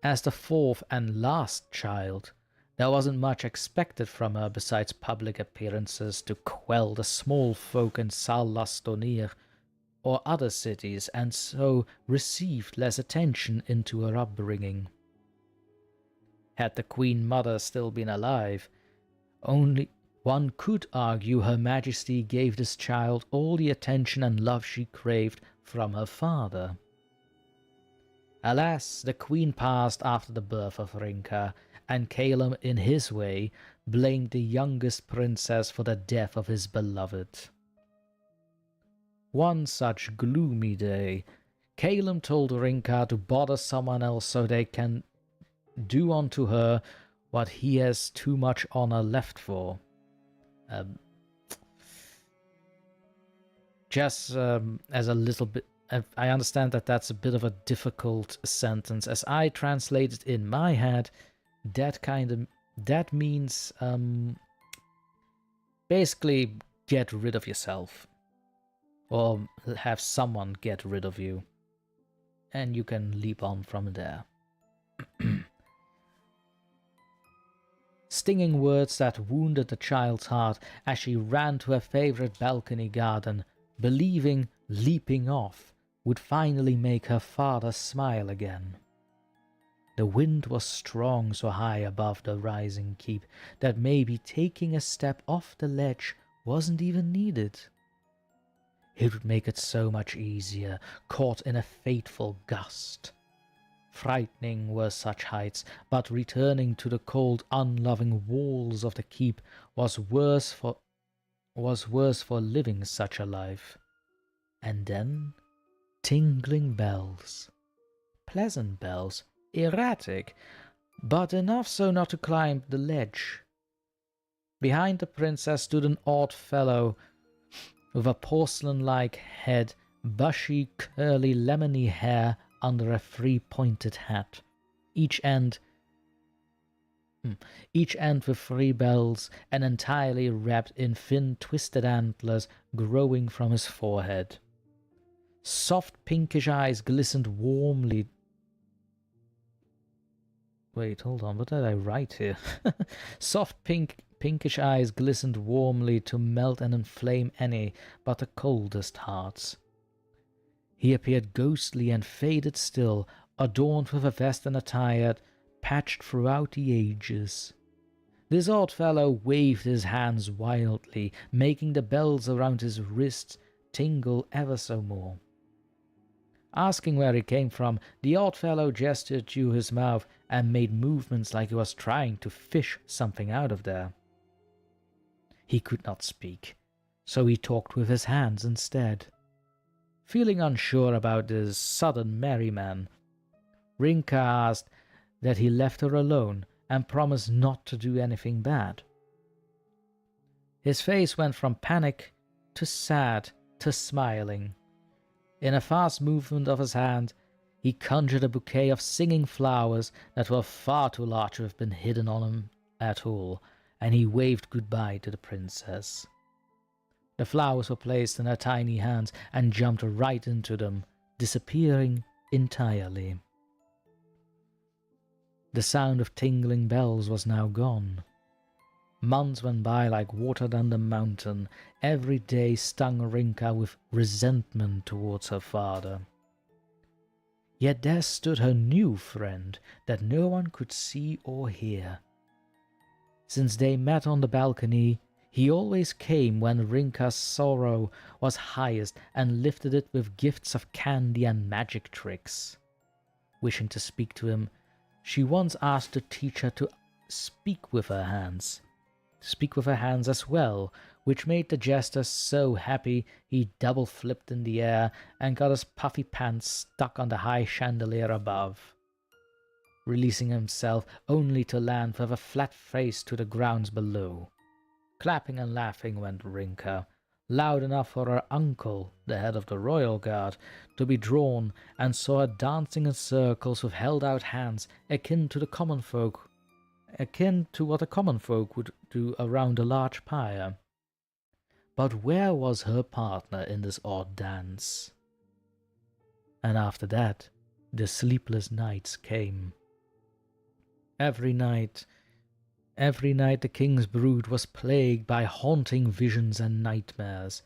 As the 4th and last child, there wasn't much expected from her besides public appearances to quell the small folk in Sal-Lastonir or other cities, and so received less attention into her upbringing. Had the Queen Mother still been alive, only one could argue Her Majesty gave this child all the attention and love she craved from her father. Alas, the Queen passed after the birth of Rinka, and Calum in his way blamed the youngest princess for the death of his beloved. One such gloomy day, Calum told Rinka to bother someone else so they can do unto her what he has too much honor left for. As a little bit, I understand that that's a bit of a difficult sentence. As I translate it in my head, that means basically get rid of yourself. Or have someone get rid of you. And you can leap on from there. Stinging words that wounded the child's heart as she ran to her favorite balcony garden, believing leaping off would finally make her father smile again. The wind was strong so high above the rising keep that maybe taking a step off the ledge wasn't even needed. It would make it so much easier, caught in a fateful gust. Frightening were such heights, but returning to the cold, unloving walls of the keep was worse for living such a life. And then, tingling bells. Pleasant bells, erratic, but enough so not to climb the ledge. Behind the princess stood an odd fellow with a porcelain-like head, bushy, curly, lemony hair under a three-pointed hat, each end with 3 bells, and entirely wrapped in thin, twisted antlers growing from his forehead. Soft pinkish eyes glistened warmly. Wait, hold on, what did I write here? Soft pinkish eyes glistened warmly to melt and inflame any but the coldest hearts. He appeared ghostly and faded still, adorned with a vest and attire patched throughout the ages. This odd fellow waved his hands wildly, making the bells around his wrists tingle ever so more. Asking where he came from, the odd fellow gestured to his mouth and made movements like he was trying to fish something out of there. He could not speak, so he talked with his hands instead. Feeling unsure about this sudden merryman, Rinka asked that he left her alone and promised not to do anything bad. His face went from panic to sad to smiling. In a fast movement of his hand, he conjured a bouquet of singing flowers that were far too large to have been hidden on him at all, and he waved goodbye to the princess. The flowers were placed in her tiny hands and jumped right into them, disappearing entirely. The sound of tingling bells was now gone. Months went by like water down the mountain. Every day stung Rinka with resentment towards her father. Yet there stood her new friend that no one could see or hear. Since they met on the balcony, he always came when Rinka's sorrow was highest and lifted it with gifts of candy and magic tricks. Wishing to speak to him, she once asked the teacher to speak with her hands as well, which made the jester so happy he double-flipped in the air and got his puffy pants stuck on the high chandelier above, releasing himself only to land with a flat face to the grounds below. Clapping and laughing went Rinka, loud enough for her uncle, the head of the royal guard, to be drawn, and saw her dancing in circles with held-out hands akin to what a common folk would do around a large pyre. But where was her partner in this odd dance? And after that, the sleepless nights came. Every night the king's brood was plagued by haunting visions and nightmares.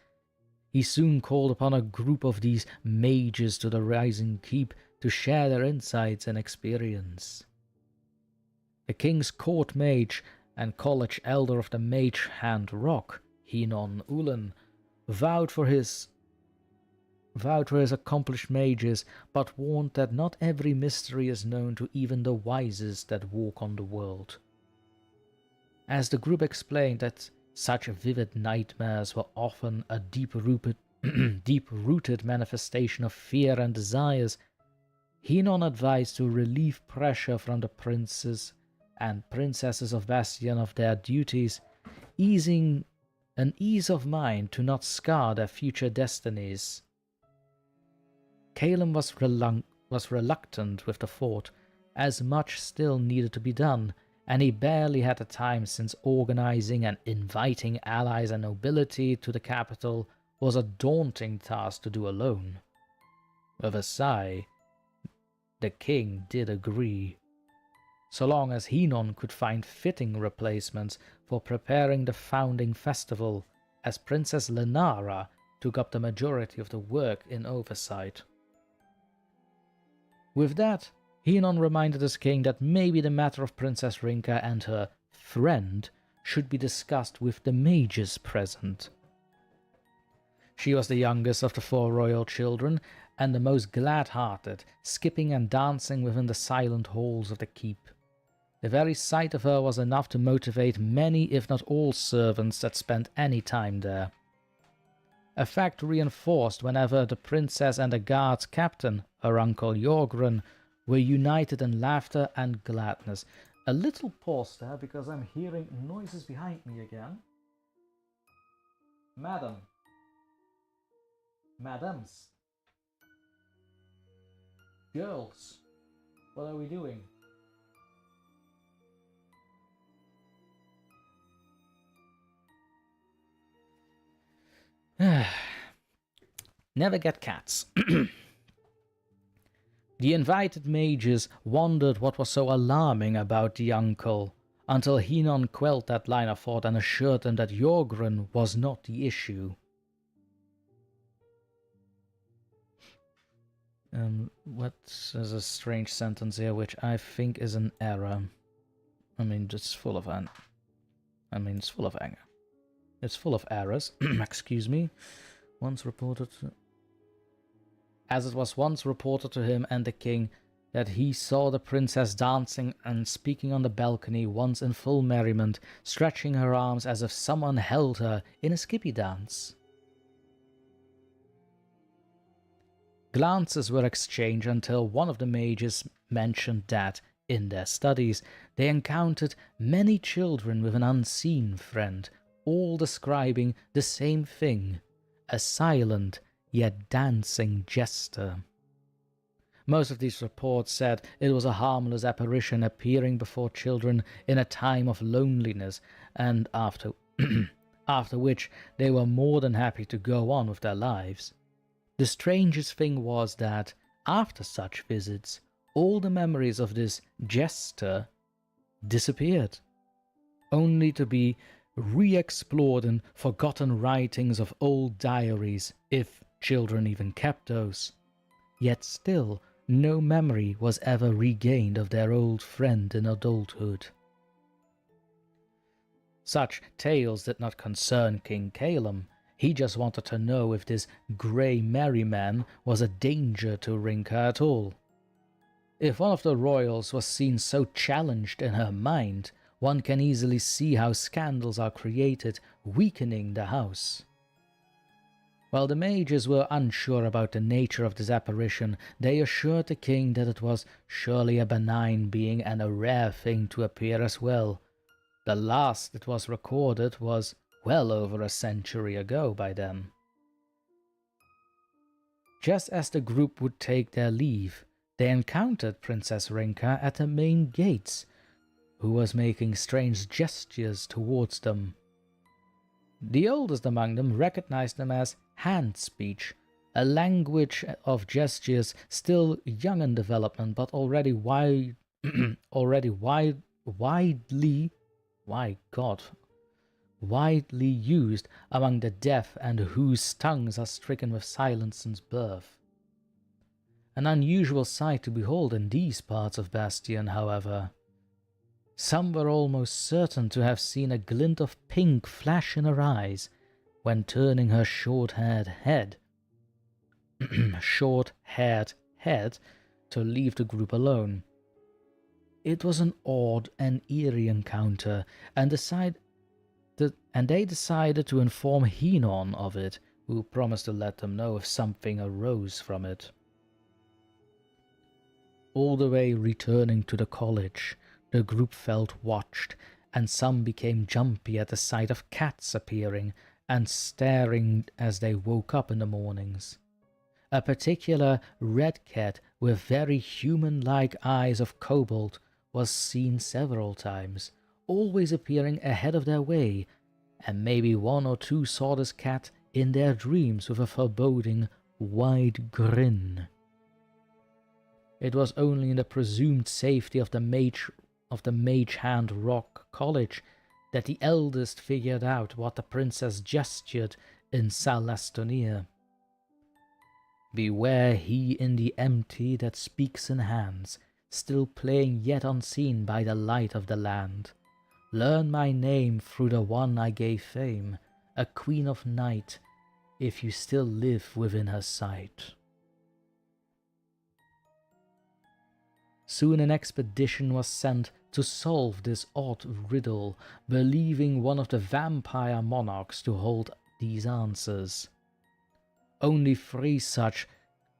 He soon called upon a group of these mages to the rising keep to share their insights and experience. The king's court mage and college elder of the Mage Hand Rock, Hinon Ulen, vowed for his accomplished mages, but warned that not every mystery is known to even the wisest that walk on the world. As the group explained that such vivid nightmares were often a deep-rooted manifestation of fear and desires, Hinon advised to relieve pressure from the princes and princesses of Bastion of their duties, easing an ease of mind to not scar their future destinies. Calum was reluctant with the thought, as much still needed to be done, and he barely had the time since organizing and inviting allies and nobility to the capital was a daunting task to do alone. With a sigh, the king did agree, so long as Hinon could find fitting replacements for preparing the founding festival, as Princess Lenara took up the majority of the work in oversight. With that, Hinon reminded his king that maybe the matter of Princess Rinka and her friend should be discussed with the mages present. She was the youngest of the 4 royal children, and the most glad-hearted, skipping and dancing within the silent halls of the keep. The very sight of her was enough to motivate many, if not all, servants that spent any time there. A fact reinforced whenever the princess and the guard's captain, her uncle Jorgren, were united in laughter and gladness. A little pause there, because I'm hearing noises behind me again. Madams. Girls, what are we doing? Never get cats. The invited mages wondered what was so alarming about the uncle, until Hinon quelled that line of thought and assured them that Jorgren was not the issue. There's a strange sentence here, which I think is an error. I mean, it's full of it's full of anger. It's full of errors. Excuse me. As it was once reported to him and the king that he saw the princess dancing and speaking on the balcony once in full merriment, stretching her arms as if someone held her in a skippy dance. Glances were exchanged until one of the mages mentioned that, in their studies, they encountered many children with an unseen friend, all describing the same thing, a silent yet dancing jester. Most of these reports said it was a harmless apparition appearing before children in a time of loneliness, and after which they were more than happy to go on with their lives. The strangest thing was that, after such visits, all the memories of this jester disappeared, only to be re-explored in forgotten writings of old diaries, if children even kept those. Yet still, no memory was ever regained of their old friend in adulthood. Such tales did not concern King Calum. He just wanted to know if this grey merryman was a danger to Rinka at all. If one of the royals was seen so challenged in her mind, one can easily see how scandals are created, weakening the house. While the mages were unsure about the nature of this apparition, they assured the king that it was surely a benign being and a rare thing to appear as well. The last it was recorded was well over a century ago by then. Just as the group would take their leave, they encountered Princess Rinka at the main gates, who was making strange gestures towards them. The oldest among them recognized them as hand speech, a language of gestures still young in development but already widely used among the deaf and whose tongues are stricken with silence since birth. An unusual sight to behold in these parts of Bastion, however. Some were almost certain to have seen a glint of pink flash in her eyes when turning her short-haired head to leave the group alone. It was an odd and eerie encounter, and they decided to inform Henon of it, who promised to let them know if something arose from it. All the way returning to the college, the group felt watched, and some became jumpy at the sight of cats appearing and staring as they woke up in the mornings. A particular red cat with very human-like eyes of cobalt was seen several times, always appearing ahead of their way, and maybe one or two saw this cat in their dreams with a foreboding, wide grin. It was only in the presumed safety of the Mage Hand Rock College that the eldest figured out what the princess gestured in Salastonia. Beware he in the empty that speaks in hands, still playing yet unseen by the light of the land. Learn my name through the one I gave fame, a queen of night, if you still live within her sight. Soon an expedition was sent to solve this odd riddle, believing one of the vampire monarchs to hold these answers. Only 3 such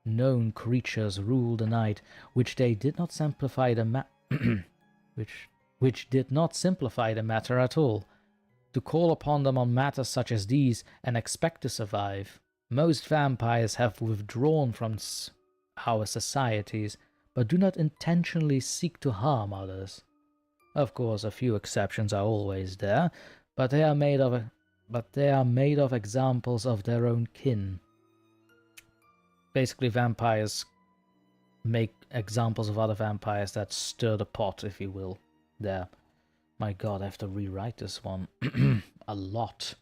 known creatures rule the night, which did not simplify the matter at all. To call upon them on matters such as these and expect to survive. Most vampires have withdrawn from our societies, but do not intentionally seek to harm others. Of course, a few exceptions are always there, but they are made of examples of their own kin. Basically, vampires make examples of other vampires that stir the pot, if you will. There. My god, I have to rewrite this one. A lot.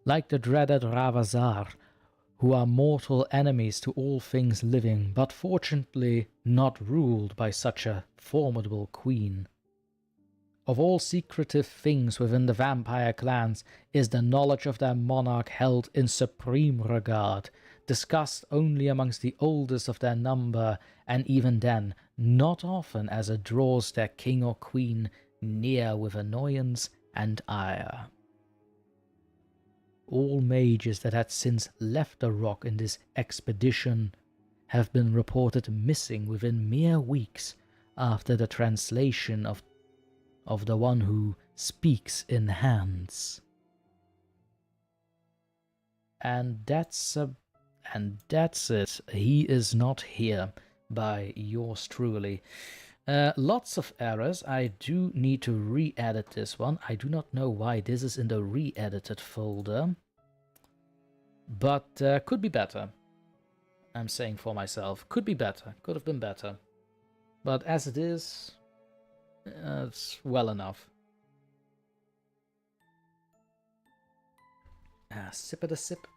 Like the dreaded Ravazar, who are mortal enemies to all things living, but fortunately not ruled by such a formidable queen. Of all secretive things within the vampire clans is the knowledge of their monarch held in supreme regard, discussed only amongst the oldest of their number, and even then not often, as it draws their king or queen near with annoyance and ire. All mages that had since left the rock in this expedition have been reported missing within mere weeks after the translation of the one who speaks in hands. And that's it. He is not here, by yours truly. Lots of errors. I do need to re-edit this one. I do not know why this is in the re-edited folder, but could be better. I'm saying for myself, could be better, could have been better, but as it is, it's well enough. Sip it a sip.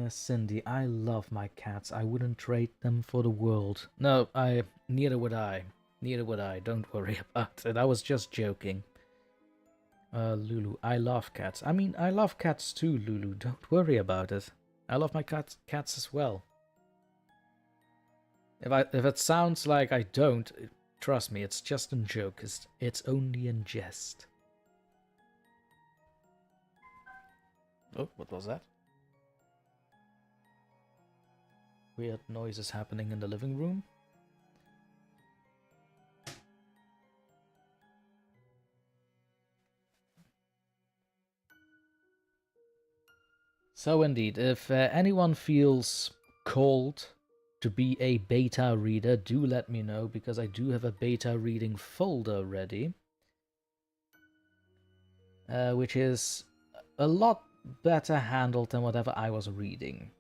Cindy, I love my cats. I wouldn't trade them for the world. No, neither would I. Neither would I. Don't worry about it. I was just joking. Lulu, I love cats. I mean, I love cats too, Lulu. Don't worry about it. I love my cats as well. If it sounds like I don't, trust me, it's just a joke. It's only in jest. Oh, what was that? Weird noises happening in the living room. So indeed, if anyone feels called to be a beta reader, do let me know, because I do have a beta reading folder ready, which is a lot better handled than whatever I was reading.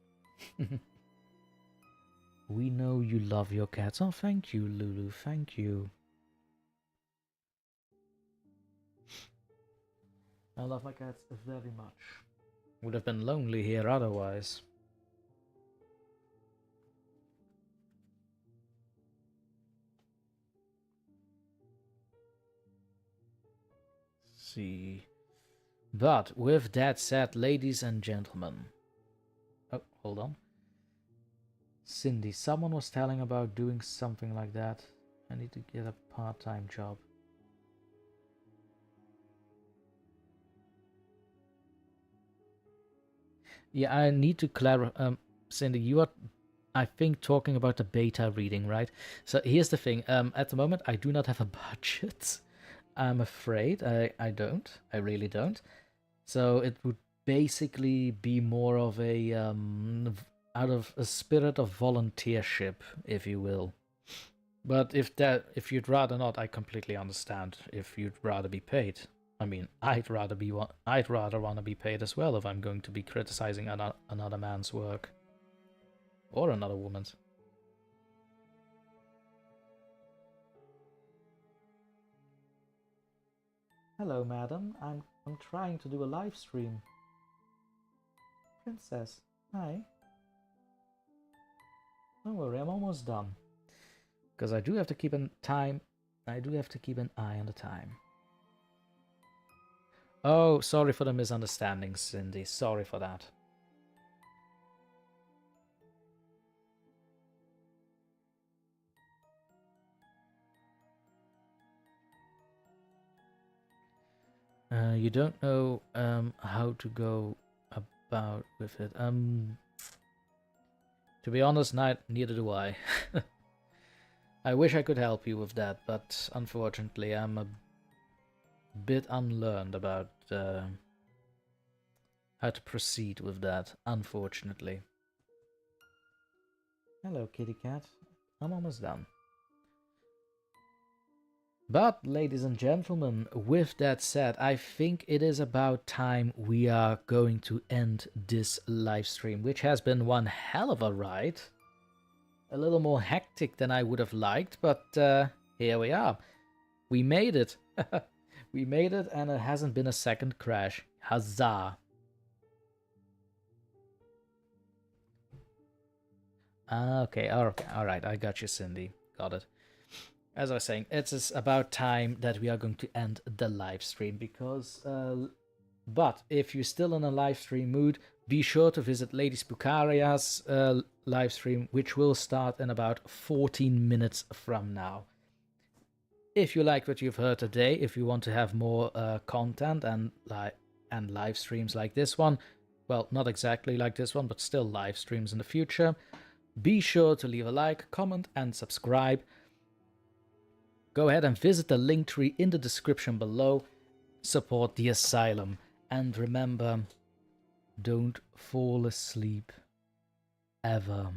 We know you love your cats. Oh, thank you, Lulu. Thank you. I love my cats very much. Would have been lonely here otherwise. See. But with that said, ladies and gentlemen. Oh, hold on. Cindy, someone was telling about doing something like that. I need to get a part-time job. Yeah, I need to clarify. Cindy, you are, I think, talking about the beta reading, right? So here's the thing. At the moment, I do not have a budget. I'm afraid I don't. I really don't. So it would basically be more of a out of a spirit of volunteership, if you will. But if you'd rather not, I completely understand. If you'd rather be paid, I mean, I'd rather want to be paid as well if I'm going to be criticizing another man's work or another woman's. Hello, madam. I'm trying to do a live stream. Princess, hi. Don't worry, I'm almost done. Because I do have to keep an eye on the time. Oh, sorry for the misunderstanding, Cindy. Sorry for that. You don't know how to go about with it. To be honest, neither do I. I wish I could help you with that, but unfortunately I'm a bit unlearned about how to proceed with that, unfortunately. Hello, kitty cat. I'm almost done. But, ladies and gentlemen, with that said, I think it is about time we are going to end this live stream, which has been one hell of a ride. A little more hectic than I would have liked, but here we are. We made it. We made it, and it hasn't been a second crash. Huzzah! Okay, alright, I got you, Cindy. Got it. As I was saying, it's about time that we are going to end the live stream, because... but if you're still in a live stream mood, be sure to visit Lady Spookaria's live stream, which will start in about 14 minutes from now. If you like what you've heard today, if you want to have more content and live streams like this one, well, not exactly like this one, but still live streams in the future, be sure to leave a like, comment, and subscribe. Go ahead and visit the link tree in the description below. Support the asylum. And remember, don't fall asleep ever.